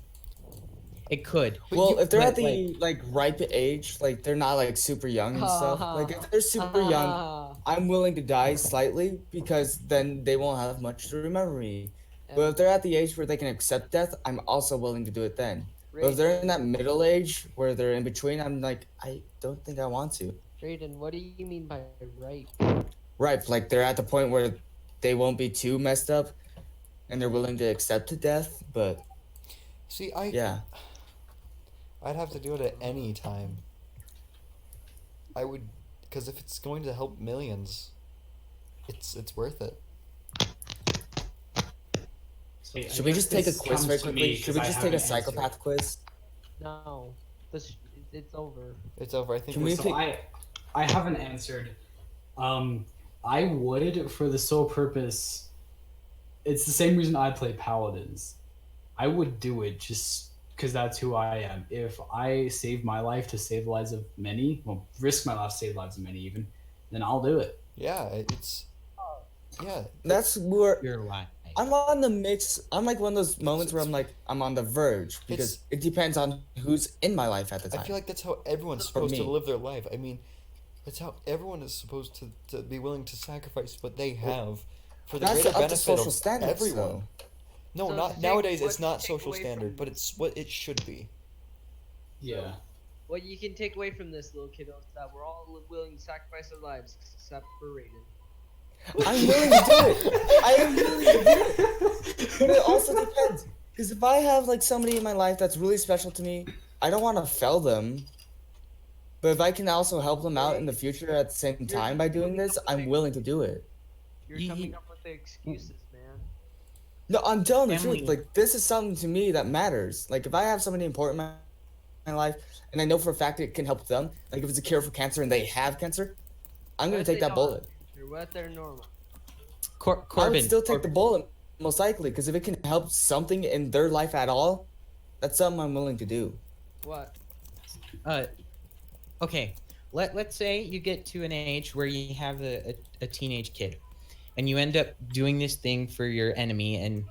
[SPEAKER 5] It could.
[SPEAKER 1] But
[SPEAKER 3] well,
[SPEAKER 1] you-
[SPEAKER 3] if they're
[SPEAKER 5] but,
[SPEAKER 3] at the like ripe age, like they're not like super young and stuff. Like if they're super young,
[SPEAKER 4] Ah,
[SPEAKER 3] I'm willing to die slightly because then they won't have much to remember me. But
[SPEAKER 4] and
[SPEAKER 3] if they're at the age where they can accept death, I'm also willing to do it then. But if
[SPEAKER 4] Raiden,
[SPEAKER 3] they're in that middle age where they're in between, I'm like, I don't think I want to.
[SPEAKER 4] Raiden, what do you mean by rape?
[SPEAKER 3] Right, like they're at the point where they won't be too messed up and they're willing to accept death, but
[SPEAKER 1] See,
[SPEAKER 3] yeah.
[SPEAKER 1] I'd have to do it at any time. I would, because if it's going to help millions, it's worth it.
[SPEAKER 2] So, I
[SPEAKER 3] Should we
[SPEAKER 2] guess
[SPEAKER 3] just take a
[SPEAKER 2] this
[SPEAKER 3] quiz
[SPEAKER 2] comes
[SPEAKER 3] very
[SPEAKER 2] to me
[SPEAKER 3] quickly? Should
[SPEAKER 2] 'cause
[SPEAKER 3] we
[SPEAKER 2] I
[SPEAKER 3] just take a
[SPEAKER 2] haven't answered.
[SPEAKER 3] psychopath quiz?
[SPEAKER 4] No, it's over.
[SPEAKER 1] It's over. I think.
[SPEAKER 3] Can we
[SPEAKER 1] it's-
[SPEAKER 2] So I haven't answered. I would for the sole purpose. It's the same reason I play paladins. I would do it just because that's who I am. If I save my life to save the lives of many, well, risk my life to save the lives of many, even, then I'll do it.
[SPEAKER 1] Yeah, it's. Yeah,
[SPEAKER 3] That's where
[SPEAKER 5] Your life.
[SPEAKER 3] I'm on the mix. I'm like one of those moments where I'm like, I'm on the verge because it depends on who's in my life at the time.
[SPEAKER 1] I feel like that's how everyone's
[SPEAKER 3] For
[SPEAKER 1] supposed to
[SPEAKER 3] me.
[SPEAKER 1] live their life. I mean, that's how everyone is supposed to be willing to sacrifice what they have for the
[SPEAKER 3] That's
[SPEAKER 1] greater
[SPEAKER 3] up to
[SPEAKER 1] benefit
[SPEAKER 3] social
[SPEAKER 1] of
[SPEAKER 3] standards,
[SPEAKER 1] everyone.
[SPEAKER 3] though.
[SPEAKER 1] No,
[SPEAKER 4] So
[SPEAKER 1] not
[SPEAKER 4] to take-
[SPEAKER 1] nowadays.
[SPEAKER 4] what
[SPEAKER 1] It's
[SPEAKER 4] to
[SPEAKER 1] not
[SPEAKER 4] take
[SPEAKER 1] social
[SPEAKER 4] away
[SPEAKER 1] standard,
[SPEAKER 4] from-
[SPEAKER 1] but it's what it should be.
[SPEAKER 2] Yeah.
[SPEAKER 4] What you can take away from this, little kiddo, is that we're all willing to sacrifice our lives, except for Raiden.
[SPEAKER 3] I'm willing to do it. I am willing to do it. But it also depends. Because if I have like somebody in my life that's really special to me, I don't want to fail them. But if I can also help them out in the future at the same time by doing this, I'm willing to do it.
[SPEAKER 4] You're
[SPEAKER 5] Ye-
[SPEAKER 4] coming up with the excuses, man.
[SPEAKER 3] No, I'm telling the
[SPEAKER 5] Family.
[SPEAKER 3] truth. Like this is something to me that matters. Like if I have somebody important in my life, and I know for a fact it can help them, like if it's a cure for cancer and they have cancer, I'm gonna
[SPEAKER 4] What if
[SPEAKER 3] take
[SPEAKER 4] they
[SPEAKER 3] that
[SPEAKER 4] don't?
[SPEAKER 3] bullet.
[SPEAKER 4] Or what they're normal.
[SPEAKER 3] I
[SPEAKER 5] Corbin.
[SPEAKER 3] would still take the bullet, most likely, because if it can help something in their life at all, that's something I'm willing to do.
[SPEAKER 4] What?
[SPEAKER 5] Okay. Let's say you get to an age where you have a teenage kid, and you end up doing this thing for your enemy, and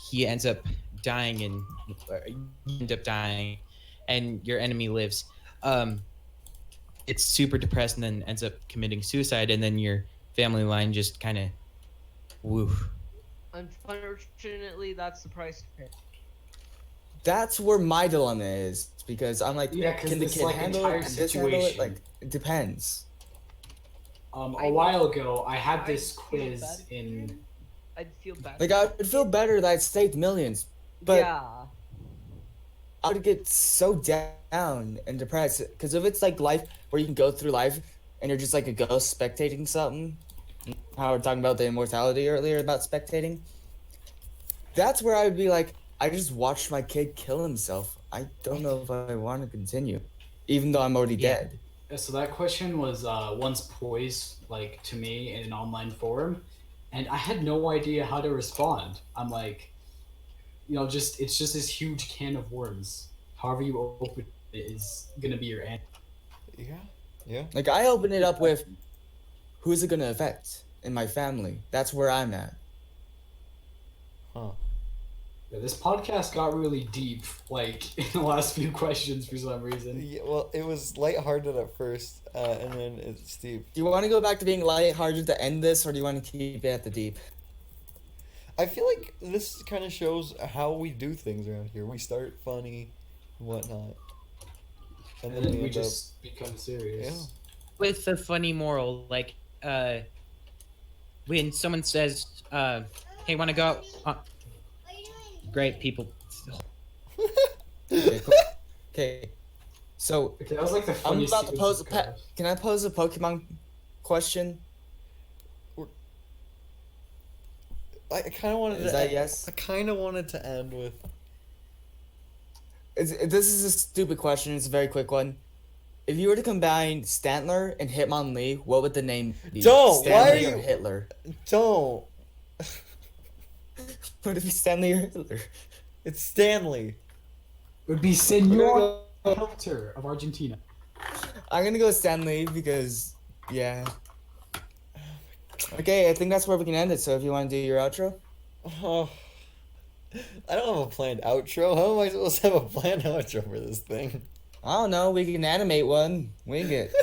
[SPEAKER 5] he ends up dying, and you end up dying, and your enemy lives. It's super depressed, and then ends up committing suicide, and then your family line just kind of, woo.
[SPEAKER 4] Unfortunately, that's the price to pay.
[SPEAKER 3] That's where my dilemma is, because I'm like,
[SPEAKER 2] Yeah, 'cause
[SPEAKER 3] can the
[SPEAKER 2] this,
[SPEAKER 3] kid
[SPEAKER 2] like,
[SPEAKER 3] handle
[SPEAKER 2] entire
[SPEAKER 3] it? Can this handle it?
[SPEAKER 2] situation-
[SPEAKER 3] Like, it depends.
[SPEAKER 2] A while ago, I had
[SPEAKER 4] I'd
[SPEAKER 2] this
[SPEAKER 4] feel
[SPEAKER 2] quiz
[SPEAKER 4] bad for
[SPEAKER 2] in.
[SPEAKER 4] him. I'd feel bad.
[SPEAKER 3] Like,
[SPEAKER 4] for
[SPEAKER 3] I
[SPEAKER 4] the
[SPEAKER 3] would feel
[SPEAKER 4] kid.
[SPEAKER 3] better that I'd saved millions, but
[SPEAKER 4] Yeah.
[SPEAKER 3] I would get so down and depressed. Because if it's like life where you can go through life and you're just like a ghost spectating something, how we're talking about the immortality earlier about spectating, that's where I would be like, I just watched my kid kill himself. I don't know if I want to continue. even though I'm already
[SPEAKER 5] Yeah.
[SPEAKER 3] dead.
[SPEAKER 2] So that question was once posed like to me in an online forum, and I had no idea how to respond. I'm like, just it's just this huge can of worms. However you open it is gonna be your answer.
[SPEAKER 1] Yeah. Yeah.
[SPEAKER 3] Like I open it up with, who's it gonna affect in my family? That's where I'm at.
[SPEAKER 1] Huh.
[SPEAKER 2] Yeah, this podcast got really deep, like in the last few questions for some reason.
[SPEAKER 1] Yeah, well, it was lighthearted at first, and then it's deep.
[SPEAKER 3] Do you want to go back to being lighthearted to end this, or do you want to keep it at the deep?
[SPEAKER 1] I feel like this kind of shows how we do things around here. We start funny, and whatnot, and
[SPEAKER 2] And
[SPEAKER 1] then
[SPEAKER 2] then we
[SPEAKER 1] end up.
[SPEAKER 2] just become serious.
[SPEAKER 1] Yeah.
[SPEAKER 5] With a funny moral, like when someone says, "Hey, want to go out?" Great people.
[SPEAKER 3] Okay, cool. Okay. So
[SPEAKER 2] Okay, that was like the
[SPEAKER 3] I'm
[SPEAKER 2] funniest
[SPEAKER 3] about to
[SPEAKER 2] sequence
[SPEAKER 3] pose
[SPEAKER 2] of
[SPEAKER 3] a pet.
[SPEAKER 2] cars.
[SPEAKER 3] Can I pose a Pokemon question?
[SPEAKER 1] I kind of wanted
[SPEAKER 3] Is
[SPEAKER 1] to.
[SPEAKER 3] that yes?
[SPEAKER 1] I kind of wanted to end with.
[SPEAKER 3] This is a stupid question. It's a very quick one. If you were to combine Stantler and Hitmonlee, what would the name be?
[SPEAKER 1] Don't! Why are
[SPEAKER 3] Stanley or
[SPEAKER 1] you-
[SPEAKER 3] Hitler?
[SPEAKER 1] Don't.
[SPEAKER 3] Would it be Stanley or Hitler?
[SPEAKER 1] It's Stanley.
[SPEAKER 2] It would be Senor Helter of Argentina.
[SPEAKER 3] I'm gonna go with Stanley because, yeah. Okay, I think that's where we can end it. So if you want to do your outro.
[SPEAKER 1] Oh. I don't have a planned outro. How am I supposed to have a planned outro for this thing?
[SPEAKER 3] I don't know. We can animate one. Wing it.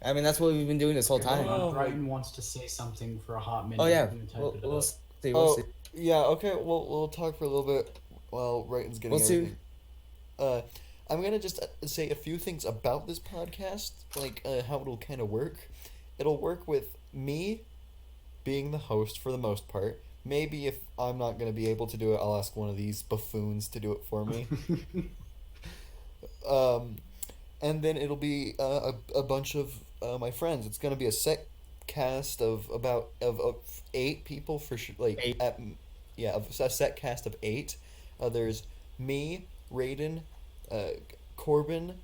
[SPEAKER 3] I mean, that's what we've been doing this whole time.
[SPEAKER 1] Oh.
[SPEAKER 2] Brighton wants to say something for a hot minute.
[SPEAKER 3] Oh yeah,
[SPEAKER 2] We're gonna type
[SPEAKER 3] we'll,
[SPEAKER 2] it
[SPEAKER 3] we'll
[SPEAKER 2] up.
[SPEAKER 3] see. We'll
[SPEAKER 1] Oh,
[SPEAKER 3] see.
[SPEAKER 1] yeah, okay, we'll talk for a little bit while Brighton's getting
[SPEAKER 3] We'll see.
[SPEAKER 1] everything. I'm gonna just say a few things about this podcast, like how it'll kind of work. It'll work with me being the host for the most part. Maybe if I'm not gonna be able to do it, I'll ask one of these buffoons to do it for me. And then it'll be a bunch of my friends. It's gonna be a set cast of about of 8 people for sure. Like
[SPEAKER 3] 8.
[SPEAKER 1] A set cast of 8. There's me, Raiden, Corbin,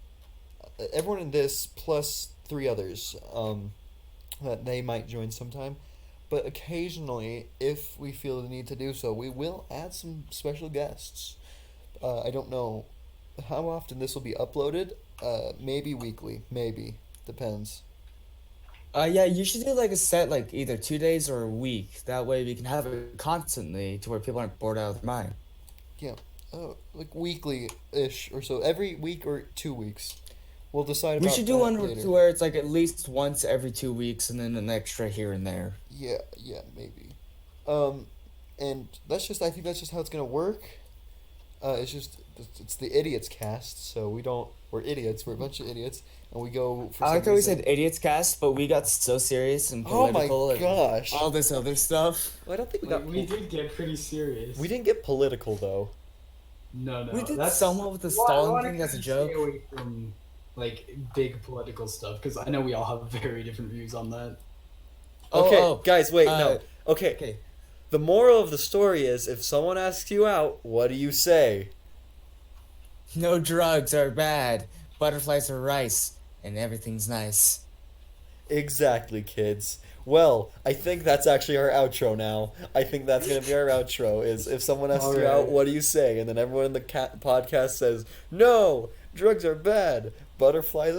[SPEAKER 1] everyone in this plus 3 others. That they might join sometime. But occasionally, if we feel the need to do so, we will add some special guests. I don't know how often this will be uploaded. Maybe weekly. Maybe. Depends.
[SPEAKER 3] Yeah, you should do like a set, like either 2 days or a week. That way we can have it constantly to where people aren't bored out of their mind.
[SPEAKER 1] Yeah. Like weekly-ish or so. Every week or 2 weeks. We'll decide
[SPEAKER 3] We
[SPEAKER 1] about
[SPEAKER 3] should do
[SPEAKER 1] that
[SPEAKER 3] one
[SPEAKER 1] later.
[SPEAKER 3] to where it's like at least once every 2 weeks and then an extra here and there.
[SPEAKER 1] Yeah, maybe. And that's just, I think that's just how it's gonna work. It's the idiots cast, so we're idiots, we're a bunch of idiots, and we go for
[SPEAKER 3] I
[SPEAKER 1] some
[SPEAKER 3] like how we
[SPEAKER 1] reason-
[SPEAKER 3] said idiots cast, but we got so serious and
[SPEAKER 1] Oh my
[SPEAKER 3] political and
[SPEAKER 1] gosh.
[SPEAKER 3] all this other stuff.
[SPEAKER 1] Well, I don't think we got,
[SPEAKER 2] we did get pretty serious.
[SPEAKER 1] we didn't get political though.
[SPEAKER 2] No,
[SPEAKER 3] We did
[SPEAKER 2] that's
[SPEAKER 3] somewhat with the
[SPEAKER 2] Well, I
[SPEAKER 3] Stalin
[SPEAKER 2] wanna
[SPEAKER 3] thing as a
[SPEAKER 2] kinda
[SPEAKER 3] joke.
[SPEAKER 2] Stay away from like big political stuff because I know we all have very different views on that.
[SPEAKER 1] Okay, guys, wait, no.
[SPEAKER 3] uh,
[SPEAKER 1] Okay,
[SPEAKER 3] Okay.
[SPEAKER 1] the moral of the story is if someone asks you out, what do you say?
[SPEAKER 3] No drugs are bad. Butterflies are rice, and everything's nice.
[SPEAKER 1] Exactly, kids. Well, I think that's actually our outro now. I think that's gonna be our outro. Is if someone asks you out,
[SPEAKER 2] Alright.
[SPEAKER 1] what do you say? And then everyone in the podcast says, "No, drugs are bad. Butterflies,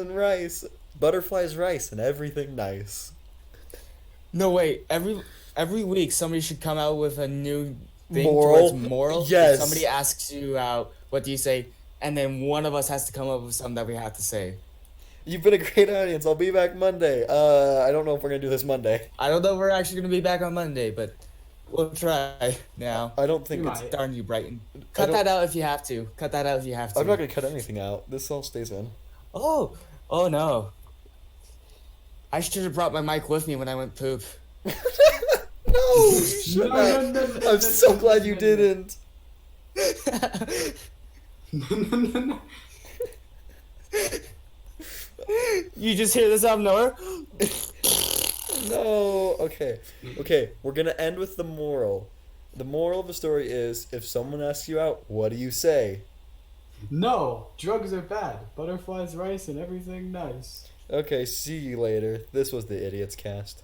[SPEAKER 1] rice, and everything nice."
[SPEAKER 3] No, wait. Every week, somebody should come out with a new thing
[SPEAKER 1] Moral?
[SPEAKER 3] towards moral. If
[SPEAKER 1] Yes.
[SPEAKER 3] somebody asks you out, what do you say? And then one of us has to come up with something that we have to say.
[SPEAKER 1] You've been a great audience. I'll be back Monday. I don't know if we're gonna do this Monday.
[SPEAKER 3] I don't know if we're actually going to be back on Monday, but we'll try now.
[SPEAKER 1] I don't think
[SPEAKER 2] You
[SPEAKER 1] it's.
[SPEAKER 2] might.
[SPEAKER 3] Darn you, Brighton. Cut
[SPEAKER 1] don't-
[SPEAKER 3] that out if you have to. Cut that out if you have to.
[SPEAKER 1] I'm not gonna cut anything out. This all stays in.
[SPEAKER 3] Oh no. I should have brought my mic with me when I went poop.
[SPEAKER 1] No, you should not.
[SPEAKER 2] No,
[SPEAKER 1] I'm so glad you didn't.
[SPEAKER 2] No.
[SPEAKER 3] You just hear this out of nowhere?
[SPEAKER 1] No. Okay. We're gonna end with the moral. The moral of the story is: if someone asks you out, what do you say?
[SPEAKER 2] No, drugs are bad. Butterflies, rice, and everything nice.
[SPEAKER 1] Okay, see you later. This was the Idiots Cast.